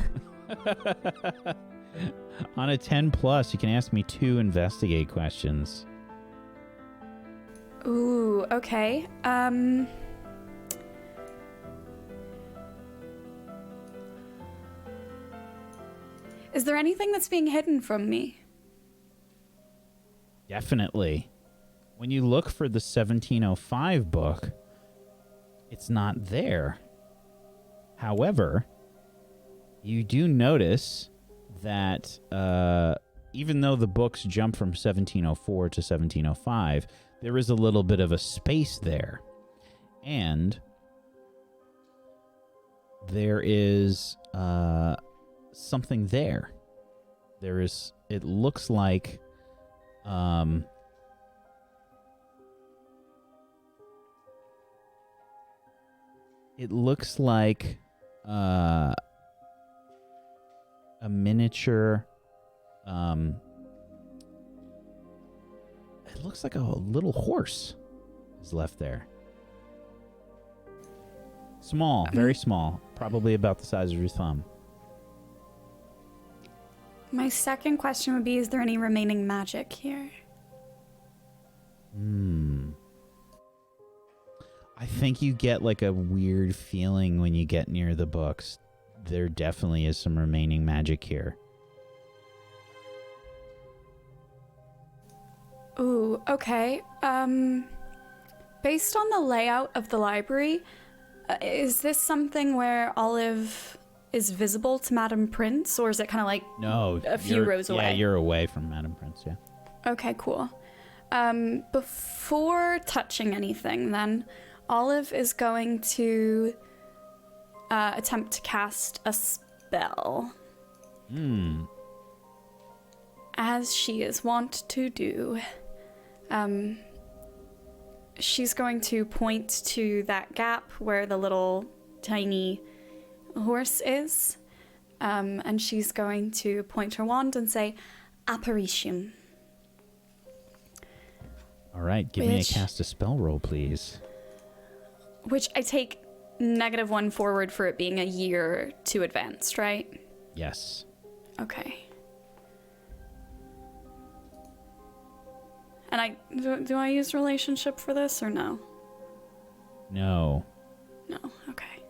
On a 10 plus, you can ask me 2 investigate questions. Ooh, okay. Is there anything that's being hidden from me? Definitely. When you look for the 1705 book, it's not there. However, you do notice that even though the books jump from 1704 to 1705, there is a little bit of a space there. And there is something there. There is, it looks like a miniature it looks like a little horse is left there. Small, very small, probably about the size of your thumb. My second question would be, is there any remaining magic here? I think you get like a weird feeling when you get near the books. There definitely is some remaining magic here. Ooh, okay. Based on the layout of the library, is this something where Olive is visible to Madam Prince, or is it kind of like No, a few you're- rows away? Yeah, you're away from Madam Prince, yeah. Okay, cool. Before touching anything, then, Olive is going to attempt to cast a spell. As she is wont to do. She's going to point to that gap where the little tiny horse is. And she's going to point her wand and say, Apparition. All right, give me a Which- cast a spell roll, please. Which I take -1 forward for it being a year too advanced, right? Yes. Okay. And do I use relationship for this or no? No. No, okay.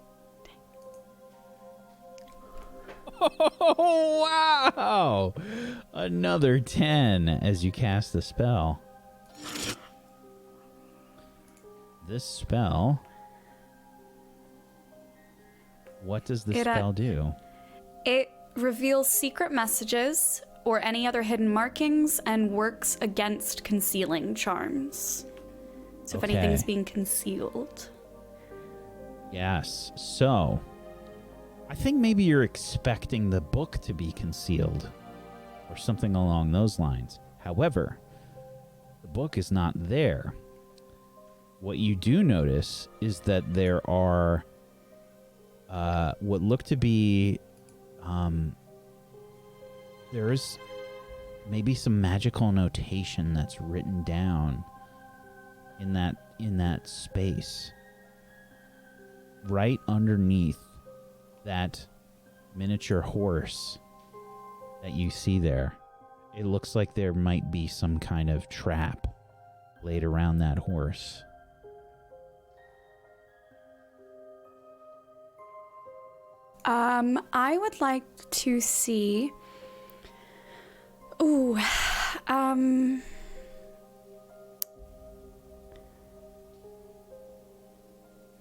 Oh, wow! Another 10 as you cast the spell. This spell... What does the It, spell do? It reveals secret messages or any other hidden markings and works against concealing charms. So if Okay. anything's being concealed. Yes. So, I think maybe you're expecting the book to be concealed or something along those lines. However, the book is not there. What you do notice is that there are what look to be there is maybe some magical notation that's written down in that space right underneath that miniature horse that you see there. It looks like there might be some kind of trap laid around that horse. I would like to see. Ooh,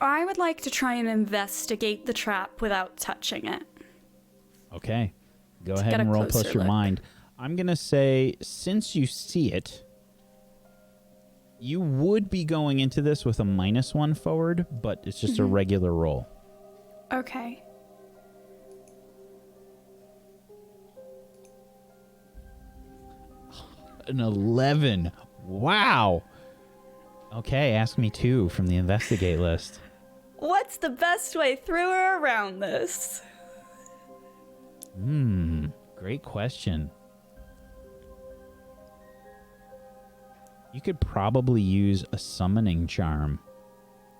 I would like to try and investigate the trap without touching it. Okay. Go To ahead get a and roll closer plus your look. mind. I'm going to say, since you see it, You would be going into this with a -1 forward, but it's just a regular roll. Okay. An 11. Wow. Okay, ask me 2 from the investigate list. What's the best way through or around this? Great question. You could probably use a summoning charm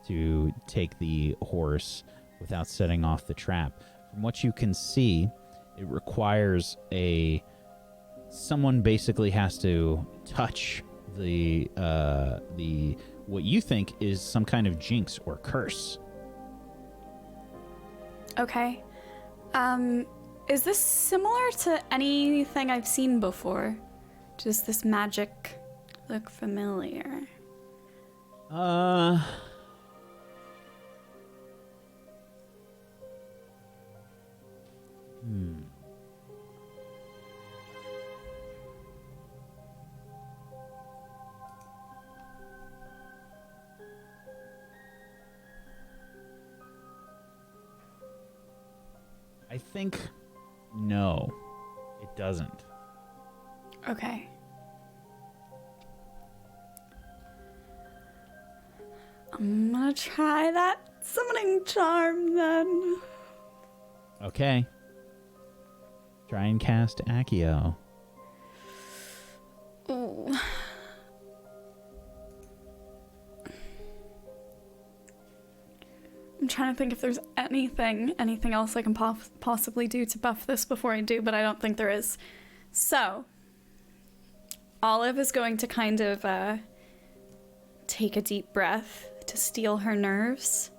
to take the horse without setting off the trap. From what you can see, it requires someone basically has to touch the what you think is some kind of jinx or curse. Okay. Is this similar to anything I've seen before? Does this magic look familiar? I think no, it doesn't. Okay. I'm gonna try that summoning charm then. Okay. Try and cast Accio. Ooh. I'm trying to think if there's anything else I can possibly do to buff this before I do, but I don't think there is. So, Olive is going to kind of take a deep breath to steel her nerves.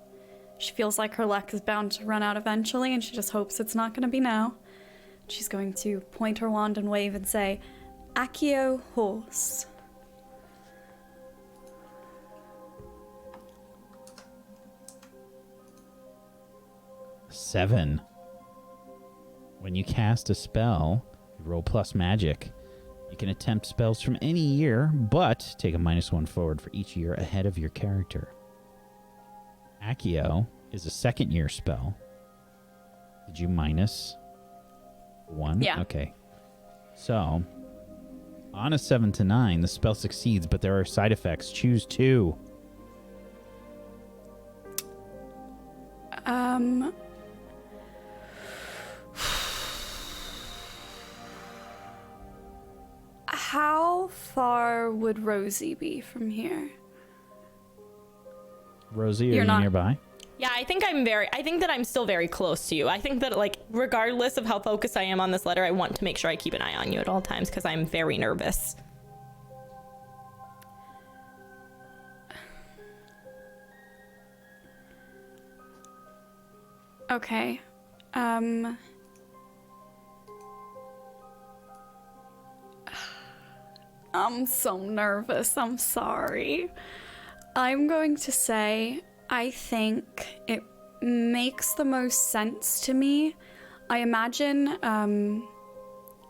She feels like her luck is bound to run out eventually, and she just hopes it's not going to be now. She's going to point her wand and wave and say, Accio horse. Seven. When you cast a spell, you roll plus magic. You can attempt spells from any year, but take a -1 forward for each year ahead of your character. Accio is a second-year spell. Did you -1? Yeah. Okay. So, on a 7 to 9, the spell succeeds, but there are side effects. Choose 2. How far would Rosie be from here? Rosie, are You're you not- nearby? Yeah, I think that I'm still very close to you. I think that, like, regardless of how focused I am on this letter, I want to make sure I keep an eye on you at all times because I'm very nervous. Okay. I'm so nervous. I'm sorry. I'm going to say I think it makes the most sense to me. I imagine,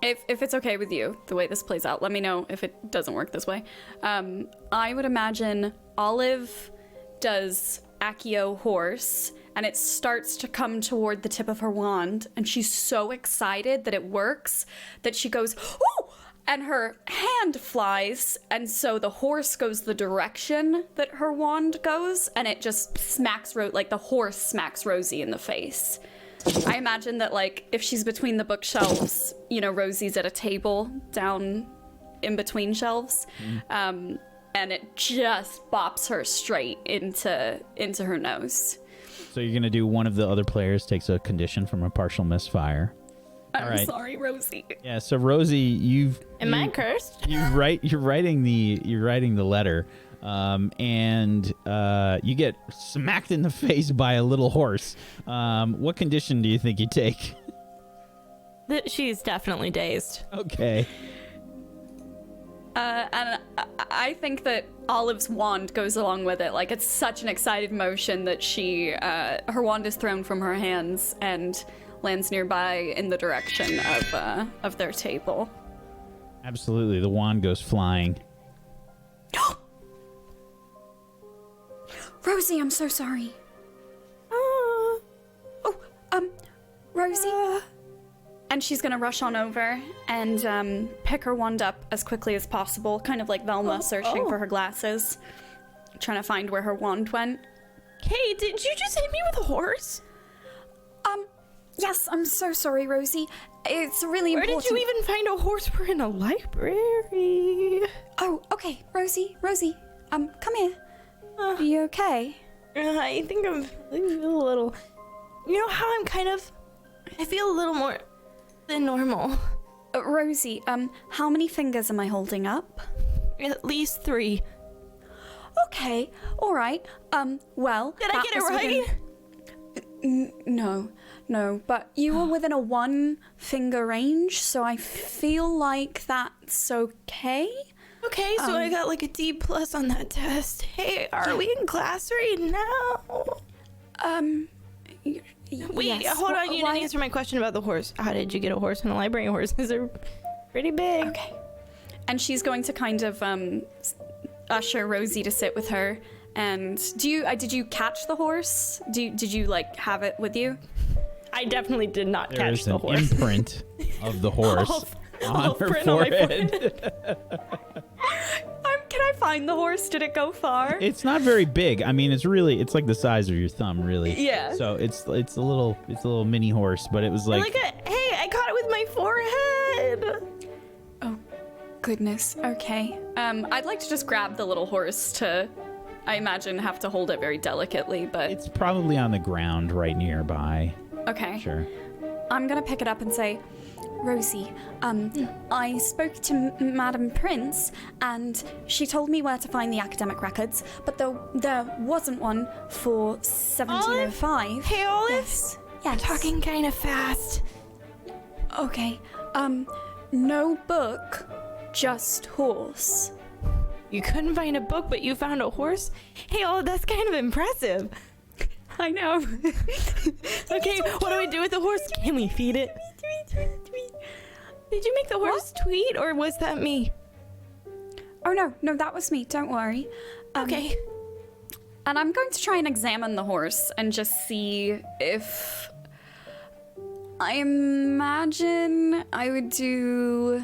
if it's okay with you, the way this plays out, let me know if it doesn't work this way. I would imagine Olive does Accio horse, and it starts to come toward the tip of her wand, and she's so excited that it works that she goes, "Ooh!" and her hand flies, and so the horse goes the direction that her wand goes, and it just smacks like the horse smacks Rosie in the face. I imagine that, like, if she's between the bookshelves, you know, Rosie's at a table down in between shelves, and it just bops her straight into her nose. So you're going to do one of the other players takes a condition from a partial misfire. I'm All right. sorry, Rosie. Yeah, so Rosie, Am I cursed? You're writing the letter, and you get smacked in the face by a little horse. What condition do you think you take? She's definitely dazed. Okay. And I think that Olive's wand goes along with it. Like, it's such an excited motion that her wand is thrown from her hands and lands nearby in the direction of their table. Absolutely. The wand goes flying. Rosie, I'm so sorry. Rosie. And she's gonna rush on over and pick her wand up as quickly as possible, kind of like Velma searching for her glasses, trying to find where her wand went. Hey, did you just hit me with a horse? Yes, I'm so sorry, Rosie. It's really important. Where did you even find a horse? We're in a library. Oh, okay, Rosie, come here. Are you okay? I think I feel a little... You know how I feel a little more than normal. Rosie, how many fingers am I holding up? At least 3. Okay, all right. Well... Did I get it right? No, but you were within a 1 finger range, so I feel like that's okay. Okay, so I got like a D+ on that test. Hey, are we in class right now? Wait, yes. hold on. You didn't answer my question about the horse. How did you get a horse in the library? Horses are pretty big. Okay. And she's going to kind of usher Rosie to sit with her. And did you catch the horse? Did you like have it with you? I definitely did not catch the horse. There's an imprint of the horse on her forehead. Can I find the horse? Did it go far? It's not very big. I mean, it's like the size of your thumb, really. Yeah. So it's a little mini horse, but it was like hey, I caught it with my forehead. Oh, goodness. Okay. I'd like to just grab the little horse to, I imagine, have to hold it very delicately, but... it's probably on the ground right nearby. Okay. Sure. I'm gonna pick it up and say, Rosie, I spoke to Madam Prince, and she told me where to find the academic records, but there wasn't one for 1705. Olive? Hey, Olive? Yes. You're talking kind of fast. Okay. No book, just horse. You couldn't find a book, but you found a horse? Hey, Olive, that's kind of impressive. I know. Okay, what do we do with the horse? Can we feed it? Did you make the horse tweet, or was that me? Oh, no, that was me. Don't worry. Okay. And I'm going to try and examine the horse and just see if... I imagine I would do...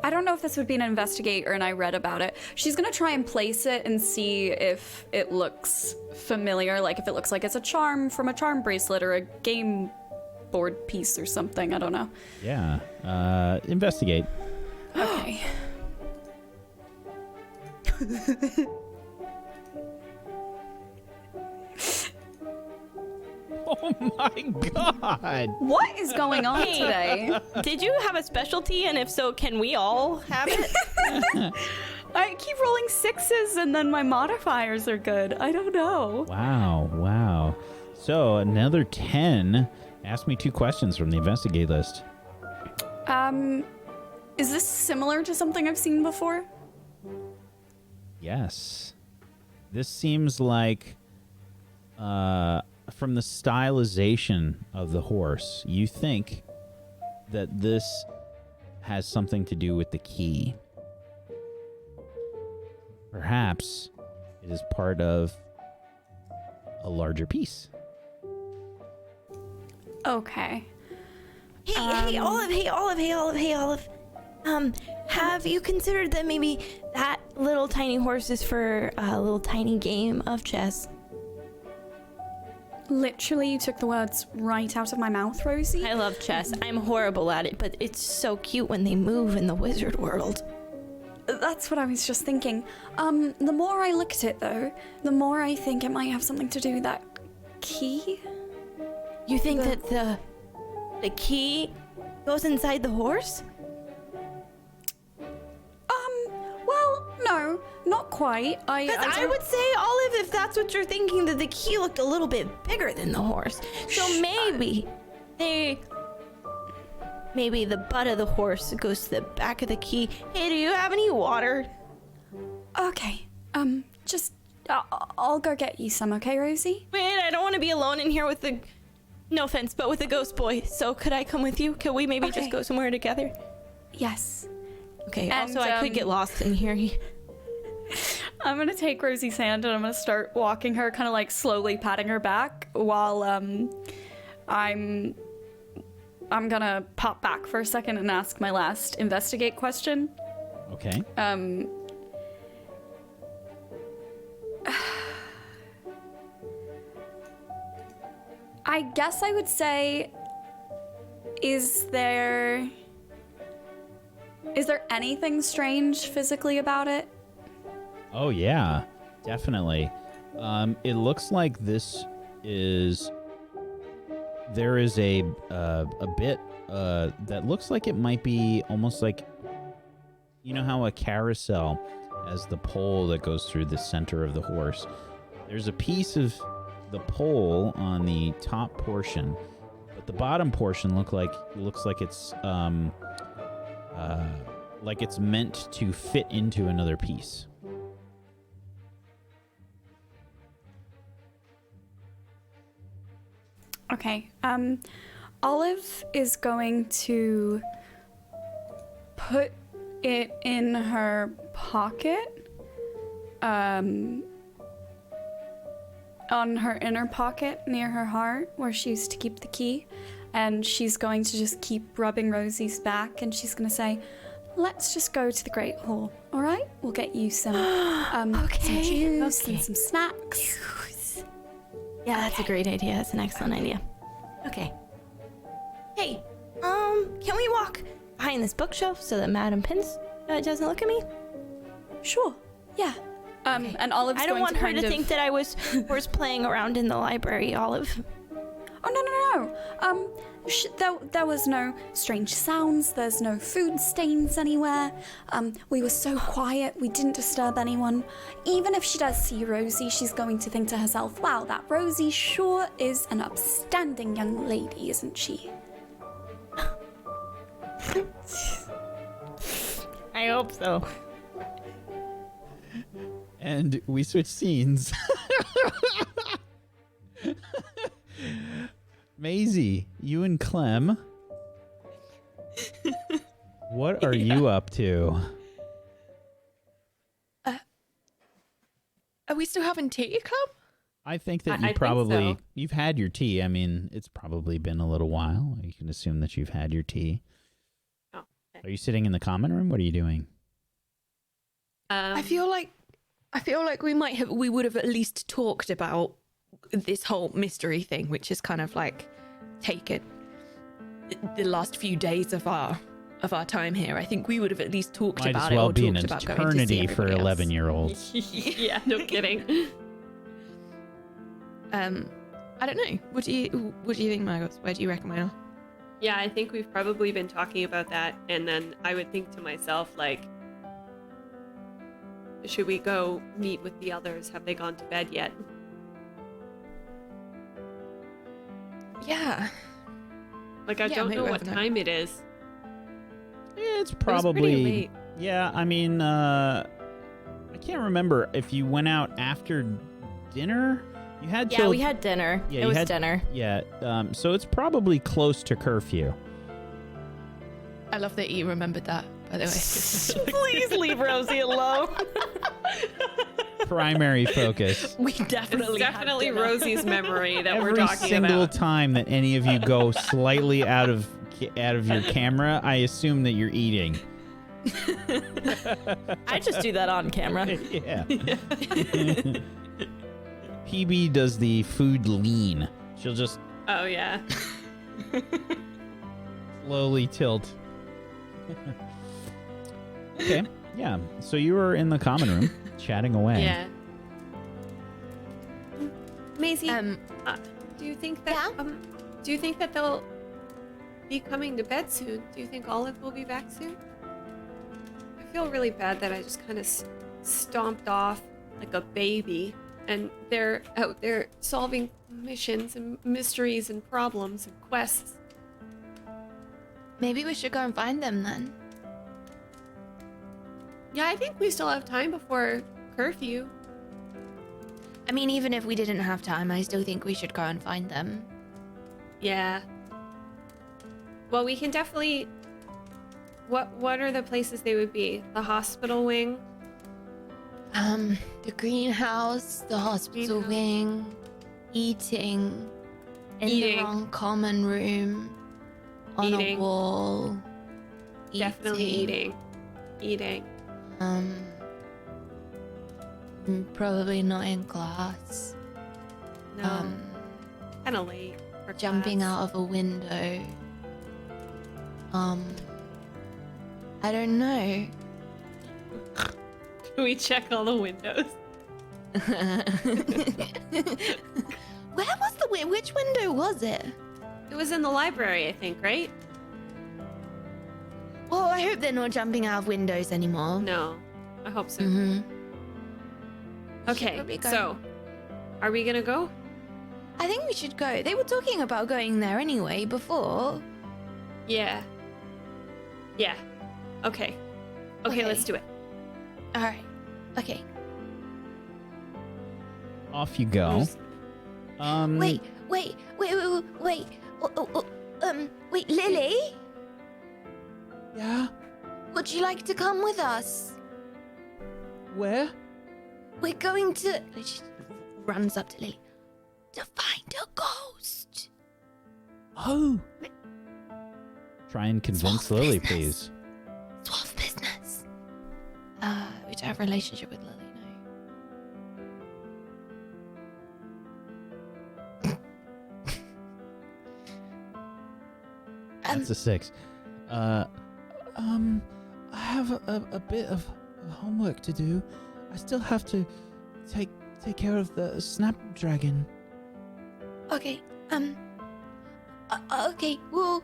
I don't know if this would be an investigator, and I read about it. She's gonna try and place it and see if it looks familiar, like if it looks like it's a charm from a charm bracelet or a game board piece or something. I don't know. Yeah. Investigate. Okay. Oh my god! What is going on today? Did you have a specialty, and if so, can we all have it? I keep rolling 6s and then my modifiers are good. I don't know. Wow. So another 10. Ask me 2 questions from the investigate list. Is this similar to something I've seen before? Yes. This seems like from the stylization of the horse, you think that this has something to do with the key. Perhaps it is part of a larger piece. Okay. Hey, Olive. Have you considered that maybe that little tiny horse is for a little tiny game of chess? Literally, you took the words right out of my mouth, Rosie. I love chess. I'm horrible at it, but it's so cute when they move in the wizard world. That's what I was just thinking. The more I look at it, though, the more I think it might have something to do with that key. You think that the key goes inside the horse? Well, no, not quite. I would say, Olive, if that's what you're thinking, that the key looked a little bit bigger than the horse. So maybe maybe the butt of the horse goes to the back of the key. Hey, do you have any water? Okay. Just I'll go get you some, okay, Rosie? Wait, I don't want to be alone in here with the... No offense, but with the ghost boy. So could I come with you? Could we maybe just go somewhere together? Yes. Okay, And, also I could get lost in here. I'm gonna take Rosie's hand and I'm gonna start walking her, kind of like slowly patting her back while I'm gonna pop back for a second and ask my last investigate question. Okay. I guess I would say, is there anything strange physically about it? Oh yeah, definitely. It looks like there is a bit that looks like it might be almost like, you know how a carousel has the pole that goes through the center of the horse. There's a piece of the pole on the top portion, but the bottom portion looks like it's meant to fit into another piece. Okay. Olive is going to put it in her pocket. On her inner pocket near her heart where she used to keep the key, and she's going to just keep rubbing Rosie's back, and she's going to say, let's just go to the Great Hall, all right? We'll get you some, some juice and some snacks. Yeah, that's a great idea. That's an excellent idea. Okay. Hey, can we walk behind this bookshelf so that Madam Pins doesn't look at me? Sure, yeah. And Olive's I don't going want to her kind to of... think that I was playing around in the library, Olive. Oh, no. There was no strange sounds. There's no food stains anywhere. We were so quiet. We didn't disturb anyone. Even if she does see Rosie, she's going to think to herself, wow, that Rosie sure is an upstanding young lady, isn't she? I hope so. And we switch scenes. Maisie, you and Clem. What are you up to? Are we still having tea, Clem? I think that I think so. you've had your tea. I mean, it's probably been a little while. You can assume that you've had your tea. Oh, okay. Are you sitting in the common room? What are you doing? I feel like we would have at least talked about this whole mystery thing, which is kind of like taken the last few days of our time here. I think we would have at least talked Might about as well it or be an talked about going to see eternity for everybody else. 11-year-olds. Yeah, no kidding. I don't know. What do you think, Margos? Where do you reckon we are? Yeah, I think we've probably been talking about that, and then I would think to myself, like, should we go meet with the others? Have they gone to bed yet? Yeah. Like, I Yeah, don't maybe know we what have an time it is. It's It was probably pretty late. Yeah, I mean, I can't remember if you went out after dinner. You had Yeah, till, we had dinner. Yeah, it you was had- dinner. Yeah, so it's probably close to curfew. I love that you remembered that, by the way. Please leave Rosie alone. Primary focus. We It's definitely definitely Rosie's memory that we're Every talking single about. time that any of you go slightly out of your camera, I assume that you're eating. I just do that on camera. Yeah. PB does the food lean. She'll just Oh, yeah. slowly tilt. Okay. Yeah. So you were in the common room chatting away. Yeah. Maisie, do you think that they'll be coming to bed soon? Do you think Olive will be back soon? I feel really bad that I just kind of stomped off like a baby, and they're out there solving missions and mysteries and problems and quests. Maybe we should go and find them then. Yeah, I think we still have time before curfew. I mean, even if we didn't have time, I still think we should go and find them. Yeah. Well, we can definitely... What are the places they would be? The hospital wing? The greenhouse, the hospital wing, eating, in the wrong common room, on a wall. Definitely eating. Probably not in class. No. Kind of late for Jumping class. out of a window. I don't know. Can we check all the windows? Where was the which window was it? It was in the library, I think, right? Well, I hope they're not jumping out of windows anymore. No. I hope so. Mm-hmm. Okay, probably go. so are we gonna go? I think we should go. They were talking about going there anyway before. Yeah. Yeah. Okay. Okay, let's do it. All right. Okay. Off you go. Wait, Lily, Yeah? would you like to come with us? Where? We're going to. She runs up to Lily. To find a ghost. Oh, Try and convince Swap Lily, business. please. Swap business. We don't have a relationship with Lily, no. That's a 6. I have a bit of homework to do. I still have to take care of the snapdragon. Okay. Okay. Well,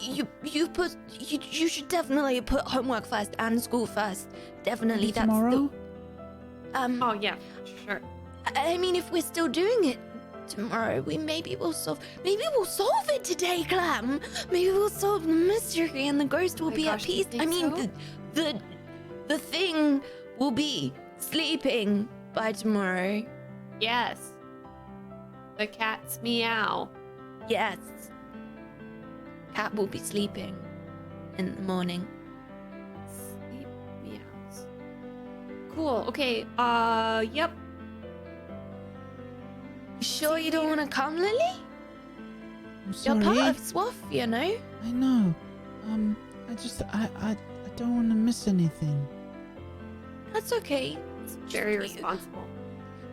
you should definitely put homework first and school first. Definitely. That's Tomorrow? Oh yeah, sure. I mean, if we're still doing it tomorrow, maybe we'll solve it today, Clem. Maybe we'll solve the mystery and the ghost will my be gosh, at do you peace. think I mean, so? the thing will be sleeping by tomorrow. Yes. The cat's meow. Yes. Cat will be sleeping in the morning. Sleep meows. Cool. Okay. Yep. Sure you don't want to come, Lily? I'm You're sorry. part of SWAF, you know? I know. I don't want to miss anything. That's okay. It's very responsible.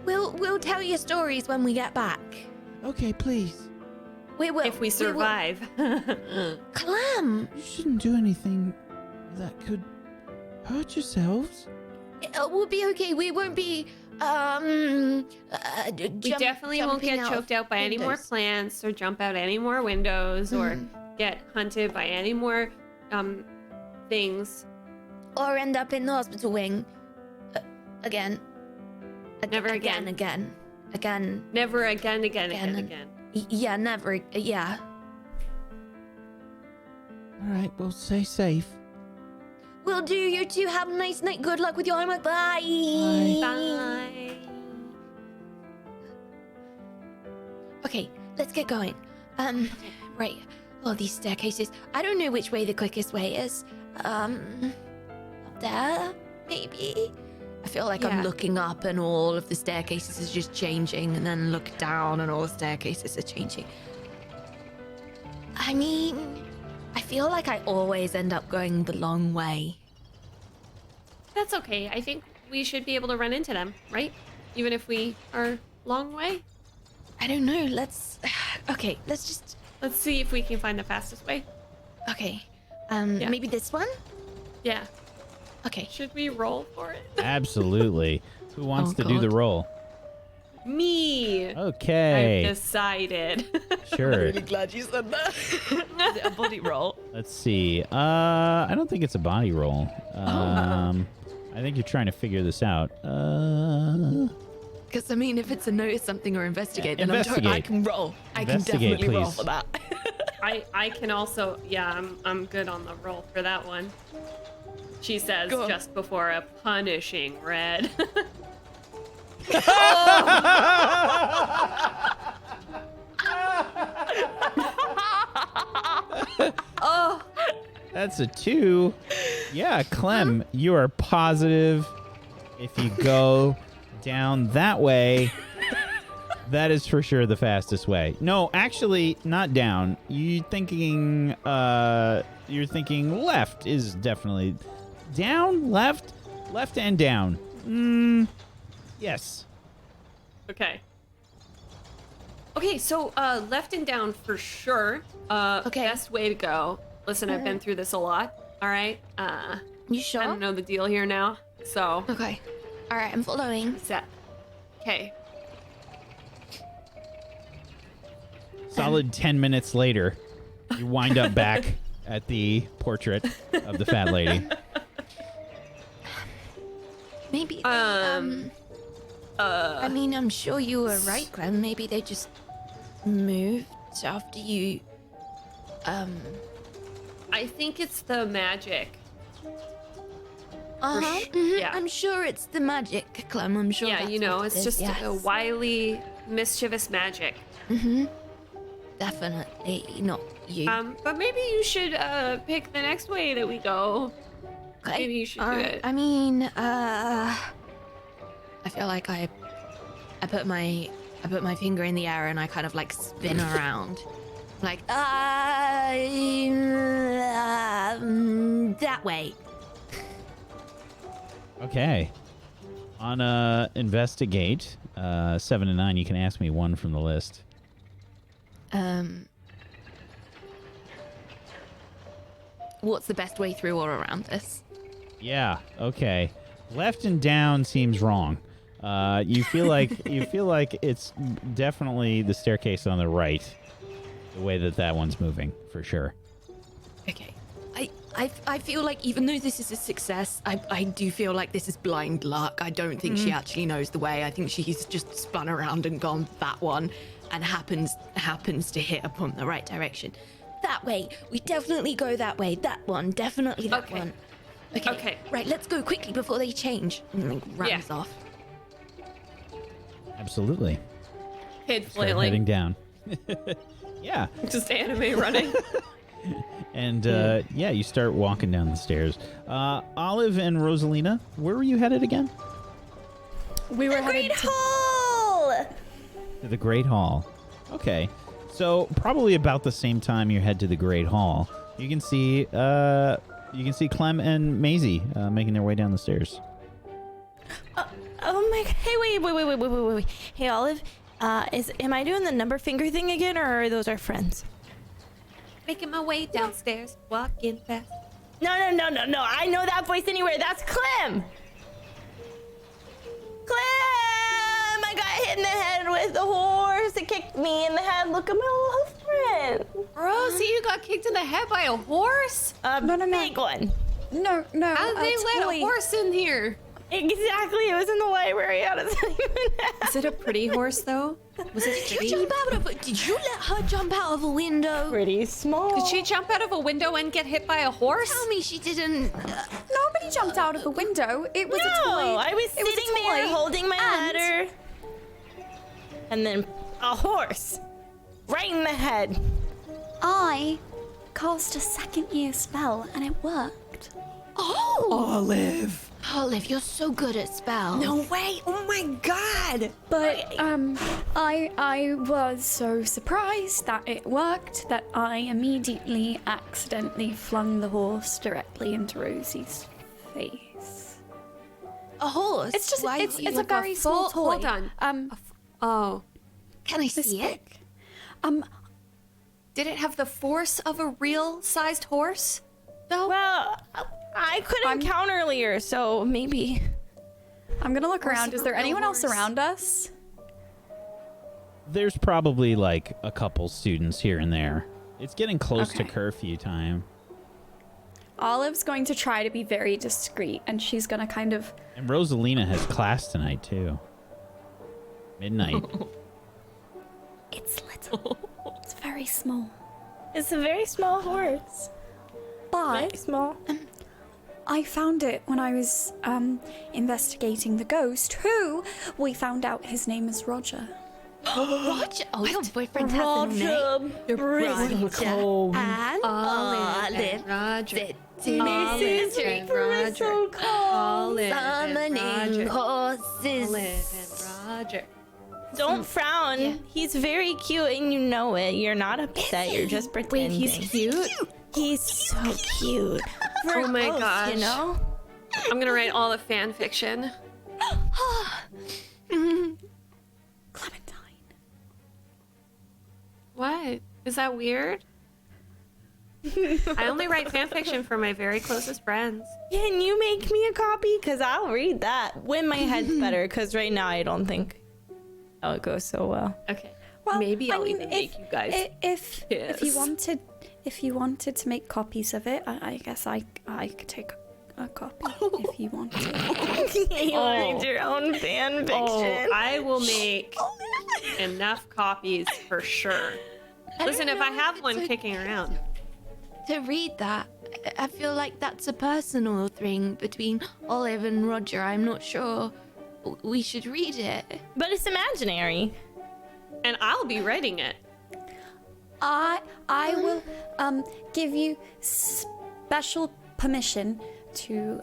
We'll tell you stories when we get back. Okay, please. We will. If we will. survive. Clam! You shouldn't do anything that could hurt yourselves. We'll be okay. We won't be, We definitely won't jumping get out choked of out by any more windows. plants or jump out any more windows or Mhm. get hunted by any more things. Or end up in the hospital wing. Again. Never again. Again. Never again. Again. Yeah, never. Yeah. All right, well, stay safe. Will do. You two have a nice night. Good luck with your homework. Bye. Bye. Okay, let's get going. Right. Well, these staircases. I don't know which way the quickest way is. Up there, maybe. I feel like I'm Yeah. looking up and all of the staircases is just changing, and then look down and all the staircases are changing. I mean, I feel like I always end up going the long way. That's okay. I think we should be able to run into them, right? Even if we are long way. I don't know. Let's. Okay, let's just. Let's see if we can find the fastest way. Okay. Yeah. Maybe this one. Yeah. Okay. Should we roll for it? Absolutely. Who wants Oh, to do the God. roll? Me. Okay. I've decided. Sure. glad you said that. Is it a body roll? Let's see. I don't think it's a body roll. I think you're trying to figure this out. Because I mean, if it's a notice something or investigate, then Investigate. I can roll. I can Investigate, definitely roll please. for that. I can also, yeah, I'm good on the roll for that one. She says Go on. just before a punishing red. That's a 2. Yeah, Clem, you are positive If you go down that way, that is for sure the fastest way. No, actually, not down. You're thinking left is definitely down, left and down. Yes. Okay. Okay, so left and down for sure. Okay. Best way to go. Listen, I've been through this a lot. All right. You sure? I don't know the deal here now. So. Okay. All right, I'm following. Set. Okay. Solid 10 minutes later, you wind up back at the portrait of the fat lady. Maybe. I mean, I'm sure you were right, Clem. Maybe they just moved after you. I think it's the magic. Yeah. I'm sure it's the magic, Clem. I'm sure. Yeah, that's you know, what it it's is, just yes. the wily, mischievous magic. Definitely not you. But maybe you should pick the next way that we go. Okay. Maybe you should do it. I mean, I feel like I put my finger in the air and I kind of like spin around, like that way. Okay. On investigate, 7 and 9, you can ask me one from the list. What's the best way through or around this? Yeah. Okay. Left and down seems wrong. You feel like it's definitely the staircase on the right. The way that one's moving, for sure. Okay. I feel like even though this is a success, I do feel like this is blind luck. I don't think she actually knows the way. I think she's just spun around and gone that one and happens to hit upon the right direction. That way. We definitely go that way. That one. Definitely that Okay. one. Okay. Right, let's go quickly before they change. And like runs Yeah. off. Absolutely. Head Start flailing. heading down. Yeah. Just anime running. And yeah, you start walking down the stairs. Olive and Rosalina, where were you headed again? We were Great headed to hall! To the Great Hall. Okay. So probably about the same time you head to the Great Hall, you can see Clem and Maisie making their way down the stairs. Oh my! Hey, wait! Hey, Olive, am I doing the number finger thing again, or are those our friends? Making my way downstairs, walking fast. No! I know that voice anywhere. That's Clem. Clem! I got hit in the head with a horse. It kicked me in the head. Look at my little friend. Rosie, you got kicked in the head by a horse? No, big one. No. How did they let Tully. a horse in here? Exactly. It was in the library. How does that even happen? Is it a pretty horse, though? Was it Did you let her jump out of a window? Pretty small. Did she jump out of a window and get hit by a horse? Tell me she didn't. Nobody jumped out of the window. It was a No, toy. I was It was a sitting there toy, holding my and- letter. And then a horse. Right in the head. I cast a second year spell and it worked. Oh! Olive. Olive, you're so good at spells. No way. Oh my god. But I was so surprised that it worked that I immediately accidentally flung the horse directly into Rosie's face. A horse? It's just Why it's you a like very small toy. Hold on. Um Oh. Can I this see it? big. Did it have the force of a real-sized horse? No. Well, I couldn't count earlier, so maybe. I'm gonna look around. of Is a there real anyone else horse. around us? There's probably like a couple students here and there. It's getting close to Okay. curfew time. Olive's going to try to be very discreet, and she's gonna kind of. And Rosalina has class tonight too. Midnight. It's little. It's very small. It's a very small horse. Very But small. I found it when I was investigating the ghost, who we found out his name is Roger. Roger. Oh, your boyfriend has a name. Roger. Roger and Olive and Olive. Roger. Mrs. Reaper so cold. Summoning horses. Olive and Roger. Don't frown. Yeah. He's very cute and you know it. You're not upset. You're just pretending. Wait, he's cute? He's so cute. Oh my Both, gosh. You know? I'm gonna write all the fan fiction. Clementine. What? Is that weird? I only write fan fiction for my very closest friends. Can you make me a copy? Because I'll read that when my head's better. Because right now I don't think it goes so well. Okay. Well, Maybe I'll I mean, even make you guys. If kiss. you wanted to make copies of it, I guess I could take a copy if you wanted. You read your own fan fiction. Oh, I will make enough copies for sure. Listen, if I have one kicking around. To read that, I feel like that's a personal thing between Olive and Roger. I'm not sure we should read it. But it's imaginary. And I'll be writing it. I will give you special permission to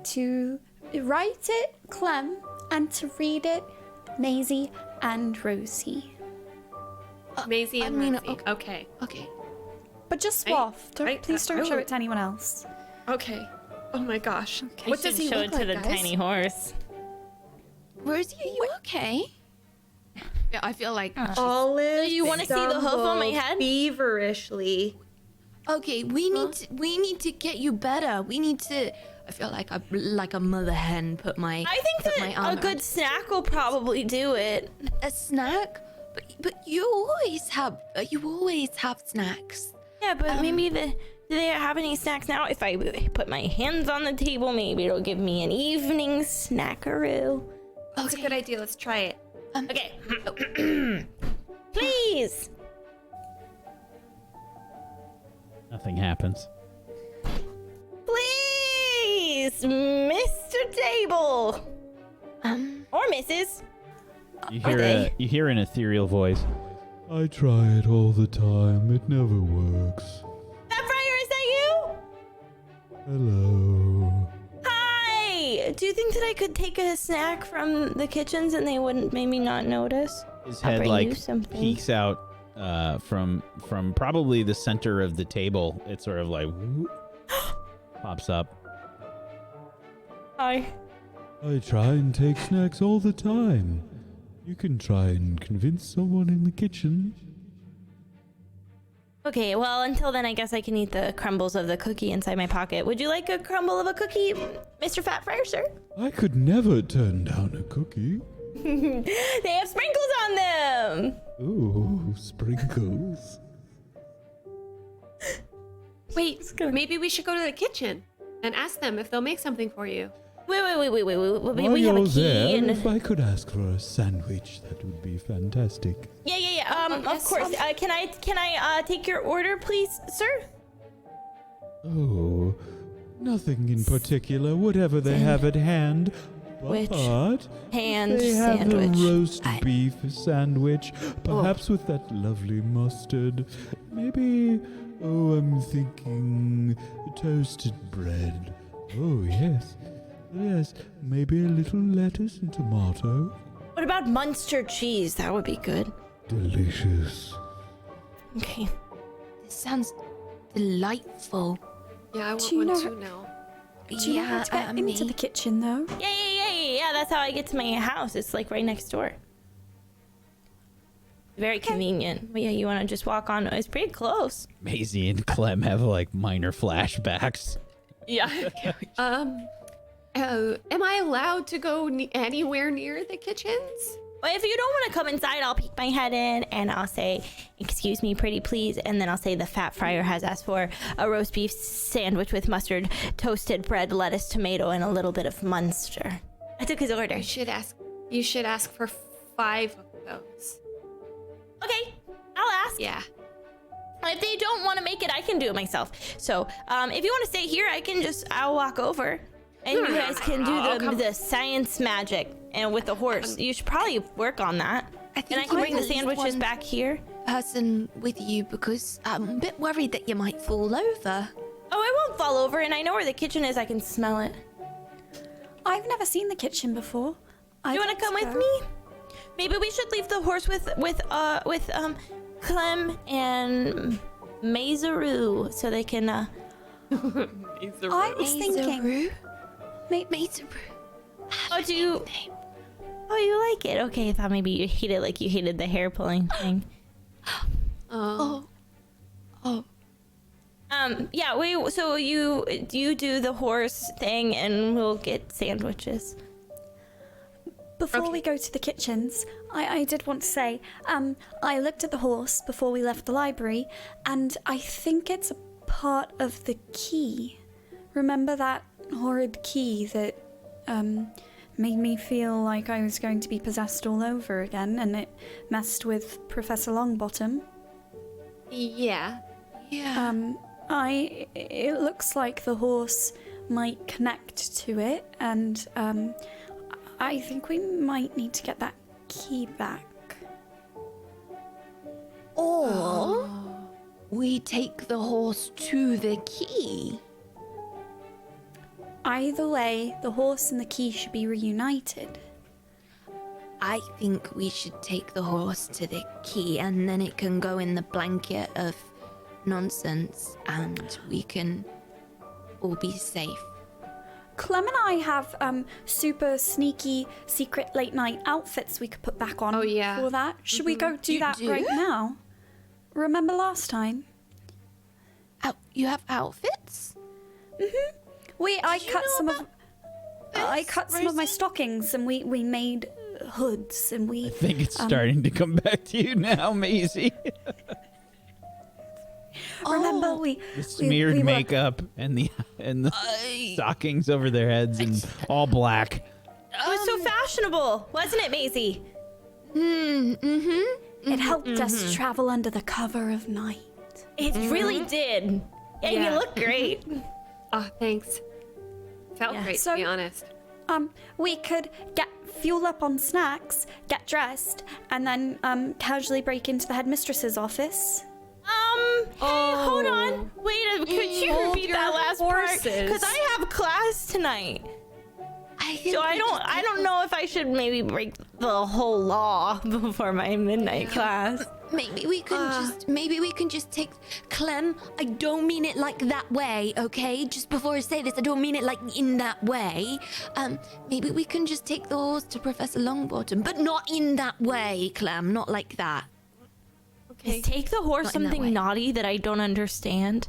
to write it, Clem, and to read it, Maisie and Rosie. Maisie and Rosie. Okay. Okay. But just Swaff. Please don't show will. it to anyone else. Okay. Oh my gosh. Okay. What does he show look it to like, the guys? tiny horse. Rosie, are you okay? Yeah, I feel like. Olive. You wanna see the hoof on my head? Feverishly. Okay, we need to get you better. We need to. I feel like a mother hen put my. I think put my that arm a good snack will probably do it. a snack, but you always have snacks. Yeah, but maybe do they have any snacks now? If I put my hands on the table, maybe it'll give me an evening snackaroo. That's a good idea. Let's try it. Okay. Please. Nothing happens. Please, Mr. Table. Or Mrs. You hear an ethereal voice. I try it all the time. It never works. That Friar, is that you? Hello. Hi. Do you think that I could take a snack from the kitchens and they wouldn't maybe not notice? His I'll head bring like you something. peeks out from probably the center of the table. It sort of like whoop, pops up. Hi. I try and take snacks all the time. You can try and convince someone in the kitchen. Okay, well, until then, I guess I can eat the crumbles of the cookie inside my pocket. Would you like a crumble of a cookie, Mr. Fat Friar, sir? I could never turn down a cookie. They have sprinkles on them. Ooh, sprinkles. Wait, maybe we should go to the kitchen and ask them if they'll make something for you. Wait. While We have a you're key. there, And... if I could ask for a sandwich, that would be fantastic. Yeah. Of course. Can I take your order, please, sir? Oh, nothing in particular. Whatever they have at hand. Which But hand they have sandwich? a roast beef sandwich, perhaps with that lovely mustard. Maybe, I'm thinking toasted bread. Oh, yes. Yes, maybe a little lettuce and tomato. What about Munster cheese? That would be good. Delicious. Okay. This sounds delightful. Yeah, I Do you want one know- too now. Do you know how to get into the kitchen, though? Yeah. That's how I get to my house. It's like right next door. Very convenient. But yeah, you want to just walk on. It's pretty close. Maisie and Clem have like minor flashbacks. Yeah. Am I allowed to go anywhere near the kitchens? Well, if you don't want to come inside, I'll peek my head in and I'll say, "Excuse me, pretty please," and then I'll say the Fat Friar has asked for a roast beef sandwich with mustard, toasted bread, lettuce, tomato, and a little bit of Munster. I took his order. You should ask for 5 of those. Okay, I'll ask. Yeah. If they don't want to make it, I can do it myself. So, if you want to stay here, I'll walk over. And you guys can do the science magic and with the horse. You should probably work on that. I think And I can you bring the at least sandwiches one back here. person with you because I'm a bit worried that you might fall over. Oh, I won't fall over, and I know where the kitchen is. I can smell it. I've never seen the kitchen before. You want to come with me? Maybe we should leave the horse with Clem and Mazaru so they can I was thinking. Mazaru. Oh, do you? Oh, you like it? Okay, I thought maybe you hate it like you hated the hair pulling thing. Oh. Yeah. So you do the horse thing, and we'll get sandwiches. Before we go to the kitchens, I did want to say, I looked at the horse before we left the library, and I think it's a part of the key. Remember that horrid key that made me feel like I was going to be possessed all over again, and it messed with Professor Longbottom? Yeah. It looks like the horse might connect to it, and I think we might need to get that key back. Or we take the horse to the key. Either way, the horse and the key should be reunited. I think we should take the horse to the key, and then it can go in the blanket of nonsense, and we can all be safe. Clem and I have super sneaky secret late night outfits we could put back on for that. Should we go do that right now? Remember last time? You have outfits? I cut some of my stockings, and we made hoods, and we. I think it's starting to come back to you now, Maisie. Remember we The smeared we were- makeup and the stockings over their heads and all black. It was so fashionable, wasn't it, Maisie? It helped us travel under the cover of night. It really did. And you look great. Oh, thanks. Felt great, So- to be honest. We could get fuel up on snacks, get dressed, and then casually break into the headmistress's office. Hey, hold on. Wait, could you Hold repeat your that last part? horses. Because I have class tonight. So I don't know if I should maybe break the whole law before my midnight class. Maybe we can just take Clem. I don't mean it like that way, okay? Just before I say this, I don't mean it like in that way. Maybe we can just take the horse to Professor Longbottom, but not in that way, Clem. Not like that. Is take the horse Not in that way. something naughty that I don't understand?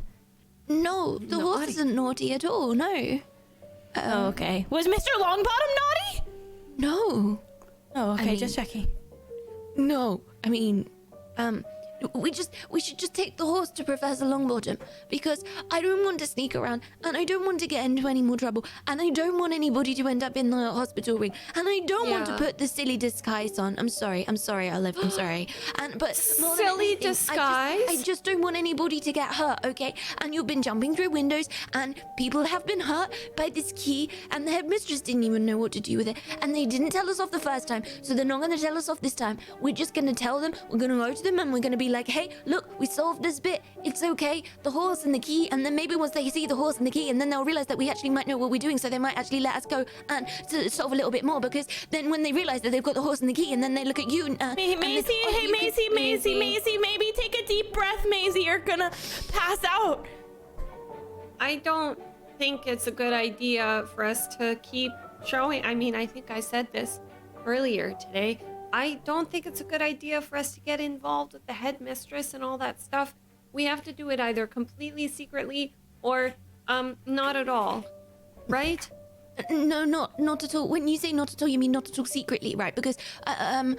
No, the horse isn't naughty at all. No. Oh, okay. Was Mr. Longbottom naughty? No. Oh, okay. mean- Just checking. No. I mean, we should just take the horse to Professor Longbottom, because I don't want to sneak around, and I don't want to get into any more trouble, and I don't want anybody to end up in the hospital ring, and I don't want to put the silly disguise on. I'm sorry, Olive. I'm sorry. But more than Silly anything, disguise? I just don't want anybody to get hurt, okay? And you've been jumping through windows, and people have been hurt by this key, and the headmistress didn't even know what to do with it, and they didn't tell us off the first time, so they're not going to tell us off this time. We're just going to tell them, we're going to go to them, and we're going to be like, hey, look, we solved this bit. It's okay. The horse and the key. And then maybe once they see the horse and the key, and then they'll realize that we actually might know what we're doing, so they might actually let us go and to solve a little bit more, because then when they realize that they've got the horse and the key, and then they look at you and Maisie, Maisie, maybe take a deep breath, Maisie. You're gonna pass out. I don't think it's a good idea for us to keep showing. I mean, I think I said this earlier today. I don't think it's a good idea for us to get involved with the headmistress and all that stuff. We have to do it either completely secretly or not at all. Right? No, not at all. When you say not at all, you mean not at all secretly, right? Because I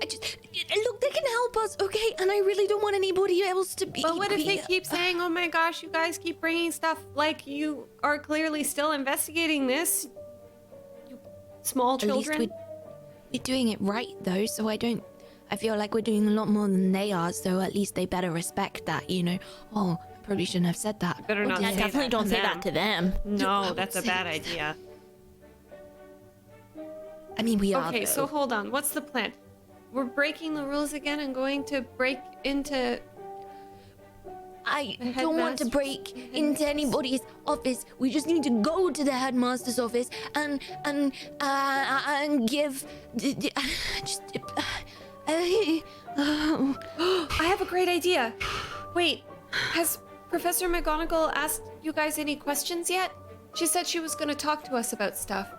just look, they can help us, okay? And I really don't want anybody else to be. But what if they keep saying, "Oh my gosh, you guys keep bringing stuff like you are clearly still investigating this"? You small children. At least we're doing it right, though, so I feel like we're doing a lot more than they are, so at least they better respect that, you know. Oh, I probably shouldn't have said that. Better not Yeah, say definitely that don't to say them. that to them. No, that's a bad idea. I mean, we are. Okay, though. so hold on. What's the plan? We're breaking the rules again and going to break into... I don't want to break into anybody's office. We just need to go to the headmaster's office and give. I have a great idea. Wait, has Professor McGonagall asked you guys any questions yet? She said she was going to talk to us about stuff.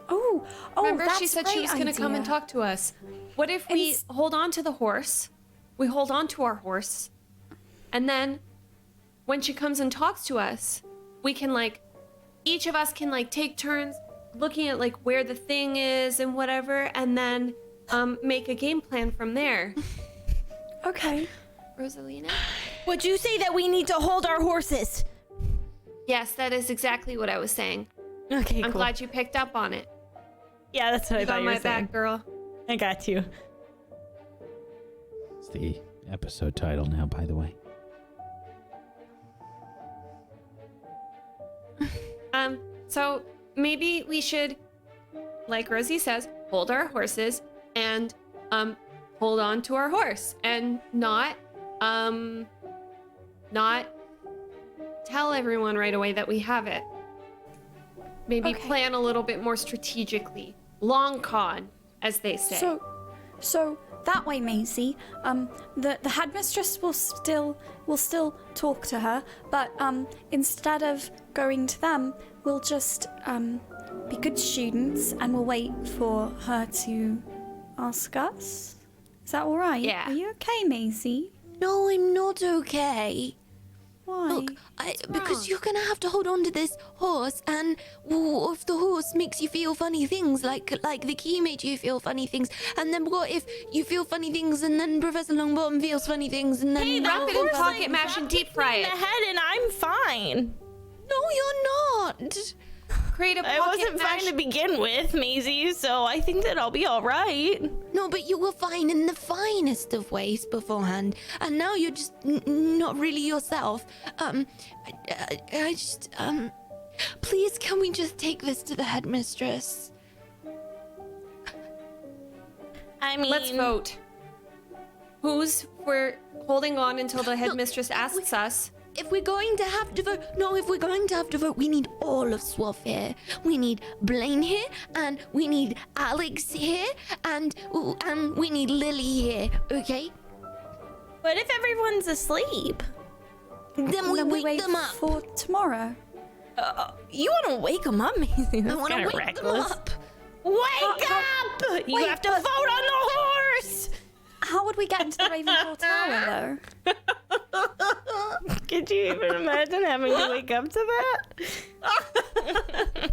Oh, Remember, that's she said she was going to come and talk to us. What if we hold on to the horse? We hold on to our horse. And then when she comes and talks to us, we can each of us can take turns looking at where the thing is and whatever, and then make a game plan from there. Okay. Rosalina? Would you say that we need to hold our horses? Yes, that is exactly what I was saying. Okay, I'm cool. glad you picked up on it. Yeah, that's what I thought got you were my saying. back, girl. I got you. It's the episode title now, by the way. So maybe we should, like Rosie says, hold our horses and hold on to our horse and not tell everyone right away that we have it. Maybe plan a little bit more strategically. Long con, as they say. So that way, Maisie, the headmistress will still talk to her, but instead of going to them, we'll just be good students and we'll wait for her to ask us. Is that all right? Yeah. Are you okay, Maisie? No, I'm not okay. Why? Look, because you're gonna have to hold on to this horse, and if the horse makes you feel funny things, like the key made you feel funny things, and then what if you feel funny things, and then Professor Longbottom feels funny things, and then wrap it in pocket mash and deep fry in it. the head and I'm fine. No, you're not. Create a pocket I wasn't mash. fine to begin with, Maisie, so I think that I'll be all right. No, but you were fine in the finest of ways beforehand, and now you're just not really yourself. Please, can we just take this to the headmistress? I mean, Let's vote. We're holding on until the headmistress asks us. If we're going to have to vote, we need all of Swaff here. We need Blaine here, and we need Alex here, and we need Lily here, okay? What if everyone's asleep? Then we wake wait them up. for tomorrow. You want to wake them up, Maisie? I want to wake them up. Wake up! You have to vote on the horse! How would we get into the Ravenclaw Tower, though? Could you even imagine having to wake up to that?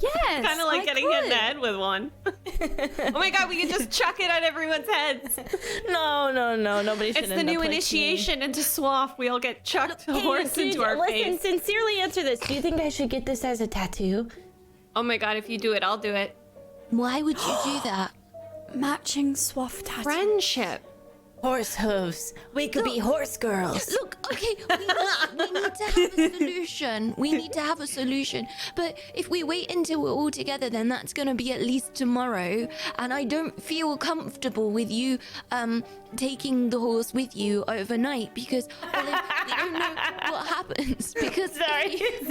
Yes, Kind of like I getting hit in the could. head with one. Oh my god, we can just chuck it at everyone's heads. No, nobody should It's end the up new like me. initiation into Swaff. We all get chucked a horse Dude, into our listen, face. sincerely answer this. Do you think I should get this as a tattoo? Oh my god, if you do it, I'll do it. Why would you do that? Matching Swaff tattoo. Friendship. Horse hooves. We could be horse girls. Look, okay, we need to have a solution. We need to have a solution. But if we wait until we're all together, then that's going to be at least tomorrow. And I don't feel comfortable with you taking the horse with you overnight because Olive, we don't know what happens. Because Sorry, it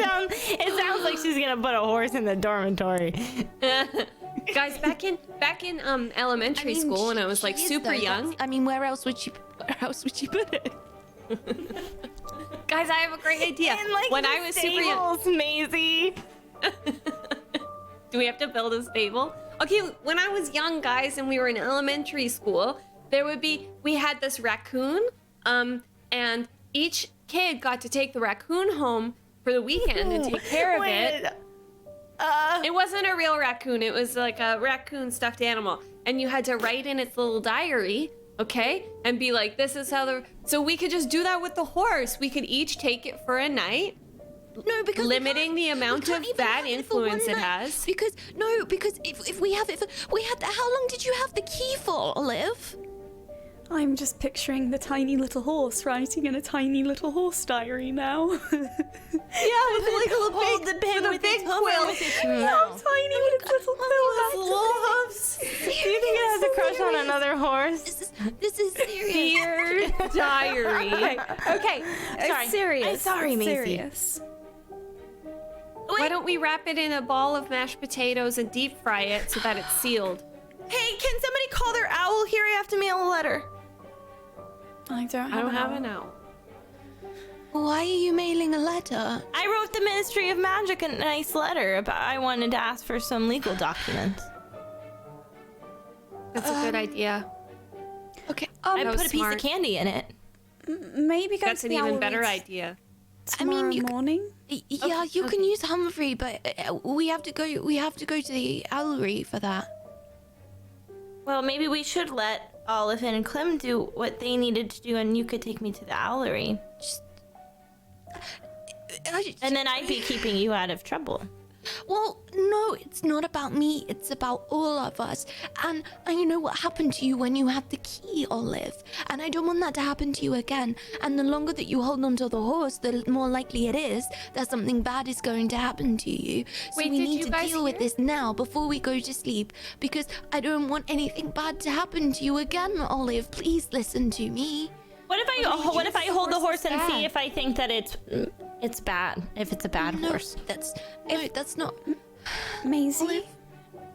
sounds like she's gonna put a horse in the dormitory. Guys, back in elementary school when I was like she is, super though. young. I mean, where else would she put it? Guys, I have a great idea. In like when the I was super young. stables, Maisie. Do we have to build a stable? Okay, when I was young, guys, and we were in elementary school, we had this raccoon, and each kid got to take the raccoon home for the weekend and take care of it. It wasn't a real raccoon. It was like a raccoon stuffed animal. And you had to write in its little diary, okay? And be like, this is how So we could just do that with the horse. We could each take it for a night. No, because limiting the amount of bad influence it has. Because if we have it, how long did you have the key for, Olive? I'm just picturing the tiny little horse writing in a tiny little horse diary now. Yeah, with like the big quill. Yeah, tiny little quill. Wolves. Do you think it has a crush on another horse? This is serious. Dear diary. Okay. Sorry. Serious. I'm sorry, Maisie. Serious. Why don't we wrap it in a ball of mashed potatoes and deep fry it so that it's sealed? Hey, can somebody call their owl here? I have to mail a letter. I don't have an owl. Why are you mailing a letter? I wrote the Ministry of Magic a nice letter about I wanted to ask for some legal documents. That's a good idea. Okay. I That put was a piece smart. of candy in it. Maybe go That's to an the even owl better reads idea. tomorrow you morning. Yeah, you can use Humphrey, but we have to go. We have to go to the owlery for that. Well, maybe we should let Olive and Clem do what they needed to do, and you could take me to the owlery. And then I'd be keeping you out of trouble. Well, no, it's not about me. It's about all of us. And you know what happened to you when you had the key, Olive. And I don't want that to happen to you again. And the longer that you hold on to the horse, the more likely it is that something bad is going to happen to you. So Wait, we did need you to guys deal with hear? this now before we go to sleep. Because I don't want anything bad to happen to you again, Olive. Please listen to me. What if I hold the horse and see bad. if I think that it's bad? If it's a bad horse. That's not. Maisie, Olive?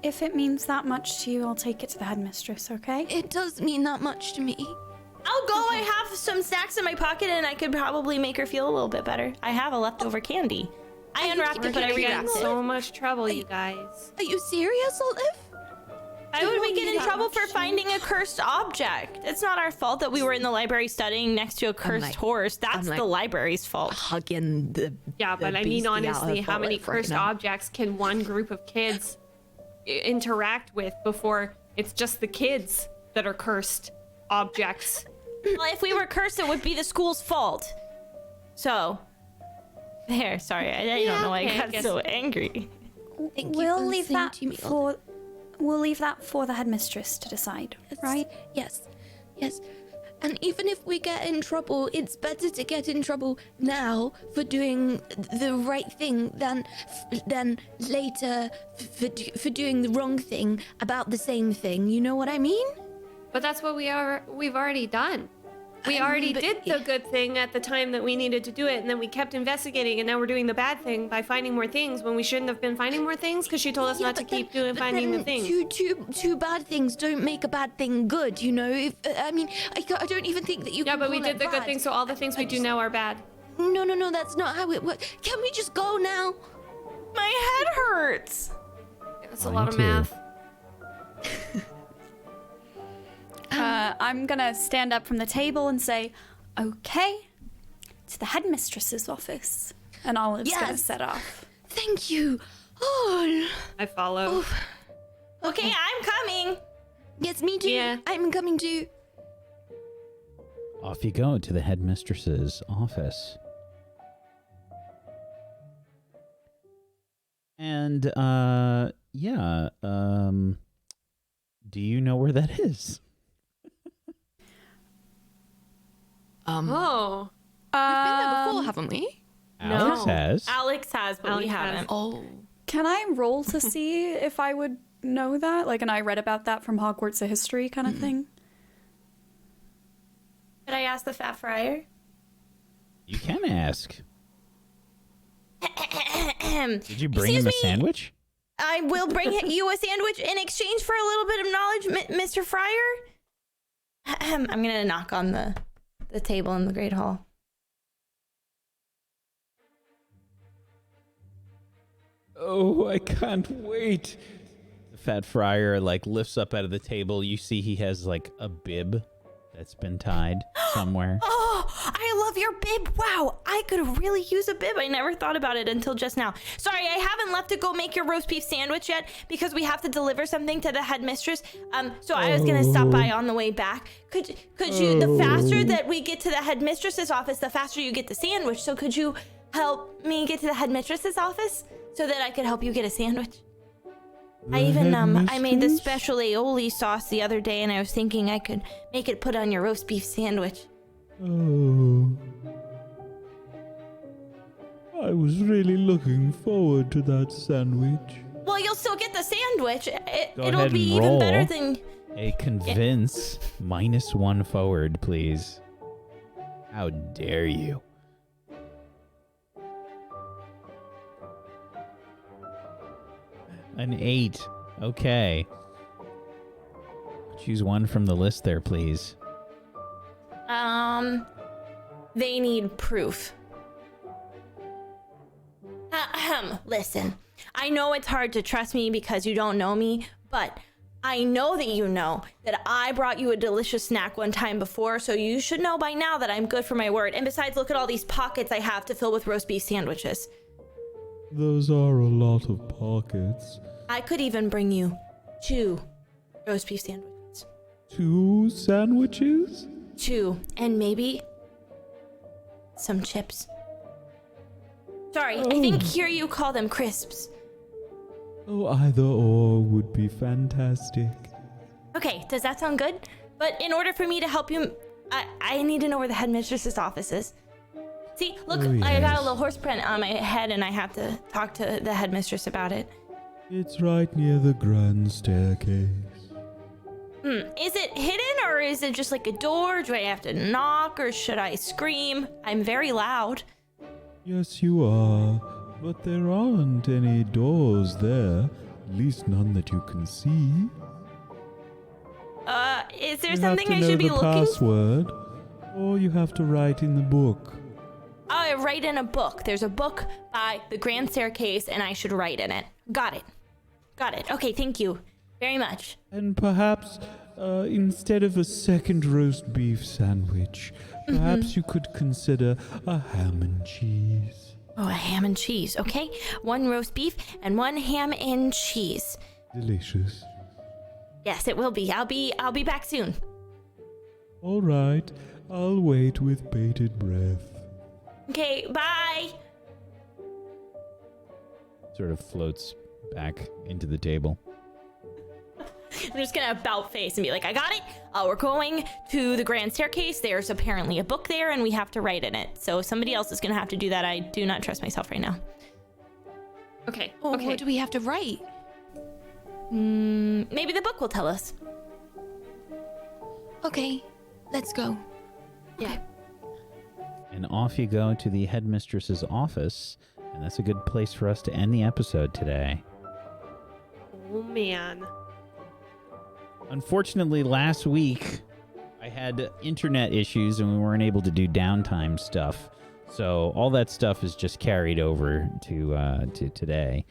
if it means that much to you, I'll take it to the headmistress, okay? It does mean that much to me. I'll go. I have some snacks in my pocket, and I could probably make her feel a little bit better. I have a leftover candy. I unwrapped it, but I We're getting rewrapped it. so much trouble, you guys. Are you serious, Olive? I would be getting in that trouble much for finding a cursed object. It's not our fault that we were in the library studying next to a cursed like- horse. That's like- the library's fault. Hugging the. Yeah, but I mean, beastie out honestly, of how many Olive right cursed now. objects can one group of kids interact with before it's just the kids that are cursed objects? Well, if we were cursed, it would be the school's fault. So, there. Sorry, I don't know why okay, I I got guess- so angry. Thank you We'll for leave listening that to me, for. We'll leave that for the headmistress to decide, right? Yes. And even if we get in trouble, it's better to get in trouble now for doing the right thing than later for doing the wrong thing about the same thing. You know what I mean? But that's what we've already done. We already but- did the good thing at the time that we needed to do it, and then we kept investigating, and now we're doing the bad thing by finding more things when we shouldn't have been finding more things because she told us not to but then- keep doing but finding the then things. Two bad things don't make a bad thing good. You know? I don't even think that you. Yeah, can but we call did it the good bad. thing, so all the things we do now are bad. No, that's not how it works. Can we just go now? My head hurts. That's a Mine lot of too. math. I'm gonna stand up from the table and say, okay, to the headmistress's office. And Olive's gonna Yes. set off. Thank you. Oh. I follow. Okay, I'm coming. Yes, me too. Yeah. I'm coming too. Off you go to the headmistress's office. And, do you know where that is? Oh. We've been there before, haven't we? Alex has. Alex has, but we Alex has. haven't. Oh. Can I roll to see if I would know that? Like, and I read about that from Hogwarts, a history kind of thing. Could I ask the Fat Friar? You can ask. Did Did you bring him a sandwich? I will bring you a sandwich in exchange for a little bit of knowledge, Mr. Friar. I'm gonna knock on the table in the Great Hall. Oh, I can't wait. The fat friar lifts up out of the table. You see he has a bib that's been tied somewhere. Oh, I love your bib. Wow, I could really use a bib. I never thought about it until just now. Sorry, I haven't left to go make your roast beef sandwich yet because we have to deliver something to the headmistress. So I was gonna stop by on the way back. Could you? The faster that we get to the headmistress's office, the faster you get the sandwich. So could you help me get to the headmistress's office so that I could help you get a sandwich? I even I made the headmistress? special aioli sauce the other day, and I was thinking I could make it put on your roast beef sandwich. Oh. I was really looking forward to that sandwich. Well, you'll still get the sandwich. Go It'll ahead be and even better roll. than. A convince -1 forward, please. How dare you? An 8. Okay. Choose one from the list there, please. They need proof. Listen, I know it's hard to trust me because you don't know me, but I know that you know that I brought you a delicious snack one time before, so you should know by now that I'm good for my word. And besides, look at all these pockets I have to fill with roast beef sandwiches. Those are a lot of pockets. I could even bring you 2 roast beef sandwiches. 2 sandwiches? 2, and maybe some chips. Sorry, I think here you call them crisps. Oh, either or would be fantastic. Okay, does that sound good? But in order for me to help you, I need to know where the headmistress's office is. See, look, Oh, I got a yes. little horse print on my head and I have to talk to the headmistress about it. It's right near the grand staircase. Is it hidden or is it just like a door? Do I have to knock or should I scream? I'm very loud. Yes, you are. But there aren't any doors there. At least none that you can see. Is there You something have I to know should be the looking for? password, or you have to write in the book. I write in a book. There's a book by the grand staircase and I should write in it. Got it. Okay, thank you very much. And perhaps, instead of a second roast beef sandwich, perhaps you could consider a ham and cheese. Oh, a ham and cheese. Okay, 1 roast beef and 1 ham and cheese. Delicious. Yes, it will be. I'll be back soon. All right, I'll wait with bated breath. Okay, bye. Sort of floats back into the table. I'm just gonna about face and be like, I got it. We're going to the grand staircase. There's apparently a book there and we have to write in it. So somebody else is gonna have to do that. I do not trust myself right now. Okay. Oh, Okay. what do we have to write? Maybe the book will tell us. Okay, let's go. Yeah. And off you go to the headmistress's office, and that's a good place for us to end the episode today. Oh man. Unfortunately, last week I had internet issues and we weren't able to do downtime stuff. So all that stuff is just carried over to today.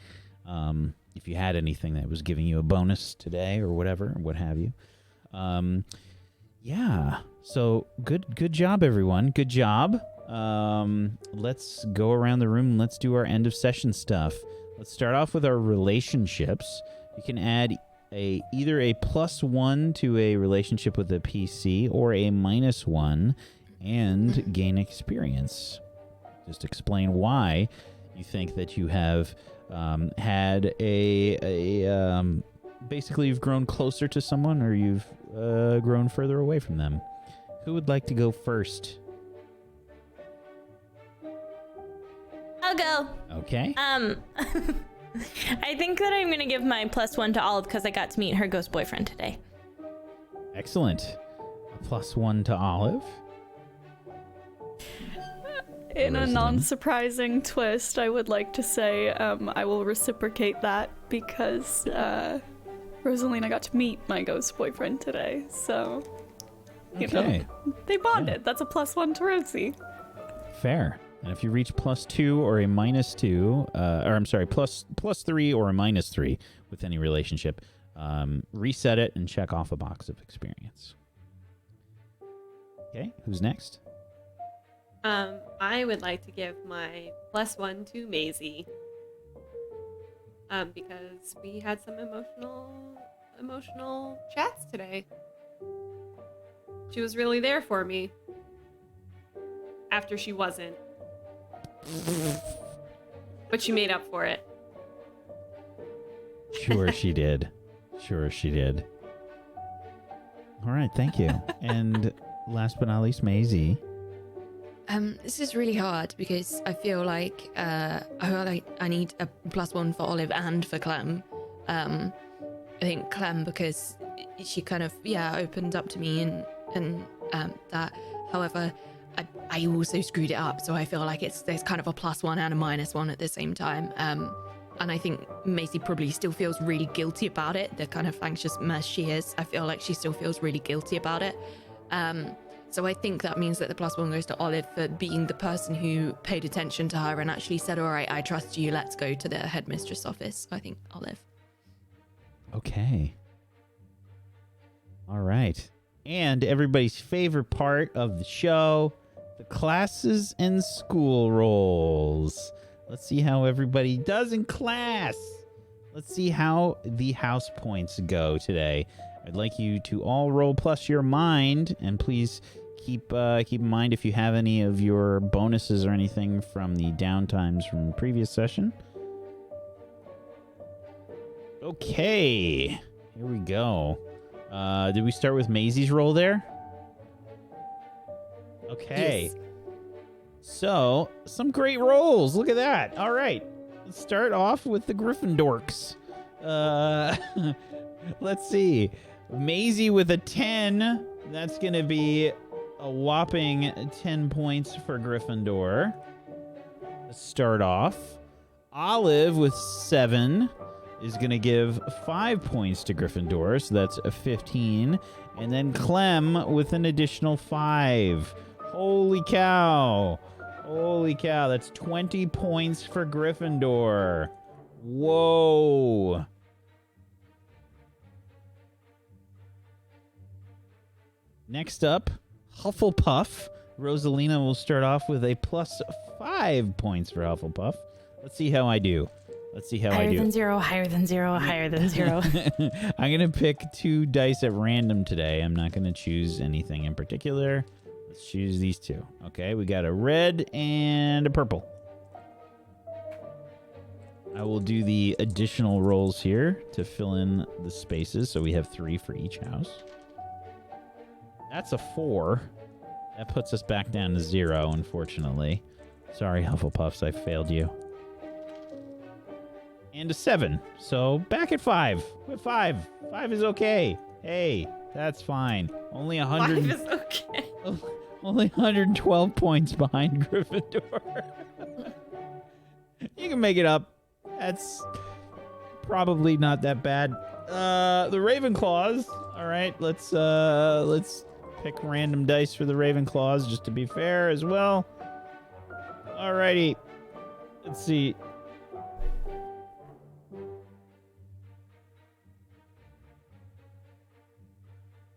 If you had anything that was giving you a bonus today or whatever, or what have you. Yeah. So good job, everyone. Good job. Let's go around the room and let's do our end of session stuff. Let's start off with our relationships. You can add either a +1 to a relationship with a PC or a -1 and gain experience. Just explain why you think that you have had basically you've grown closer to someone or you've grown further away from them. Who would like to go first? I'll go. Okay. I think that I'm gonna give my +1 to Olive because I got to meet her ghost boyfriend today. Excellent. A +1 to Olive. In a Rosalind. non-surprising twist, I would like to say I will reciprocate that because Rosalina got to meet my ghost boyfriend today, so you Okay. know, they bonded. That's a +1 to Rosie. Fair. And if you reach +2 or a -2, +3 or a -3 with any relationship, reset it and check off a box of experience. Okay, who's next? I would like to give my +1 to Maisie. Because we had some emotional chats today. She was really there for me. After she wasn't. But she made up for it. Sure she did. Sure she did. All right, thank you. And last but not least, Maisie. This is really hard because I feel like I need a +1 for Olive and for Clem. I think Clem because she kind of opened up to me and that. However, I also screwed it up, so I feel like there's kind of a +1 and a -1 at the same time. And I think Maisie probably still feels really guilty about it. The kind of anxious mess she is, I feel like she still feels really guilty about it. So I think that means that the +1 goes to Olive for being the person who paid attention to her and actually said, all right, I trust you, let's go to the headmistress office. I think Olive. Okay. All right. And everybody's favorite part of the show, the classes and school rolls. Let's see how everybody does in class. Let's see how the house points go today. I'd like you to all roll plus your mind, and please keep in mind if you have any of your bonuses or anything from the downtimes from the previous session. Okay, here we go. Did we start with Maisie's roll there? Okay. Yes. So, some great rolls. Look at that. All right. Let's start off with the Gryffindorks. Let's see. Maisie with a 10. That's going to be a whopping 10 points for Gryffindor. Let's start off. Olive with 7 is going to give 5 points to Gryffindor, so that's a 15. And then Clem with an additional 5. Holy cow. Holy cow, that's 20 points for Gryffindor. Whoa. Next up, Hufflepuff. Rosalina will start off with a +5 points for Hufflepuff. Let's see how I do. Higher than 0, higher than 0, higher than 0. I'm going to pick 2 dice at random today. I'm not going to choose anything in particular. Let's choose these 2. Okay, we got a red and a purple. I will do the additional rolls here to fill in the spaces, so we have 3 for each house. That's a 4. That puts us back down to 0, unfortunately. Sorry, Hufflepuffs, I failed you. And a 7. So back at 5. With 5. 5 is okay. Hey, that's fine. Only 100. 5 is okay. Only 112 points behind Gryffindor. You can make it up. That's probably not that bad. The Ravenclaws. All right, let's pick random dice for the Ravenclaws just to be fair as well. Alrighty. Let's see.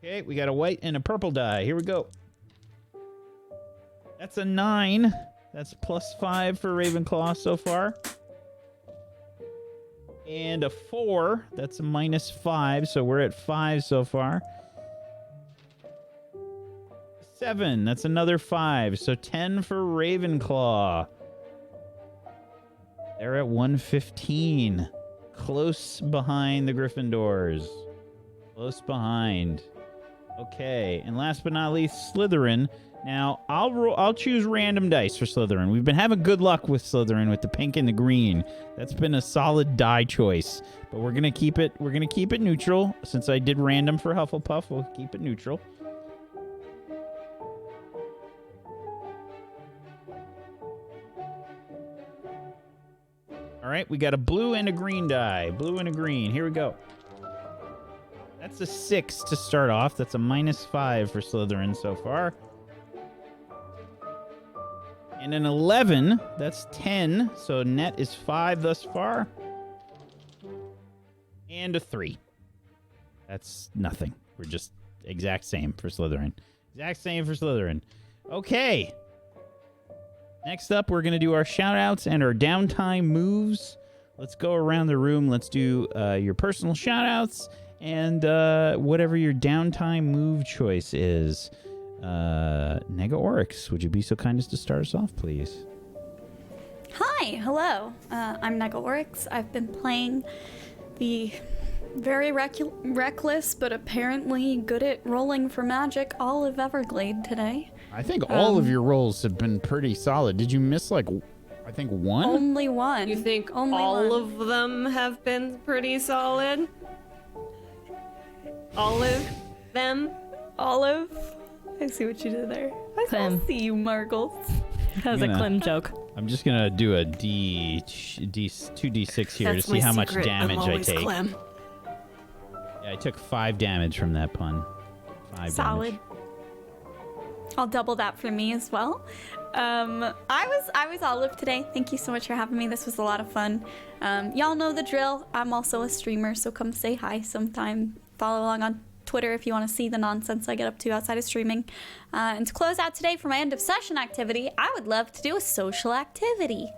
Okay, we got a white and a purple die. Here we go. That's a 9. That's +5 for Ravenclaw so far. And a 4. That's a -5, so we're at 5 so far. 7. That's another 5, so 10 for Ravenclaw. They're at 115. Close behind the Gryffindors. Close behind. Okay, and last but not least, Slytherin. Now, I'll choose random dice for Slytherin. We've been having good luck with Slytherin with the pink and the green. That's been a solid die choice. But we're gonna keep it neutral. Since I did random for Hufflepuff, we'll keep it neutral. All right, we got a blue and a green die. Blue and a green. Here we go. That's a 6 to start off. That's a -5 for Slytherin so far. And an 11, that's 10, so net is 5 thus far. And a 3. That's nothing. We're just exact same for Slytherin. Exact same for Slytherin. Okay. Next up, we're going to do our shout-outs and our downtime moves. Let's go around the room. Let's do your personal shout-outs and whatever your downtime move choice is. Nega Oryx, would you be so kind as to start us off, please? Hi, hello. I'm Nega Oryx. I've been playing the very reckless but apparently good at rolling for magic Olive Everglade today. I think all of your rolls have been pretty solid. Did you miss I think one? Only one. You think Only all one. of them have been pretty solid? Olive? Them? Olive? I see what you did there. I see you, Margles. That was a Clem joke. I'm just gonna do a 2d6 here to see how much damage I take. Clem. Yeah, I took 5 damage from that pun. 5 Solid. damage. I'll double that for me as well. I was Olive today. Thank you so much for having me. This was a lot of fun. Y'all know the drill. I'm also a streamer, so come say hi sometime. Follow along on Twitter if you want to see the nonsense I get up to outside of streaming. And to close out today for my end of session activity, I would love to do a social activity.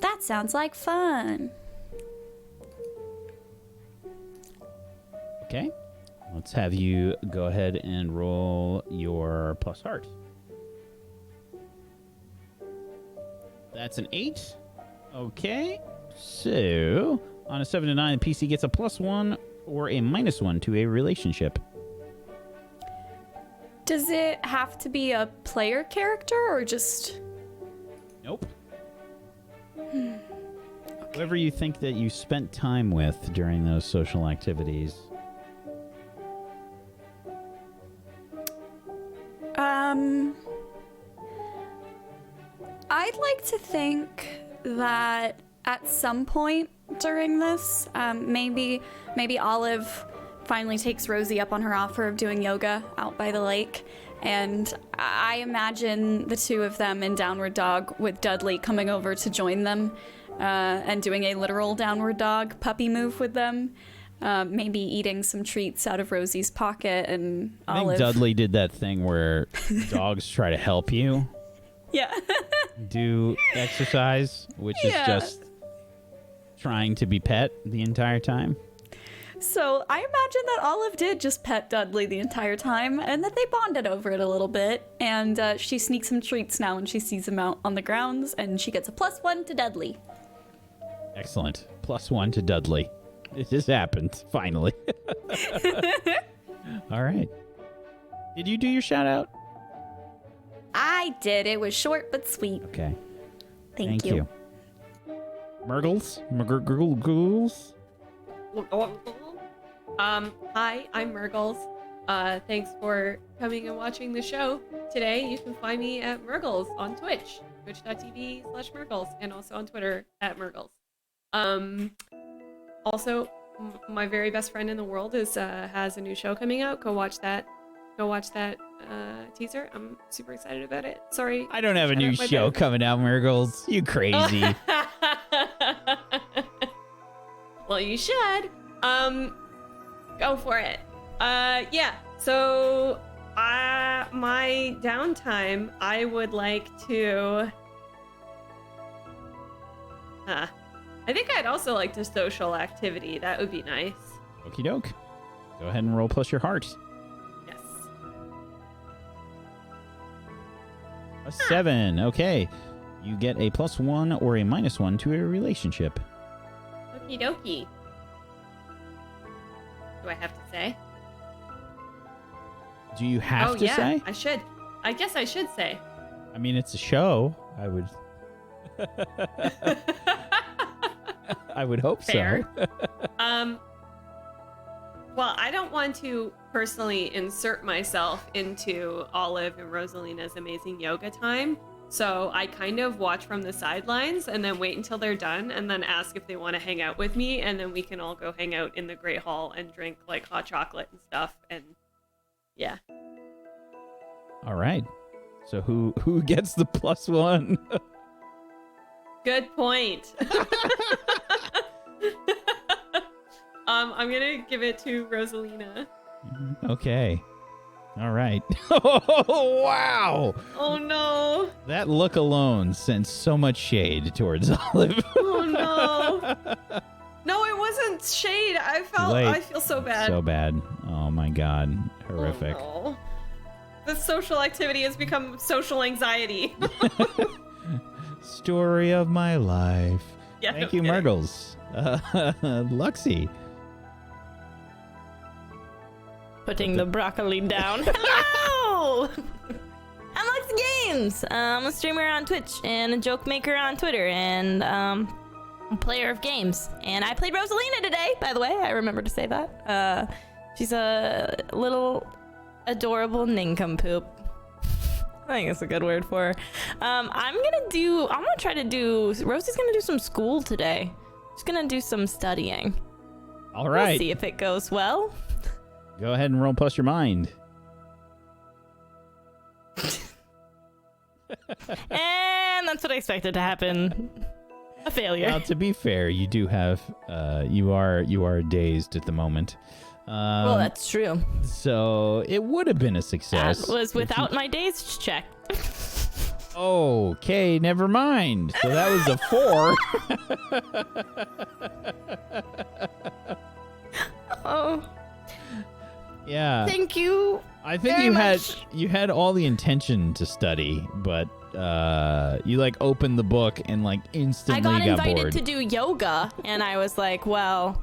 That sounds like fun. Okay. Let's have you go ahead and roll your plus heart. That's an 8. Okay. So, on a 7 to 9, the PC gets a +1 or a -1 to a relationship. Does it have to be a player character or just... Nope. Whoever you think that you spent time with during those social activities. I'd like to think that at some point during this, maybe Olive finally takes Rosie up on her offer of doing yoga out by the lake, and I imagine the two of them in Downward Dog with Dudley coming over to join them, and doing a literal Downward Dog puppy move with them. Maybe eating some treats out of Rosie's pocket, and I Olive. think Dudley did that thing where dogs try to help you Yeah. do exercise, which is just trying to be pet the entire time. So I imagine that Olive did just pet Dudley the entire time, and that they bonded over it a little bit. And she sneaks some treats now when she sees him out on the grounds, and she gets a +1 to Dudley. Excellent. +1 to Dudley. It has happened, finally. All right. Did you do your shout out? I did. It was short but sweet. Okay. Thank you. Murgles? Murgles? Hi, I'm Murgles. Thanks for coming and watching the show today. You can find me at Murgles on Twitch, twitch.tv/Murgles, and also on Twitter at Murgles. Also, my very best friend in the world has a new show coming out. Go watch that teaser. I'm super excited about it. Sorry. I don't have a new show coming out, Murgles. You crazy. Well, you should. Go for it. Yeah. So, my downtime, I would like to. I think I'd also like to social activity. That would be nice. Okie doke. Go ahead and roll plus your heart. Yes. A 7. Okay. You get a +1 or a -1 to a relationship. Okie dokie. Do I have to say? Do you have to say? I should. I guess I should say. I mean, it's a show. I would. I would hope Fair. so. Well, I don't want to personally insert myself into Olive and Rosalina's amazing yoga time. So I kind of watch from the sidelines and then wait until they're done and then ask if they want to hang out with me. And then we can all go hang out in the Great Hall and drink like hot chocolate and stuff. And yeah. All right. So who gets the +1? Good point. I'm gonna give it to Rosalina. Okay. All right. Oh, wow. Oh no. That look alone sends so much shade towards Olive. Oh no. No, it wasn't shade. I feel so bad. So bad. Oh my god. Horrific. Oh, no. The social activity has become social anxiety. Story of my life. Yeah, Thank no you, kidding. Murgles. Luxie. Putting the broccoli down. Hello! I'm Lux Games. I'm a streamer on Twitch and a joke maker on Twitter and a player of games. And I played Rosalina today, by the way. I remember to say that. She's a little adorable nincompoop. I think that's a good word for her. I'm gonna try to do, Rosie's gonna do some school today. She's gonna do some studying. All right. We'll see if it goes well. Go ahead and roll plus your mind. And that's what I expected to happen. A failure. Now, to be fair, you do have, you are dazed at the moment. Well, that's true. So it would have been a success. That was if you- without my days check. Okay, never mind. So that was a 4. Oh, Yeah. thank you. I think very much. you had all the intention to study, but you like opened the book and like instantly I got invited bored. to do yoga, and I was like, well,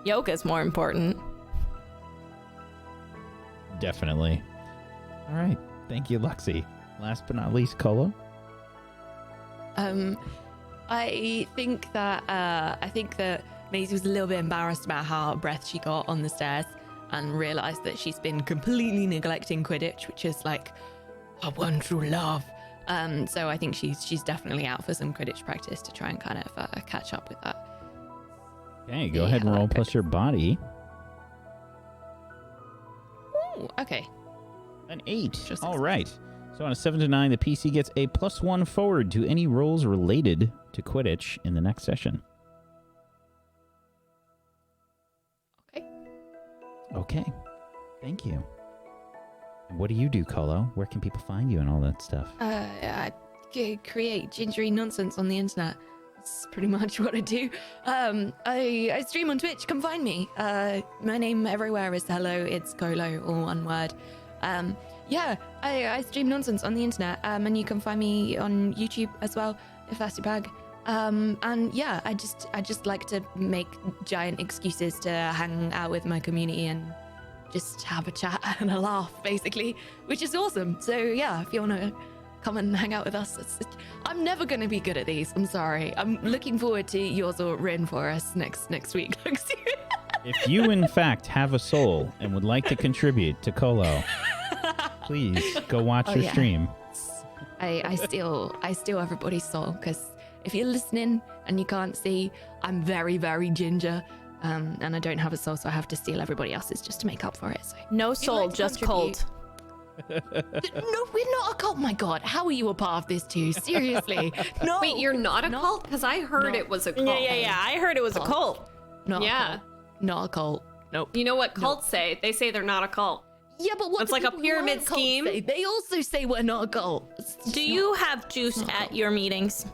yoga's more important. Definitely. All right. Thank you, Luxie. Last but not least, Colo. I think that Maisie was a little bit embarrassed about how out of breath she got on the stairs and realized that she's been completely neglecting Quidditch, which is like a one true love. So I think she's definitely out for some Quidditch practice to try and kind of catch up with that. Okay, go ahead and roll plus your body. Ooh, okay. An 8. Just All right. So on a 7 to 9, the PC gets a +1 forward to any rolls related to Quidditch in the next session. Okay. Okay. Thank you. And what do you do, Colo? Where can people find you and all that stuff? I create gingery nonsense on the internet. That's pretty much what I do. I stream on Twitch. Come find me. My name everywhere is hello. It's Colo, all one word. I stream nonsense on the internet. And you can find me on YouTube as well, if that's your bag. And yeah, I just like to make giant excuses to hang out with my community and just have a chat and a laugh, basically, which is awesome. So yeah, if you want to come and hang out with us, I'm never going to be good at these. I'm sorry. I'm looking forward to yours all written for us next week. If you, in fact, have a soul and would like to contribute to Colo, please go watch your yeah. stream. I steal everybody's soul, because if you're listening and you can't see, I'm very, very ginger. And I don't have a soul, so I have to steal everybody else's just to make up for it. So No if you'd soul, like to just contribute- cult. No, we're not a cult. My God, how are you a part of this too? Seriously, no. Wait, you're not a No. cult? Because I heard No. it was a cult. Yeah. I heard it was a cult. Not Yeah. a cult. Not a cult. Nope. You know what cults say? They say they're not a cult. Yeah, but what It's do like a people who pyramid aren't cults scheme. say? They also say we're not a cult. It's just Do not- you have juice not at cult. your meetings?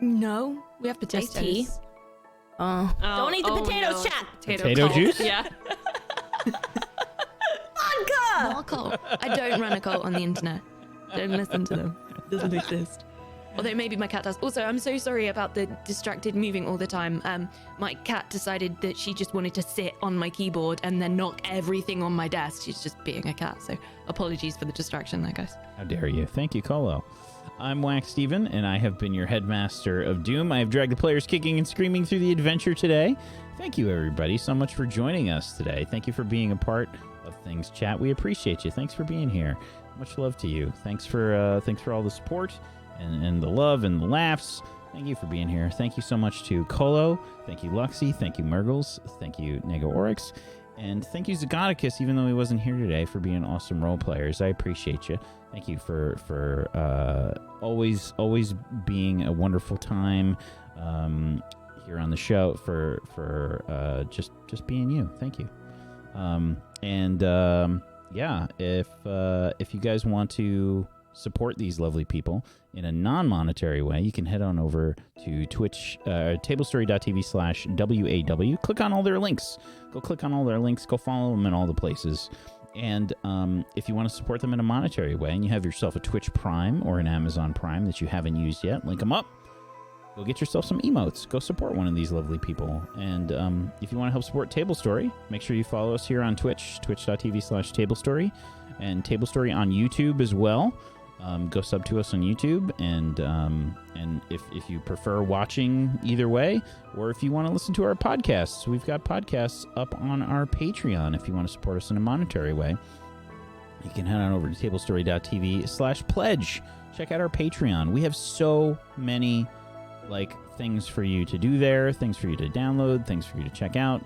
No, we have potatoes. Just tea? Oh. Don't eat the potatoes, no, chat. Potato cult. juice? Yeah. Vodka! Not a cult. I don't run a cult on the internet. Don't listen to them. It doesn't exist. Although maybe my cat does. Also, I'm so sorry about the distracted moving all the time. My cat decided that she just wanted to sit on my keyboard and then knock everything on my desk. She's just being a cat, so apologies for the distraction there, guys. How dare you? Thank you, Colo. I'm Wax Steven, and I have been your Headmaster of Doom. I have dragged the players kicking and screaming through the adventure today. Thank you, everybody, so much for joining us today. Thank you for being a part of things, chat. We appreciate you. Thanks for being here. Much love to you. Thanks for all the support and the love and the laughs. Thank you for being here. Thank you so much to Colo. Thank you, Luxie. Thank you, Murgles. Thank you, Nego Oryx. And thank you, Zagonicus, even though he wasn't here today, for being awesome role players. I appreciate you. Thank you for always being a wonderful time here on the show, for just being you. Thank you. If you guys want to support these lovely people in a non-monetary way, you can head on over to Twitch, tablestory.tv/WAW. Click on all their links. Go click on all their links. Go follow them in all the places. And if you want to support them in a monetary way and you have yourself a Twitch Prime or an Amazon Prime that you haven't used yet, link them up. go get yourself some emotes. Go support one of these lovely people. And if you want to help support Table Story, make sure you follow us here on Twitch, twitch.tv/TableStory, and Table Story on YouTube as well. Go sub to us on YouTube, and if you prefer watching either way, or if you want to listen to our podcasts, we've got podcasts up on our Patreon. If you want to support us in a monetary way, you can head on over to tablestory.tv/pledge. Check out our Patreon. We have so many things for you to do there, things for you to download, things for you to check out.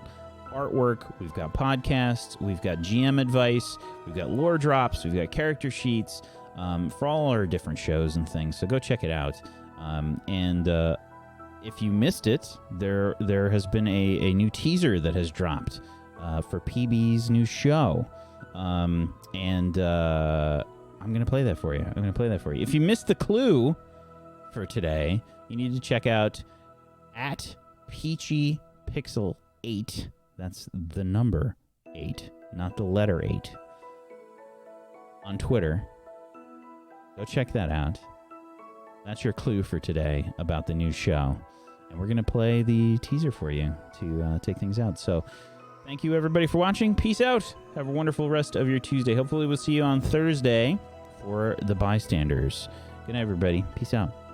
Artwork, we've got podcasts, we've got GM advice, we've got lore drops, we've got character sheets. For all our different shows and things, so go check it out. And if you missed it, there has been a new teaser that has dropped for PB's new show, and I'm gonna play that for you. If you missed the clue for today, you need to check out at Peachy Pixel 8. That's the number 8, not the letter 8. On Twitter. Go check that out. That's your clue for today about the new show. And we're going to play the teaser for you to take things out. So thank you, everybody, for watching. Peace out. Have a wonderful rest of your Tuesday. Hopefully we'll see you on Thursday for the Bystanders. Good night, everybody. Peace out.